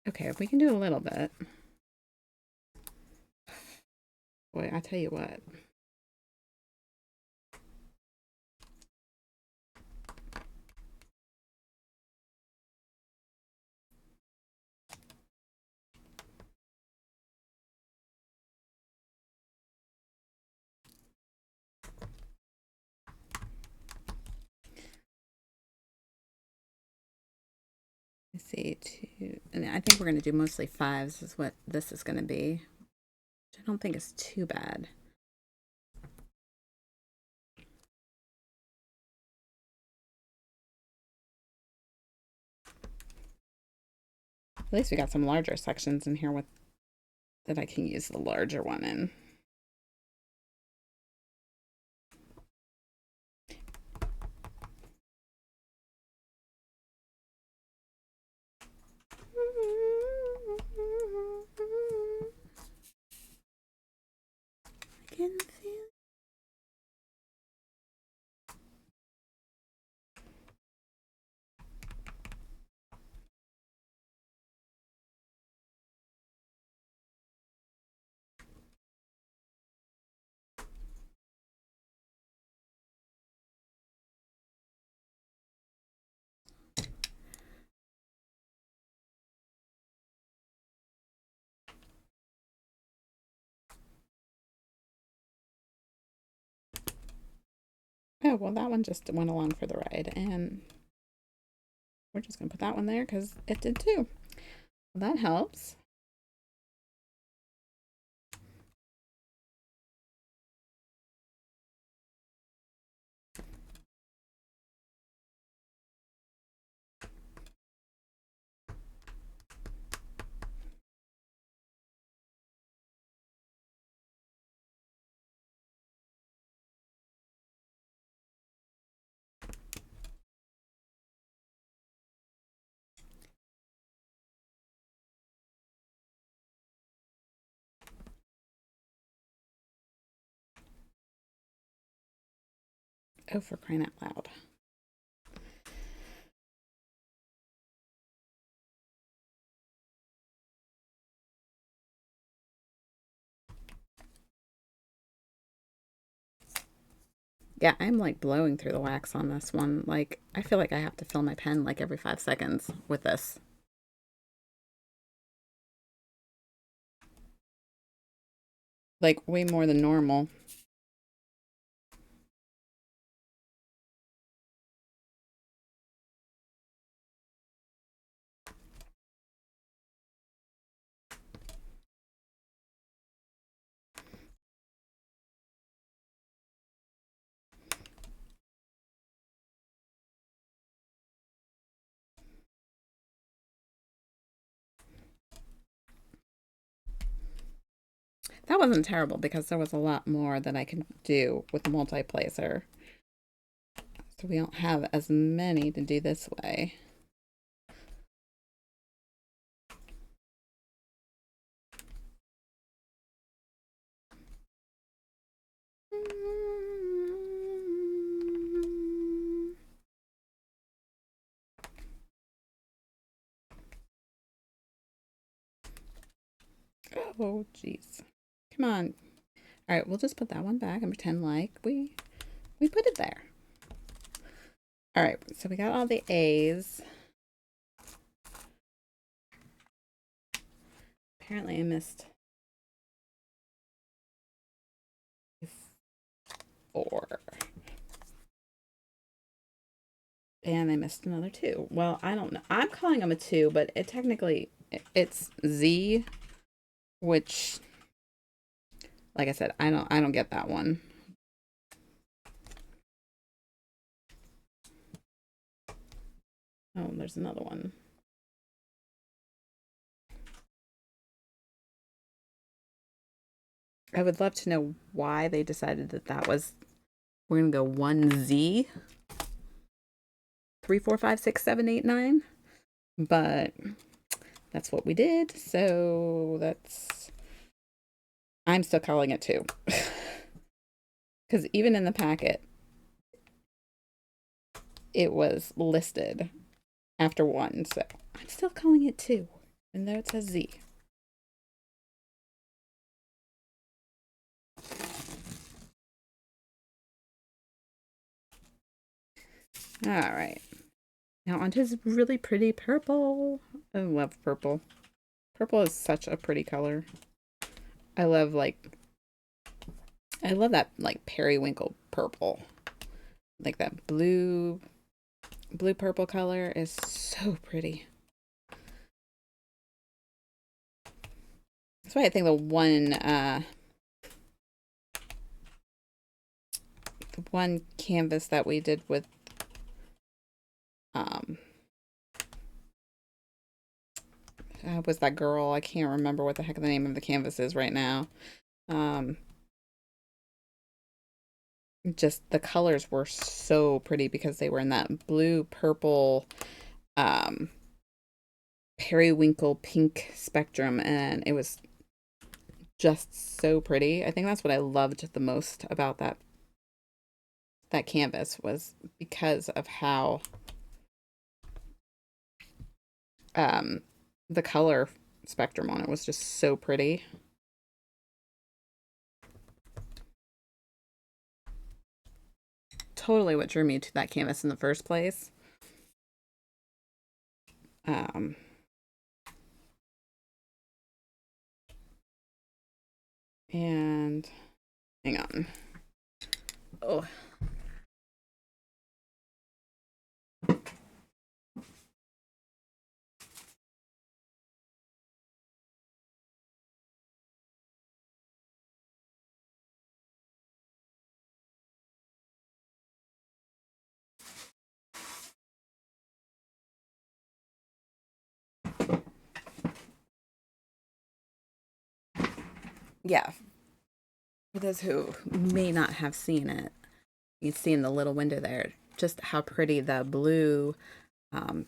Okay, we can do a little bit. Boy, I tell you what. see, two, and I think we're going to do mostly fives is what this is going to be, which I don't think is too bad. At least we got some larger sections in here with that I can use the larger one in. I can feel. Oh, well, that one just went along for the ride, and we're just going to put that one there because it did too. Well, that helps. Oh, for crying out loud. Yeah, I'm like blowing through the wax on this one. Like, I feel like I have to fill my pen like every 5 seconds with this. Like, way more than normal. That wasn't terrible because there was a lot more that I could do with the multiplacer. So we don't have as many to do this way. Oh, jeez. Come on. All right, we'll just put that one back and pretend like we put it there. All right, so we got all the A's. Apparently I missed 4. And I missed another 2. Well, I don't know. I'm calling them a 2, but it technically it's Z, which, like I said, I don't get that one. Oh, there's another one. I would love to know why they decided that was. We're gonna go 1Z, 3, 4, 5, 6, 7, 8, 9. But that's what we did. So that's. I'm still calling it 2. Because even in the packet, it was listed after 1. So I'm still calling it 2. And there it says Z. All right. Now onto this really pretty purple. I love purple. Purple is such a pretty color. I love that like periwinkle purple. Like that blue purple color is so pretty. That's why I think the one canvas that we did with um was that girl. I can't remember what the heck the name of the canvas is right now. Um, just the colors were so pretty because they were in that blue, purple, um, periwinkle pink spectrum, and it was just so pretty. I think that's what I loved the most about that canvas was because of how um the color spectrum on it was just so pretty. Totally what drew me to that canvas in the first place. Um, and hang on. Oh, yeah. For those who may not have seen it, you see in the little window there just how pretty the blue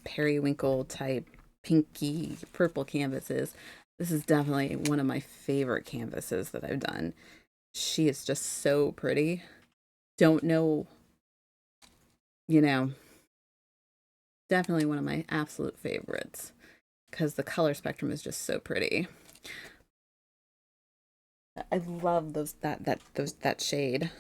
periwinkle type pinky purple canvas is. This is definitely one of my favorite canvases that I've done. She is just so pretty. Don't know, you know, definitely one of my absolute favorites because the color spectrum is just so pretty. I love that shade.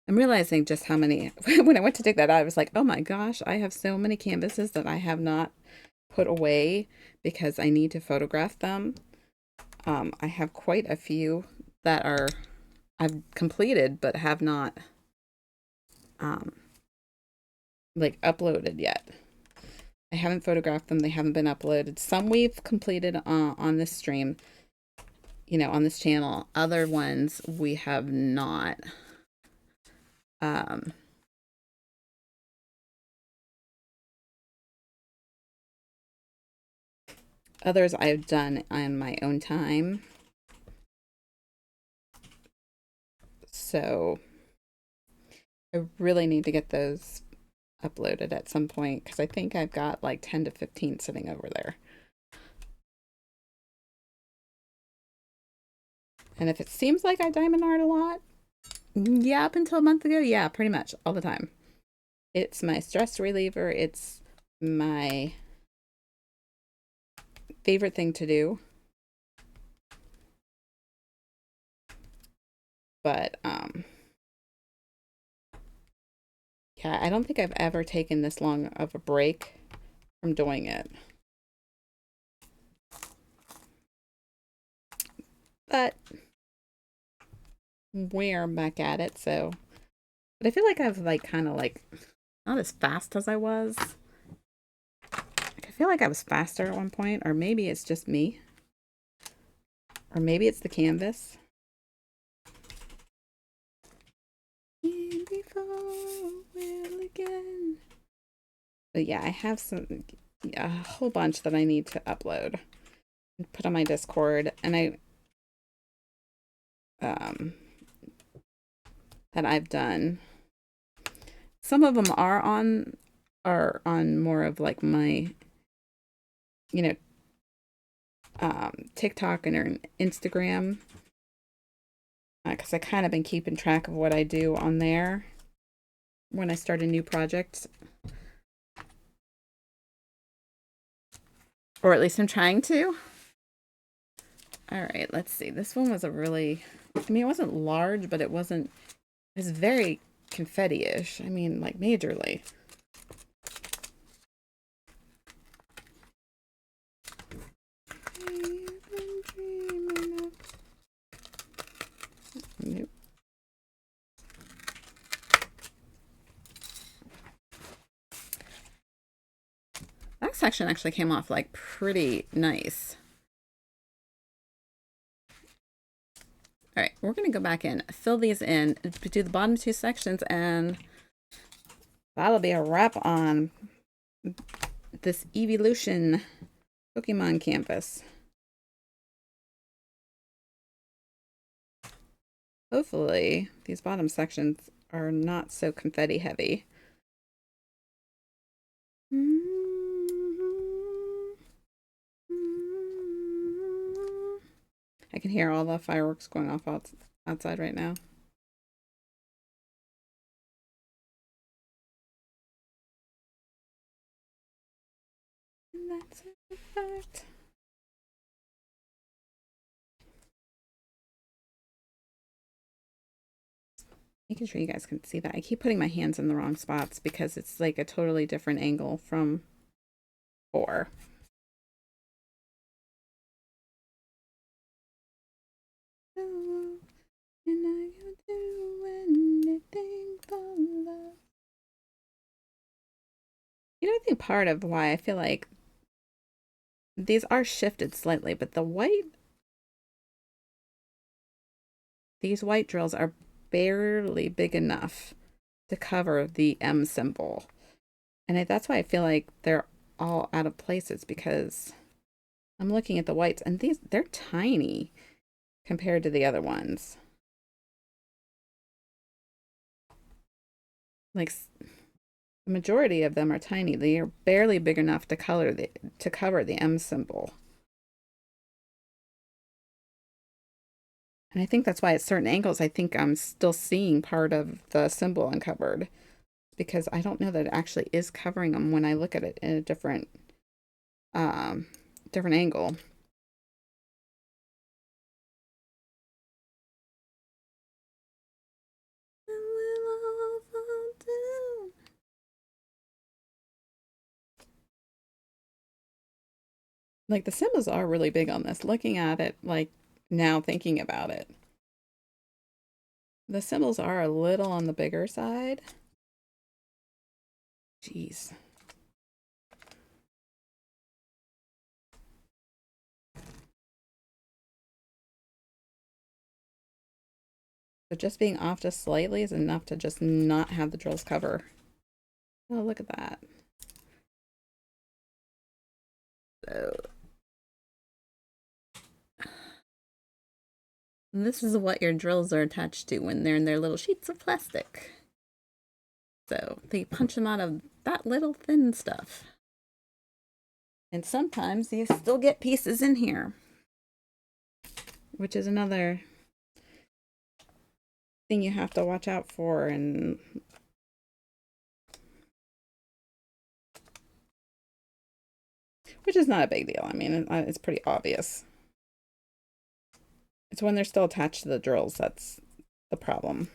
I'm realizing just how many when I went to dig that out, I was like, oh my gosh, I have so many canvases that I have not put away because I need to photograph them. I have quite a few that I've completed but have not um, like uploaded yet. I haven't photographed them. They haven't been uploaded. Some we've completed on this stream, on this channel. Other ones we have not. Um, Others I've done on my own time. So I really need to get those uploaded at some point because I think I've got like 10 to 15 sitting over there. And if it seems like I diamond art a lot, yeah, up until a month ago, yeah, pretty much all the time. It's my stress reliever. It's my favorite thing to do. But yeah, I don't think I've ever taken this long of a break from doing it. But we're back at it, so but I feel like I've like kind of like not as fast as I was. Like, I feel like I was faster at one point, or maybe it's just me. Or maybe it's the canvas. And before we'll again. But yeah, I have a whole bunch that I need to upload and put on my Discord, and that I've done. Some of them are on more of like my, you know, TikTok and Instagram, because I kind of been keeping track of what I do on there when I start a new project, or at least I'm trying to. All right, let's see. This one was I mean, it wasn't large, but it was very confetti-ish. I mean, like majorly. Nope. That section actually came off like pretty nice. All right, we're going to go back in, fill these in, do the bottom two sections, and that'll be a wrap on this Evolution Pokemon campus. Hopefully, these bottom sections are not so confetti heavy. I can hear all the fireworks going off outside right now. And that's a fact. Making sure you guys can see that. I keep putting my hands in the wrong spots because it's like a totally different angle from 4. You know, I think part of why I feel like these are shifted slightly, but these white drills are barely big enough to cover the M symbol. And that's why I feel like they're all out of places, because I'm looking at the whites and they're tiny compared to the other ones. Like, the majority of them are tiny. They are barely big enough to cover the M symbol. And I think that's why at certain angles, I think I'm still seeing part of the symbol uncovered, because I don't know that it actually is covering them when I look at it in a different angle. Like, the symbols are really big on this. Looking at it, like, now thinking about it, the symbols are a little on the bigger side. Jeez. So just being off just slightly is enough to just not have the drills cover. Oh, look at that. So this is what your drills are attached to when they're in their little sheets of plastic. So they punch them out of that little thin stuff. And sometimes you still get pieces in here, which is another thing you have to watch out for. And which is not a big deal. I mean, it's pretty obvious. It's when they're still attached to the drills that's the problem.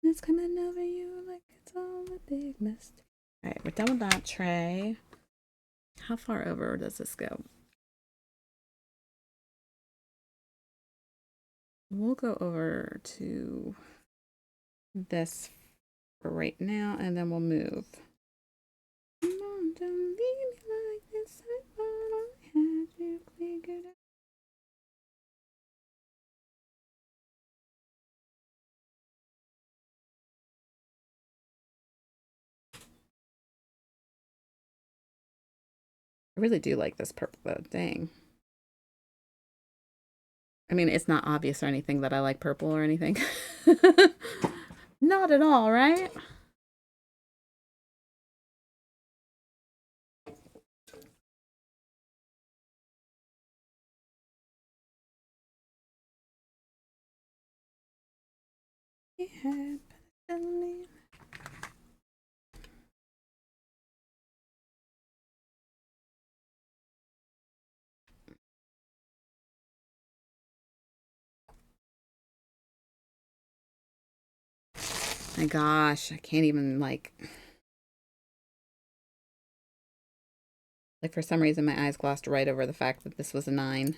It's coming over you like it's all a big mist. All right, we're done with that tray. How far over does this go? We'll go over to this for right now, and then we'll move. Come on, don't leave me like this. I thought I had you figured out. I really do like this purple though. Dang. I mean, it's not obvious or anything that I like purple or anything. Not at all, right? My gosh, I can't even like for some reason my eyes glossed right over the fact that this was a 9.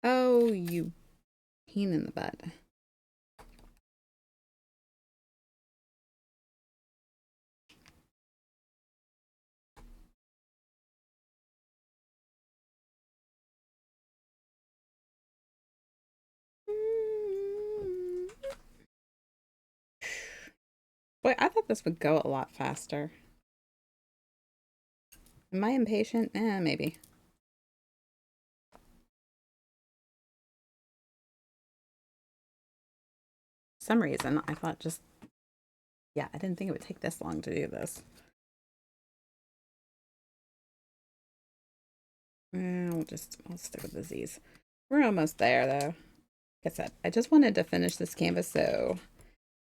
Oh, you pain in the butt. Boy, I thought this would go a lot faster. Am I impatient? Maybe. For some reason, I thought just, yeah, I didn't think it would take this long to do this. We'll stick with the Z's. We're almost there, though. Like I said, I just wanted to finish this canvas so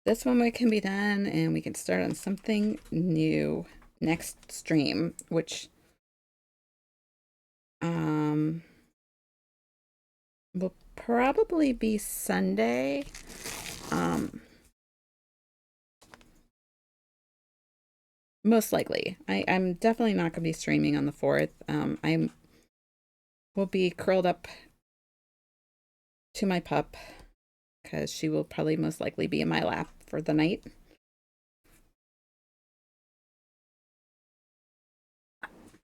this one can be done and we can start on something new next stream, which will probably be Sunday. Most likely. I'm definitely not going to be streaming on the 4th. I will be curled up to my pup because she will probably most likely be in my lap for the night.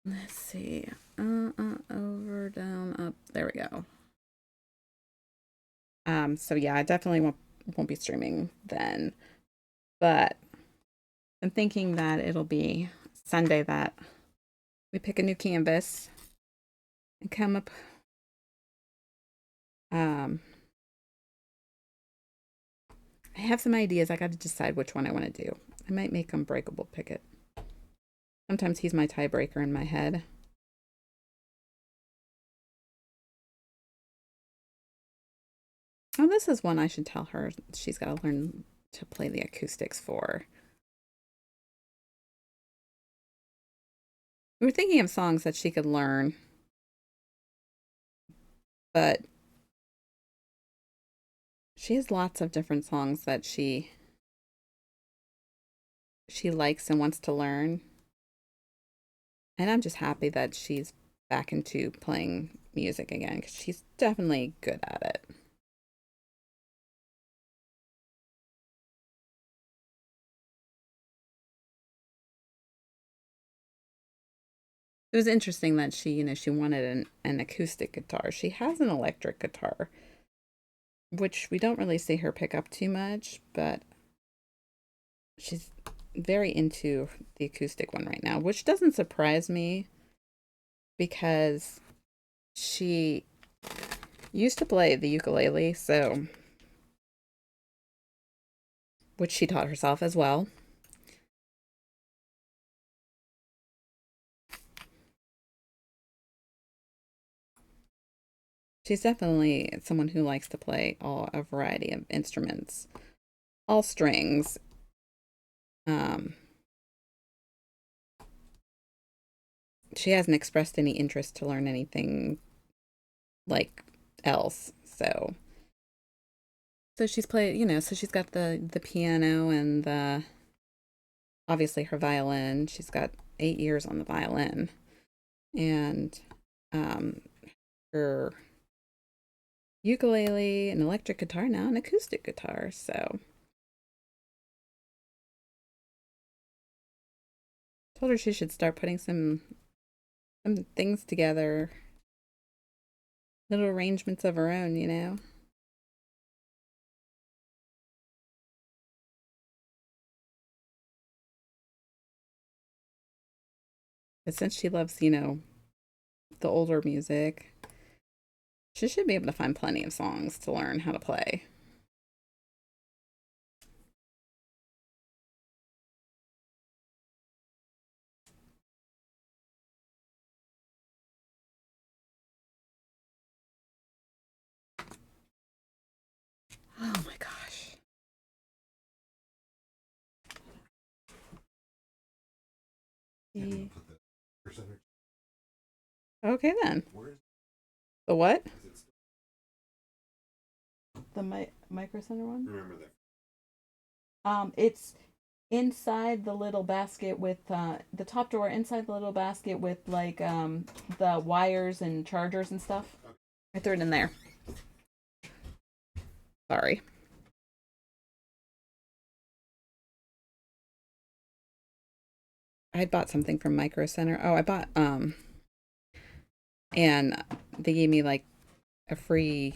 Let's see. Over, down, up. There we go. So yeah, I definitely won't be streaming then. But I'm thinking that it'll be Sunday that we pick a new canvas and come up. I have some ideas. I got to decide which one I want to do. I might make Unbreakable pick it. Sometimes he's my tiebreaker in my head. Oh, this is one I should tell her she's got to learn to play the acoustics for. We were thinking of songs that she could learn, but she has lots of different songs that she likes and wants to learn. And I'm just happy that she's back into playing music again because she's definitely good at it. It was interesting that she wanted an acoustic guitar. She has an electric guitar, which we don't really see her pick up too much, but she's very into the acoustic one right now, which doesn't surprise me because she used to play the ukulele, so which she taught herself as well. She's definitely someone who likes to play a variety of instruments, all strings. She hasn't expressed any interest to learn anything like else. So she's played, so she's got the piano and the obviously her violin. She's got 8 years on the violin, and her ukulele, an electric guitar, now an acoustic guitar. So told her she should start putting some things together, little arrangements of her own. But since she loves, the older music, she should be able to find plenty of songs to learn how to play. Oh my gosh. Okay then. The what? The Micro Center one? Remember that. It's inside the little basket with the top drawer inside the little basket with like the wires and chargers and stuff. I threw it in there. Sorry. I had bought something from Micro Center. Oh, I bought and they gave me like a free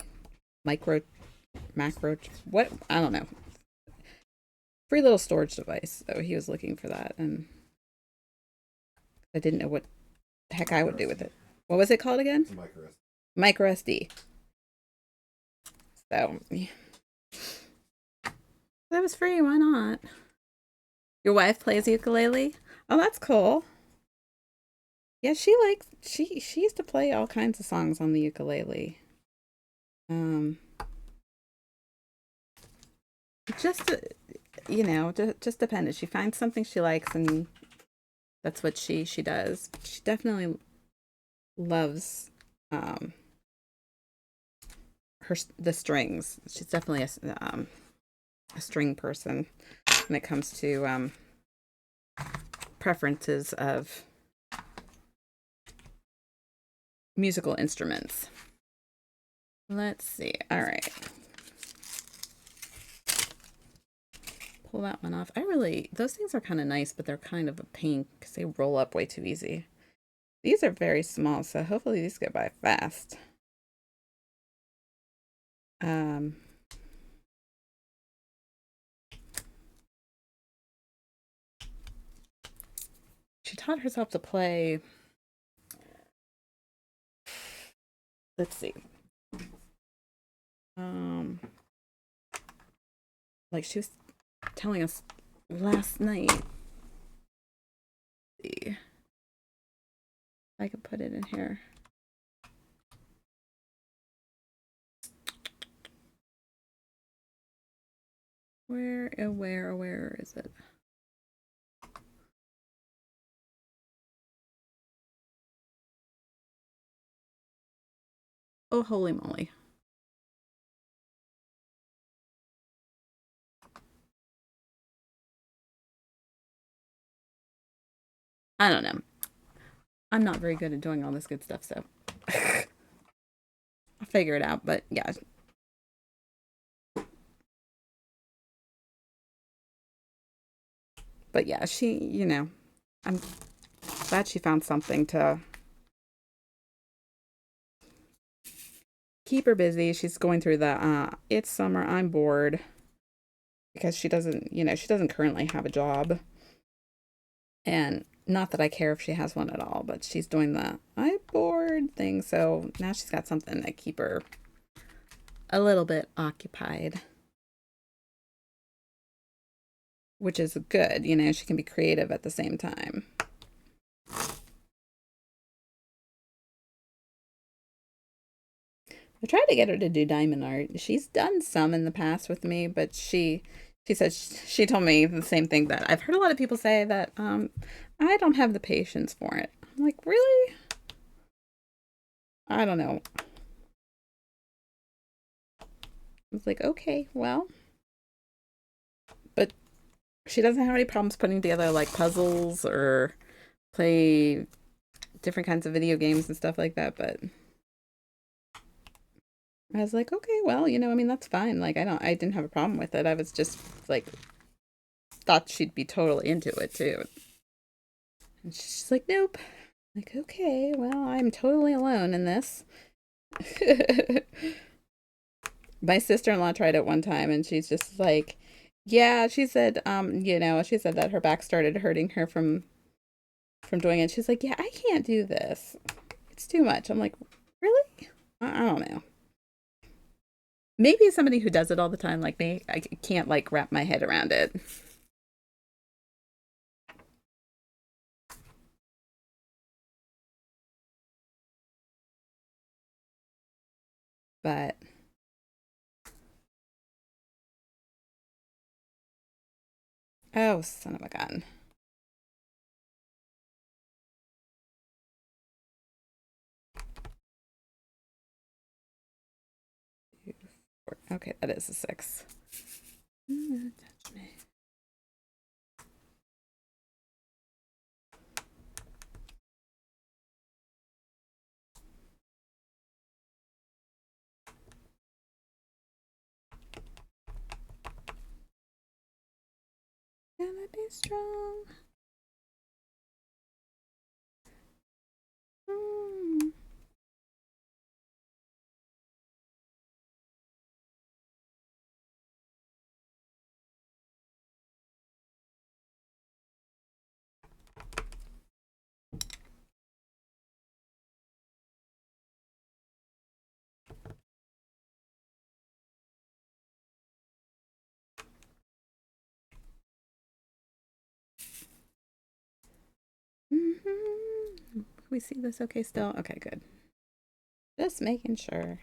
macro what I don't know. free little storage device. So he was looking for that, and I didn't know what the heck I would do with it. What was it called again? Micro SD. So yeah. That was free. Why not? Your wife plays ukulele. Oh, that's cool. Yeah, she used to play all kinds of songs on the ukulele. Um, just just depended. She finds something she likes, and that's what she does. She definitely loves um the strings. She's definitely a string person when it comes to preferences of musical instruments. Let's see. All right. Pull that one off. Those things are kind of nice, but they're kind of a pain because they roll up way too easy. These are very small, so hopefully these go by fast. Um, she taught herself to play. Let's see. Um, like she was telling us last night. Let's see if I could put it in here. Where is it? Oh, holy moly. I don't know. I'm not very good at doing all this good stuff, so I'll figure it out. But yeah. But yeah, I'm glad she found something to keep her busy. She's going through the it's summer, I'm bored because she doesn't currently have a job. And not that I care if she has one at all, but she's doing the I'm bored thing. So now she's got something to keep her a little bit occupied, which is good. She can be creative at the same time. I tried to get her to do diamond art. She's done some in the past with me, but she said she told me the same thing that I've heard a lot of people say that I don't have the patience for it. I'm like, really? I don't know. I was like, okay, well, but she doesn't have any problems putting together like puzzles or play different kinds of video games and stuff like that. But I was like, okay, well, I mean, that's fine. Like, I didn't have a problem with it. I was just like, thought she'd be totally into it too. And she's like, nope. I'm like, okay, well, I'm totally alone in this. My sister-in-law tried it one time and she's just like, yeah, she said, she said that her back started hurting her from doing it. She's like, yeah, I can't do this. It's too much. I'm like, really? I don't know. Maybe somebody who does it all the time like me, I can't like wrap my head around it. But oh, son of a gun. Okay, that is a 6. Touch me. Gonna be strong. Mm. we see this okay still? Okay, good. Just making sure.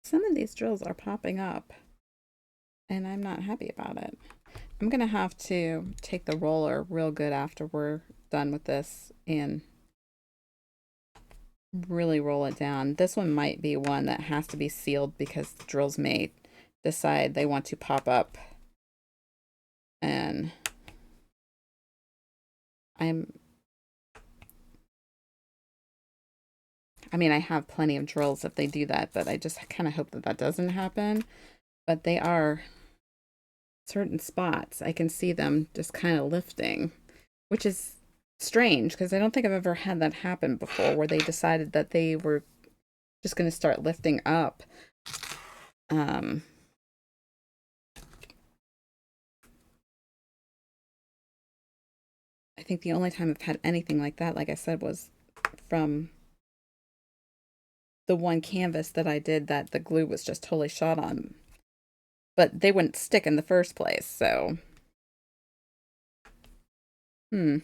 Some of these drills are popping up, and I'm not happy about it. I'm going to have to take the roller real good after we're done with this and really roll it down. This one might be one that has to be sealed because the drills may decide they want to pop up. And I mean, I have plenty of drills if they do that, but I just kind of hope that that doesn't happen. But they are certain spots. I can see them just kind of lifting, which is strange because I don't think I've ever had that happen before where they decided that they were just going to start lifting up. I think the only time I've had anything like that, like I said, was from the one canvas that I did that the glue was just totally shot on. But they wouldn't stick in the first place, so. Hmm.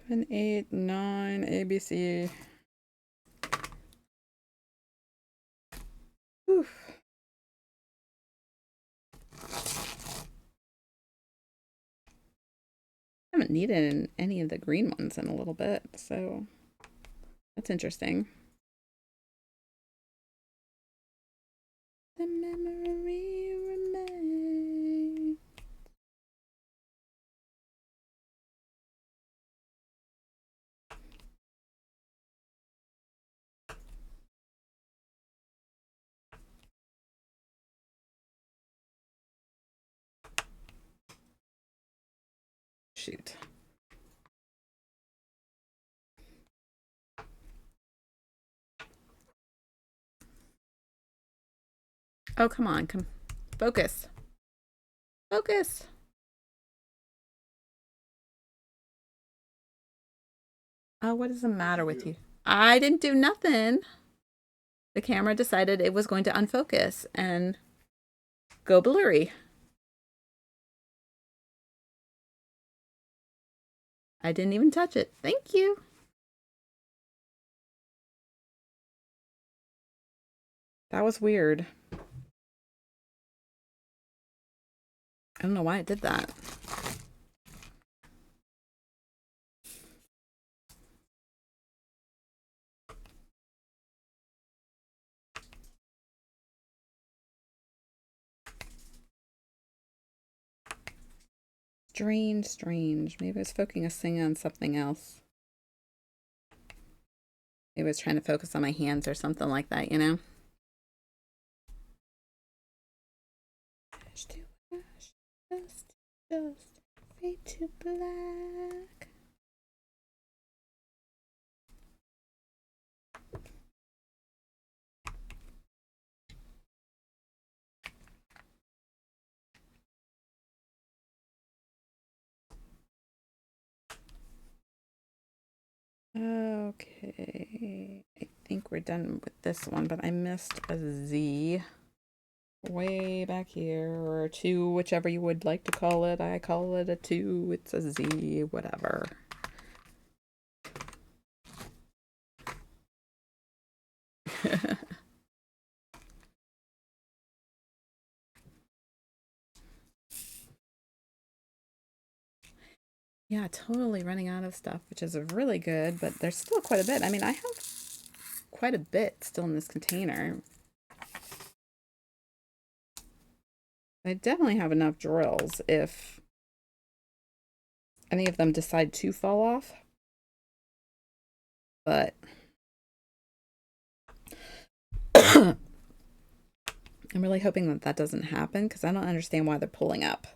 Seven, 8, 9, ABC. Oof. I haven't needed any of the green ones in a little bit, so that's interesting. The memory remains. Shoot. Oh, come on. Come. Focus. Focus. Oh, what is the matter with you? I didn't do nothing. The camera decided it was going to unfocus and go blurry. I didn't even touch it. Thank you. That was weird. I don't know why it did that. Strange, strange. Maybe I was focusing on something else. Maybe I was trying to focus on my hands or something like that, you know? Just fade to black. Okay, I think we're done with this one, but I missed a Z way back here, or a 2, whichever you would like to call it. I call it a 2, it's a Z, whatever. Yeah, totally running out of stuff, which is really good, but there's still quite a bit. I mean, I have quite a bit still in this container. I definitely have enough drills if any of them decide to fall off. But I'm really hoping that that doesn't happen because I don't understand why they're pulling up.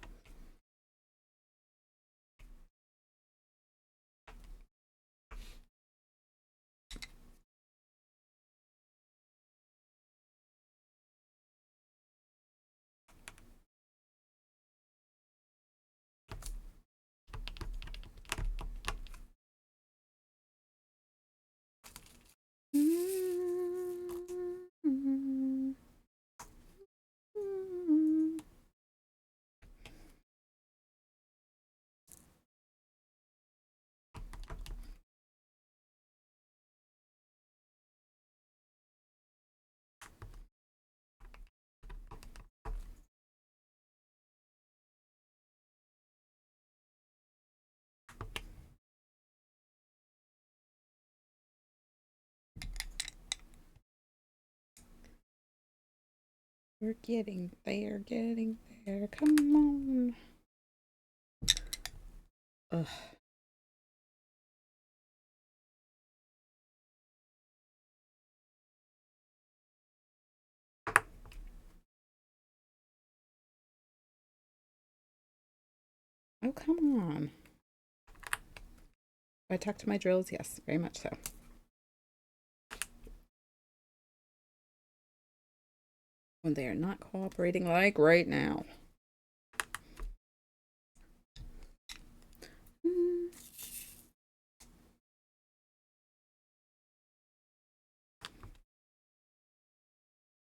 We're getting there, getting there. Come on. Ugh. Oh, come on. Do I talk to my drills? Yes, very much so. When they are not cooperating like right now.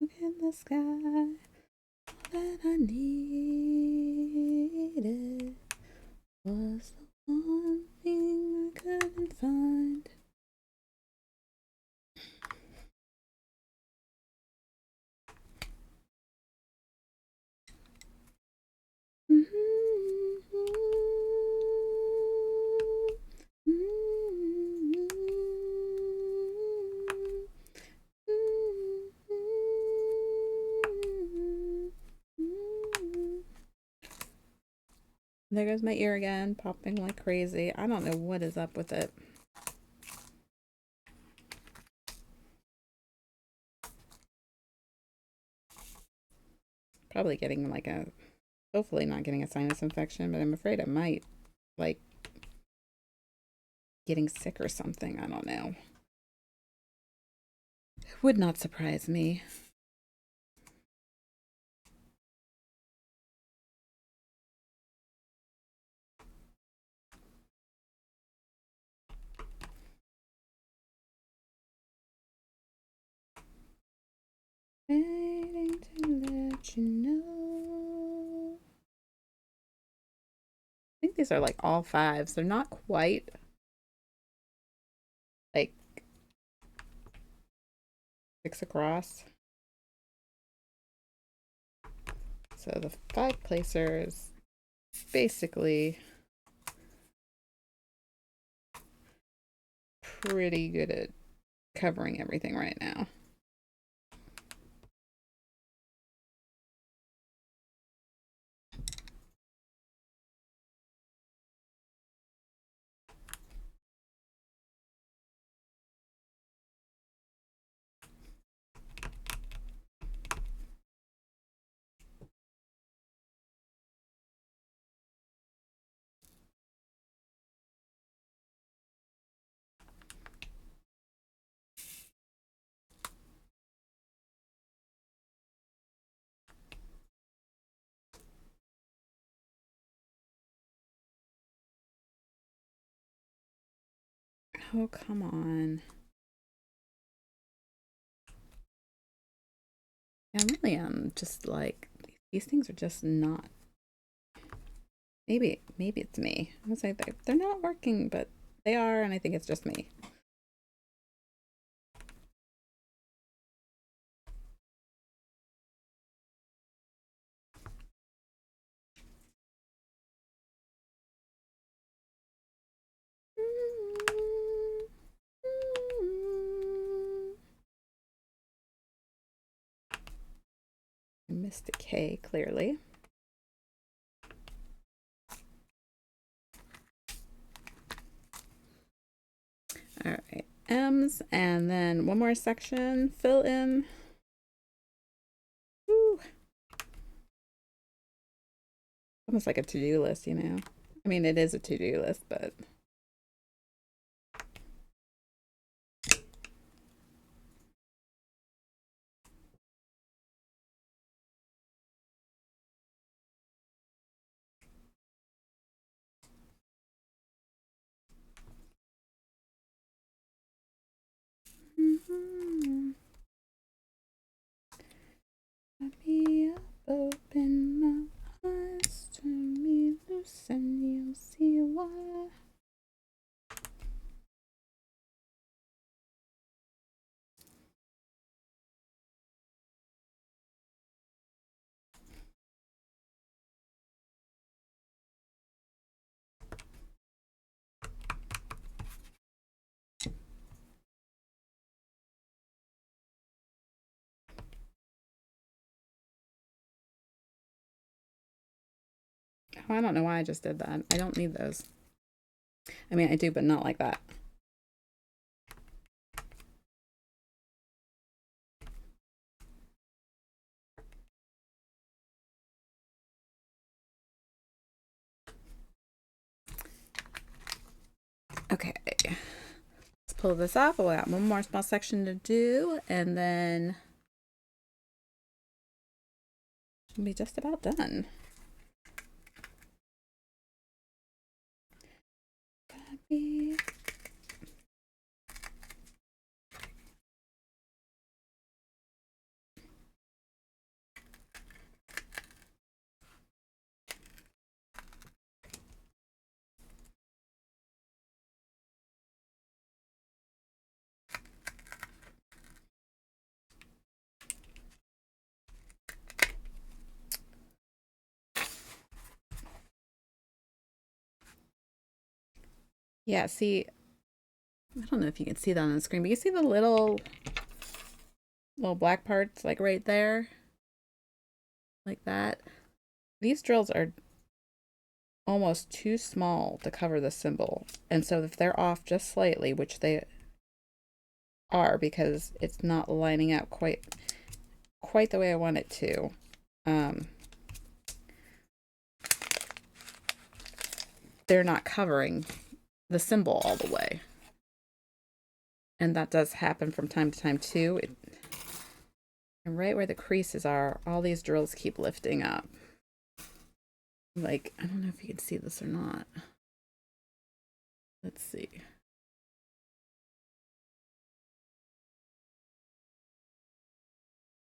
Look in the sky. All that I needed was the one thing I couldn't find. There goes my ear again, popping like crazy. I don't know what is up with it. Probably getting like hopefully not getting a sinus infection, but I'm afraid I might, like getting sick or something. I don't know. It would not surprise me. Waiting to let you know. I think these are like all fives. They're not quite like 6 across. So the 5 placer is basically pretty good at covering everything right now. Oh, come on. Yeah, I really am just like, these things are just not. Maybe it's me. I was like, they're not working, but they are, and I think it's just me. I missed a K, clearly. All right, M's, and then one more section, fill in. Woo. Almost like a to-do list, you know? I mean, it is a to-do list, but... Let me up, open my eyes, turn me loose, and you'll see why. Oh, I don't know why I just did that. I don't need those. I mean, I do, but not like that. Okay, let's pull this off. We'll have one more small section to do, and then we'll be just about done. Copy. Yeah, see, I don't know if you can see that on the screen, but you see the little black parts like right there? Like that. These drills are almost too small to cover the symbol. And so if they're off just slightly, which they are because it's not lining up quite the way I want it to, they're not covering the symbol all the way. And that does happen from time to time too. And right where the creases are, all these drills keep lifting up. Like, I don't know if you can see this or not. Let's see.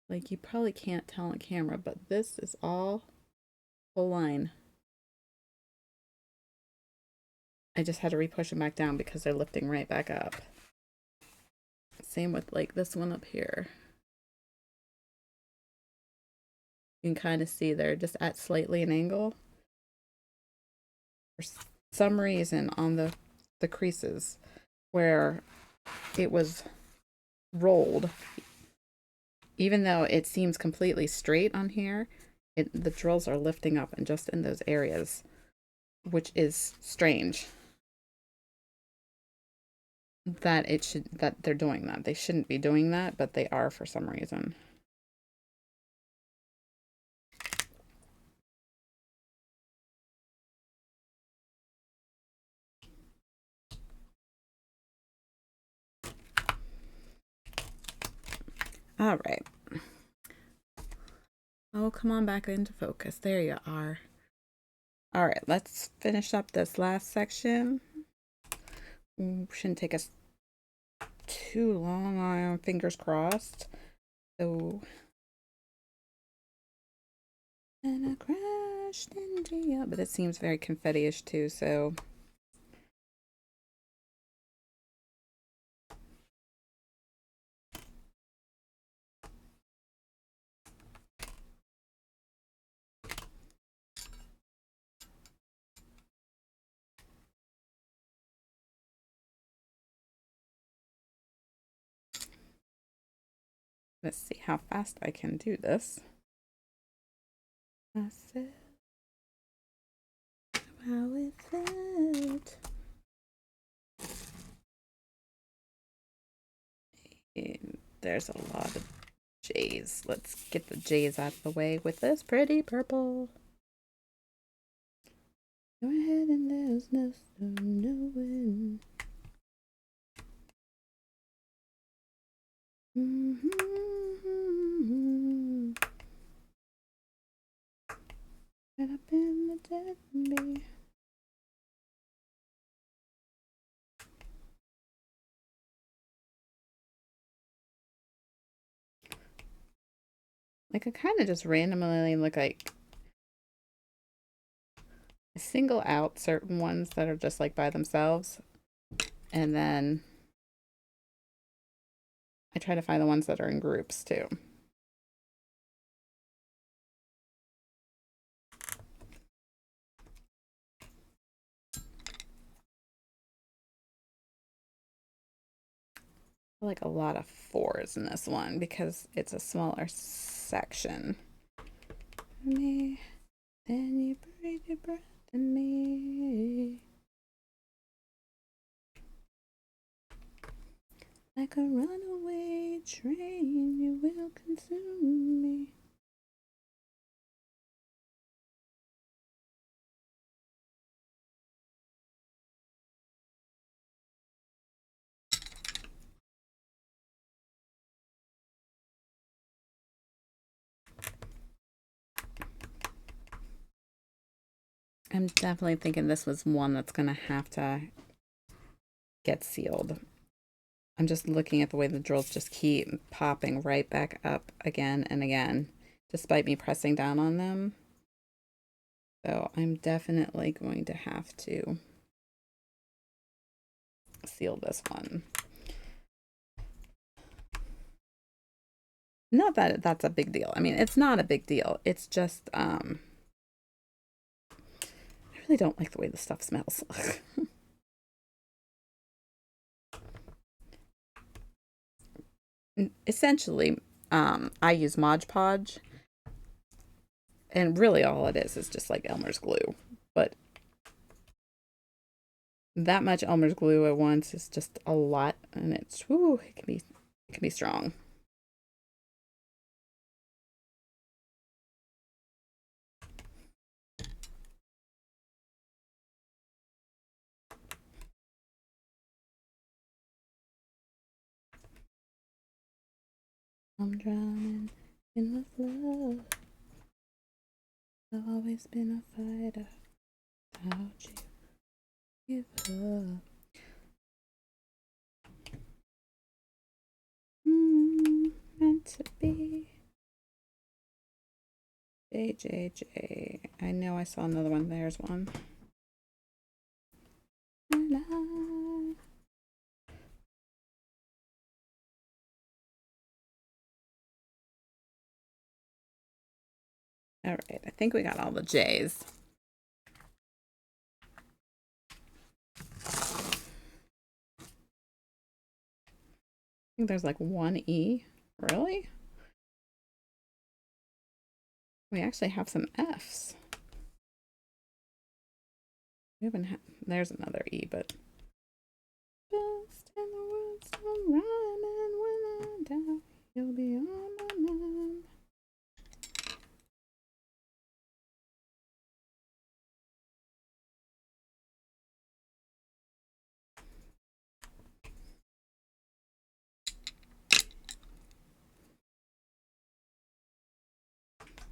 Like, you probably can't tell on camera, but this is all full line. I just had to re-push them back down because they're lifting right back up. Same with like this one up here. You can kind of see they're just at slightly an angle. For some reason on the creases where it was rolled, even though it seems completely straight on here, the drills are lifting up and just in those areas, which is strange. That they're doing that. They shouldn't be doing that, but they are for some reason. All right. Oh, come on back into focus. There you are. All right, let's finish up this last section. Shouldn't take us too long. I'm fingers crossed. So, and I crashed into you, but it seems very confetti-ish too. So, let's see how fast I can do this. I said, how it felt. There's a lot of J's. Let's get the J's out of the way with this pretty purple. Go ahead and there's no knowing. Right up in the dead me. Like I kind of just randomly look like I single out certain ones that are just like by themselves, and then I try to find the ones that are in groups too. I like a lot of 4s in this one because it's a smaller section. Me, then you breathe your breath in me. Like a runaway train, you will consume me. I'm definitely thinking this was one that's going to have to get sealed. I'm just looking at the way the drills just keep popping right back up again and again, despite me pressing down on them. So I'm definitely going to have to seal this one. Not that that's a big deal. I mean, it's not a big deal. It's just, I really don't like the way the stuff smells. Essentially, I use Mod Podge, and really all it is just like Elmer's glue. But that much Elmer's glue at once is just a lot, and it's whoo, it can be strong. I'm drowning in the flood. I've always been a fighter. How'd you give up? Meant to be. JJJ. I know I saw another one. There's one. All right, I think we got all the J's. I think there's like one E. Really? We actually have some F's. We haven't had, there's another E, but best in the world, some rhyming when I die, you'll be on my mind.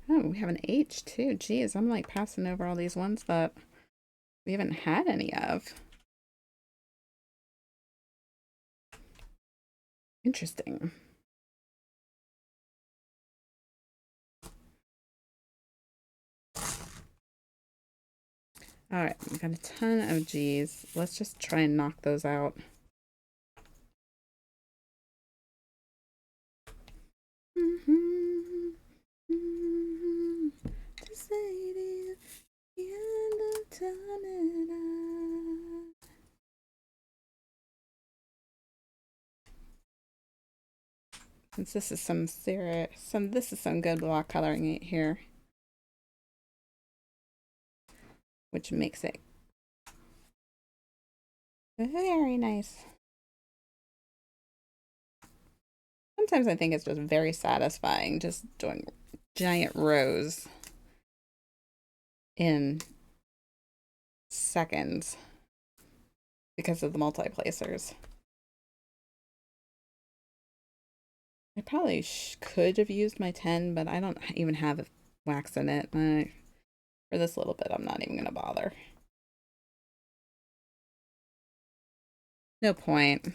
Oh, we have an H too. Geez, I'm like passing over all these ones that we haven't had any of. Interesting. All right, we got a ton of G's. Let's just try and knock those out. To say the end of time and since this is this is some good block coloring here, which makes it very nice. Sometimes I think it's just very satisfying just doing giant rows in seconds because of the multiplacers. I probably could have used my 10, but I don't even have wax in it. For this little bit, I'm not even going to bother. No point.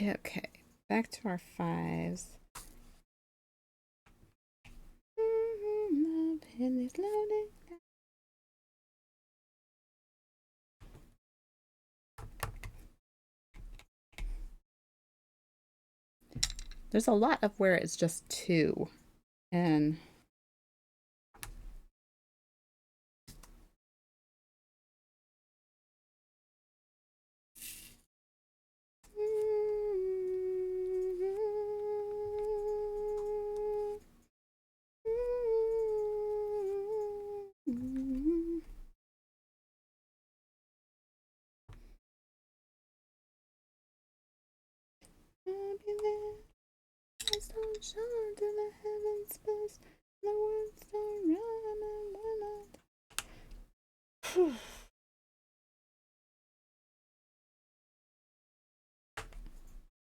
Okay, back to our 5s. There's a lot of where it's just 2, and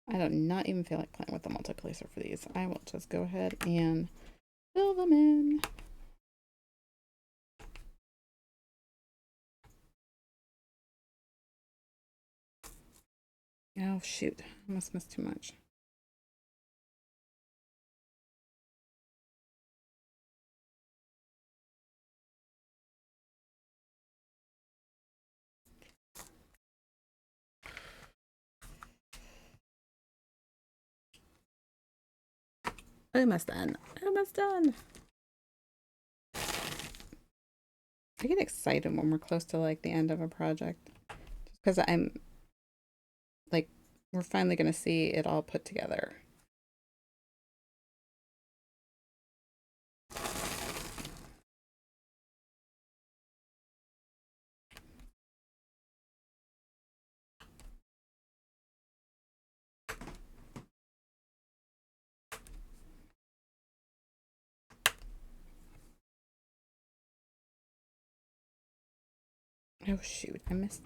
I do not even feel like playing with the multiplacer for these. I will just go ahead and fill them in. Oh shoot, I must miss too much. Almost done. Almost done. I get excited when we're close to like the end of a project. Just because I'm like, we're finally going to see it all put together. Oh shoot, I missed.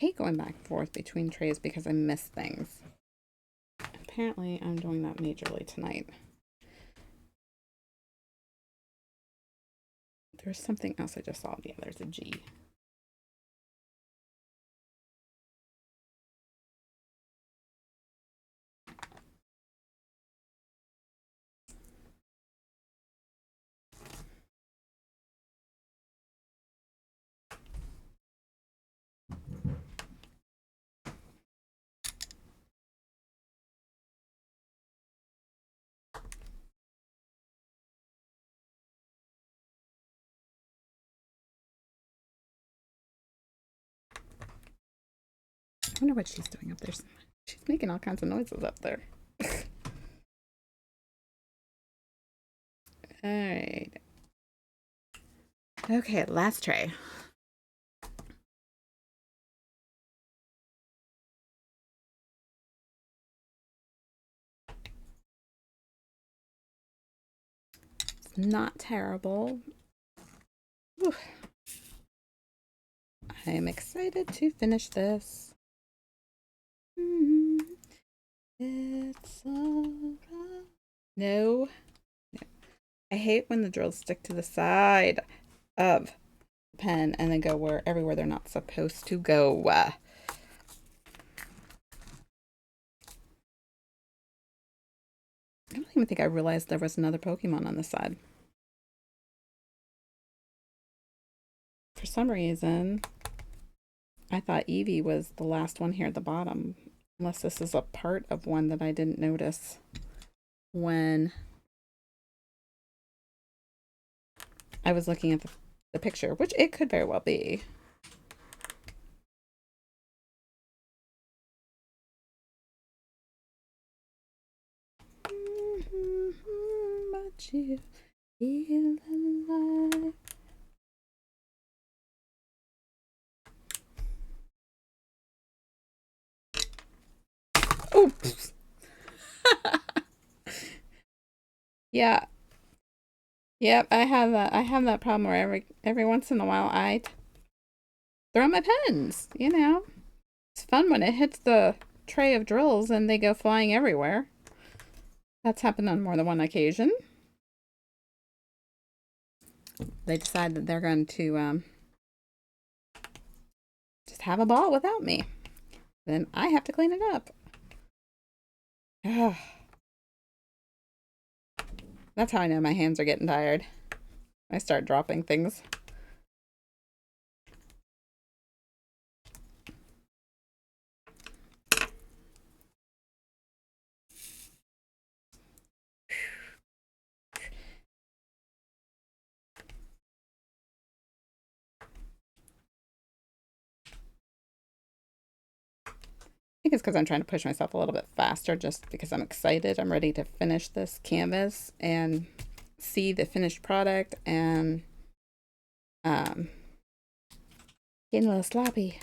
Hate going back and forth between trays because I miss things. Apparently, I'm doing that majorly tonight. There's something else I just saw. Yeah, there's a G. I wonder what she's doing up there. She's making all kinds of noises up there. All right. Okay, last tray. It's not terrible. Whew. I am excited to finish this. It's alright. No. I hate when the drills stick to the side of the pen and then go everywhere they're not supposed to go. I don't even think I realized there was another Pokemon on the side. For some reason, I thought Evie was the last one here at the bottom. Unless this is a part of one that I didn't notice when I was looking at the picture, which it could very well be. But you feel alive. Oh, yeah. Yep, I have that. I have that problem where every once in a while I throw my pens. You know, it's fun when it hits the tray of drills and they go flying everywhere. That's happened on more than one occasion. They decide that they're going to just have a ball without me. Then I have to clean it up. That's how I know my hands are getting tired. I start dropping things. I think it's because I'm trying to push myself a little bit faster just because I'm excited. I'm ready to finish this canvas and see the finished product and getting a little sloppy.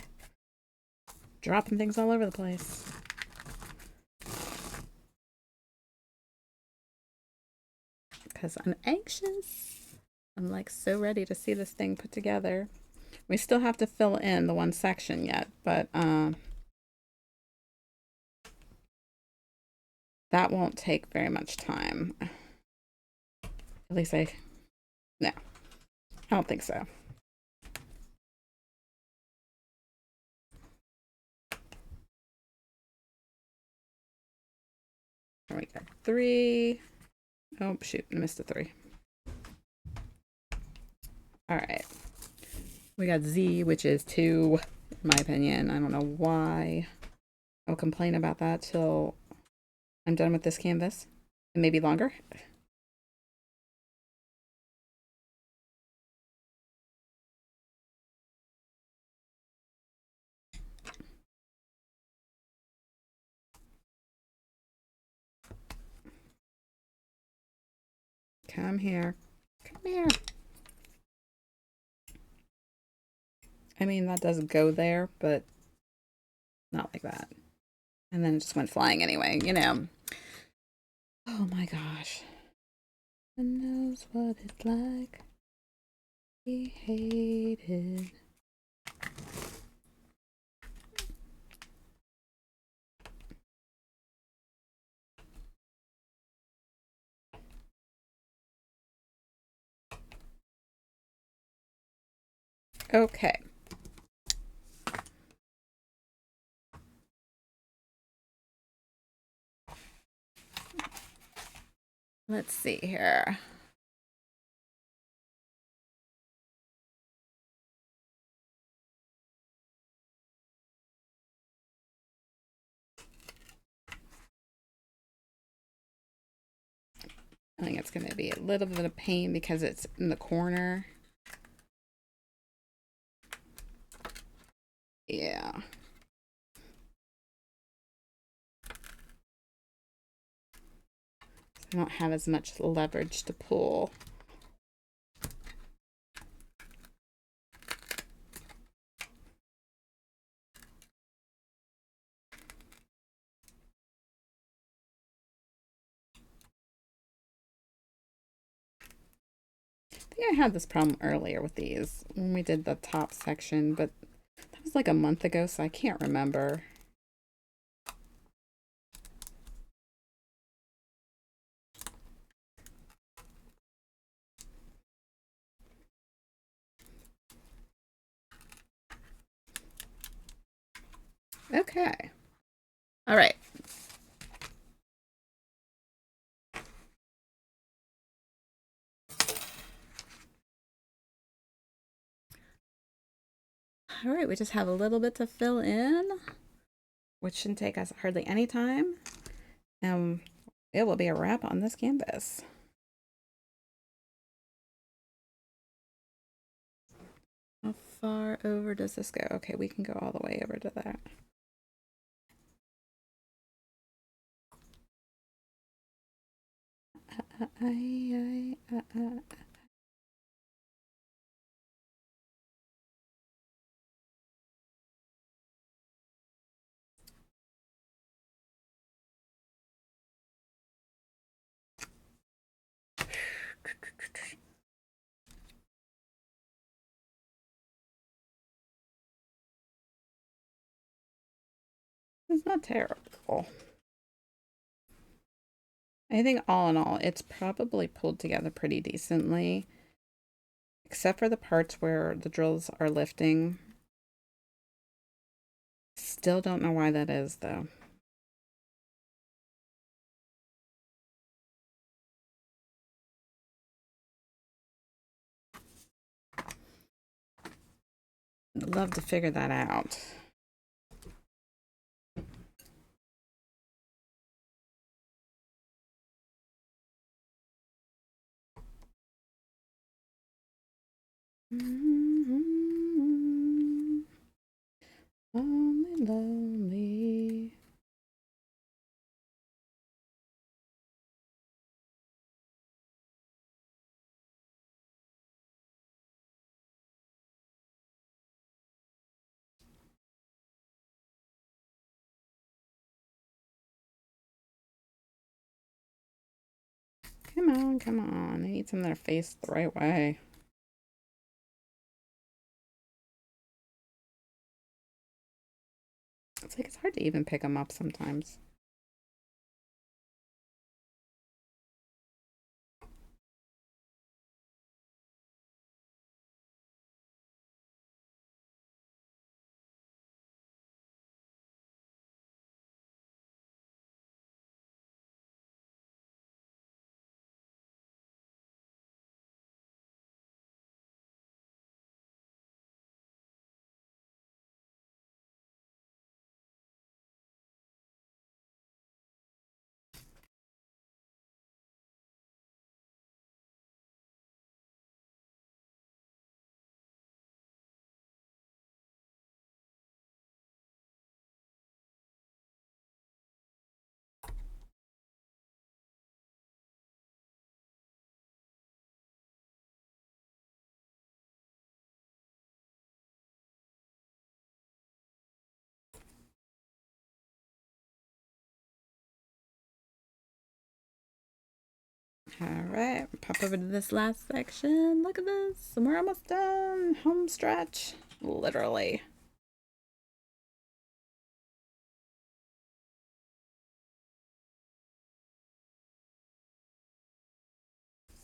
Dropping things all over the place. Because I'm anxious. I'm like so ready to see this thing put together. We still have to fill in the one section yet, but that won't take very much time. At least no, I don't think so. We got 3. Oh, shoot, I missed a 3. All right. We got Z, which is 2, in my opinion. I don't know why I'll complain about that till I'm done with this canvas. And maybe longer. Come here. Come here. I mean, that does go there, but not like that. And then it just went flying anyway, you know. Oh my gosh. Who knows what it's like? He hated. Okay. Let's see here. I think it's going to be a little bit of pain because it's in the corner. Yeah. I don't have as much leverage to pull. I think I had this problem earlier with these when we did the top section, but that was like a month ago, so I can't remember. Okay. All right. All right, we just have a little bit to fill in, which shouldn't take us hardly any time. And it will be a wrap on this canvas. How far over does this go? Okay, we can go all the way over to that. It's not terrible. I think all in all, it's probably pulled together pretty decently, except for the parts where the drills are lifting. Still don't know why that is, though. I'd love to figure that out. Lonely, lonely. Come on, come on. I need some that are faced the right way. It's like it's hard to even pick them up sometimes. All right, pop over to this last section. Look at this. We're almost done. Home stretch. Literally.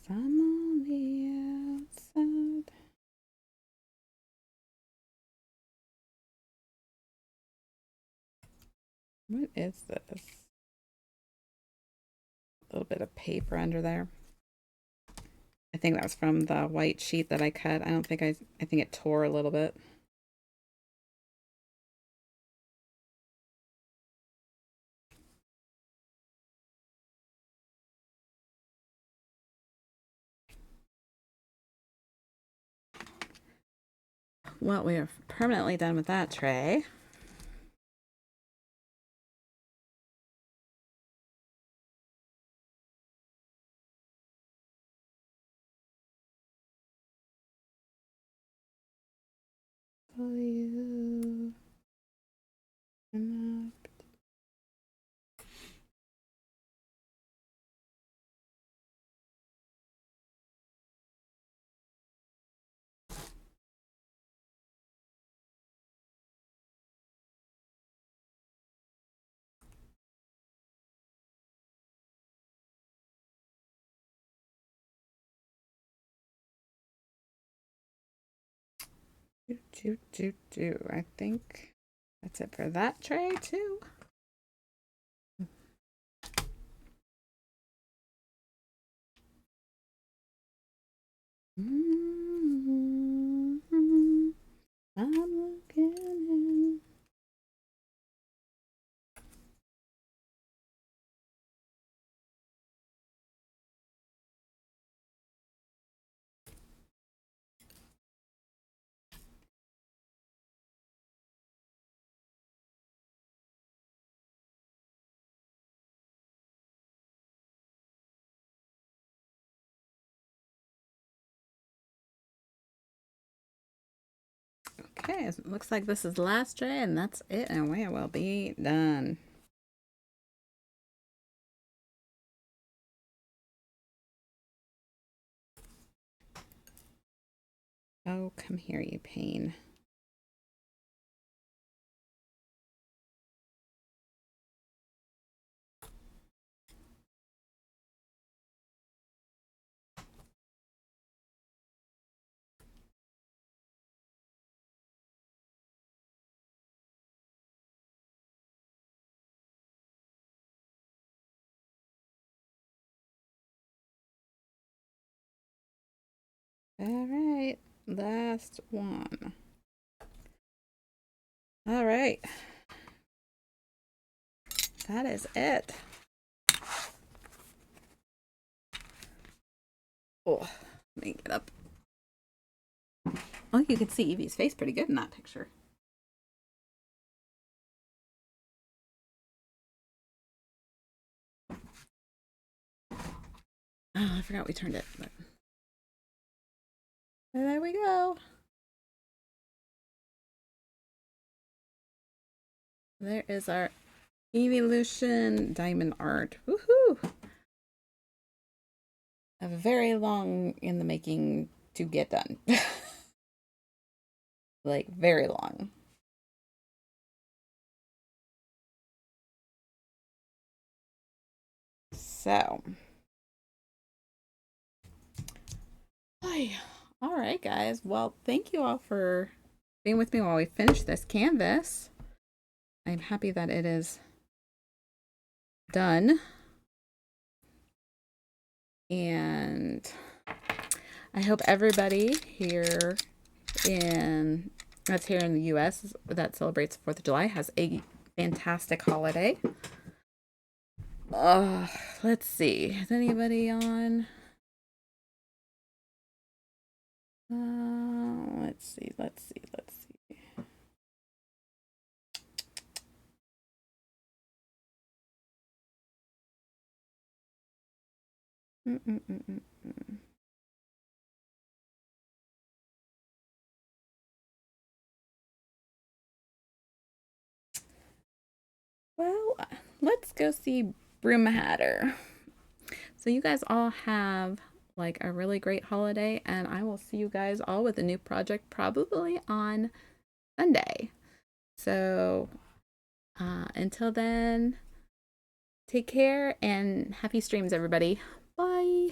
I'm on the outside. What is this? A little bit of paper under there. I think that was from the white sheet that I cut. I think it tore a little bit. Well, we are permanently done with that tray. For you. I think that's it for that tray too. I'm looking Okay, it looks like this is the last tray, and that's it, and we will be done. Oh, come here, you pain. All right, last one. All right, that is it. Oh, let me get up. Oh, you can see Evie's face pretty good in that picture. Oh, I forgot we turned it. But... there we go. There is our Evolution Diamond Art. Woohoo! A very long in the making to get done. Like, very long. So. All right, guys. Well, thank you all for being with me while we finish this canvas. I'm happy that it is done. And I hope everybody here that's here in the US that celebrates 4th of July has a fantastic holiday. Let's see. Is anybody on? Let's see. Well, let's go see Broom Hatter. So you guys all have like a really great holiday, and I will see you guys all with a new project probably on Sunday. So until then, take care and happy streams, everybody. Bye.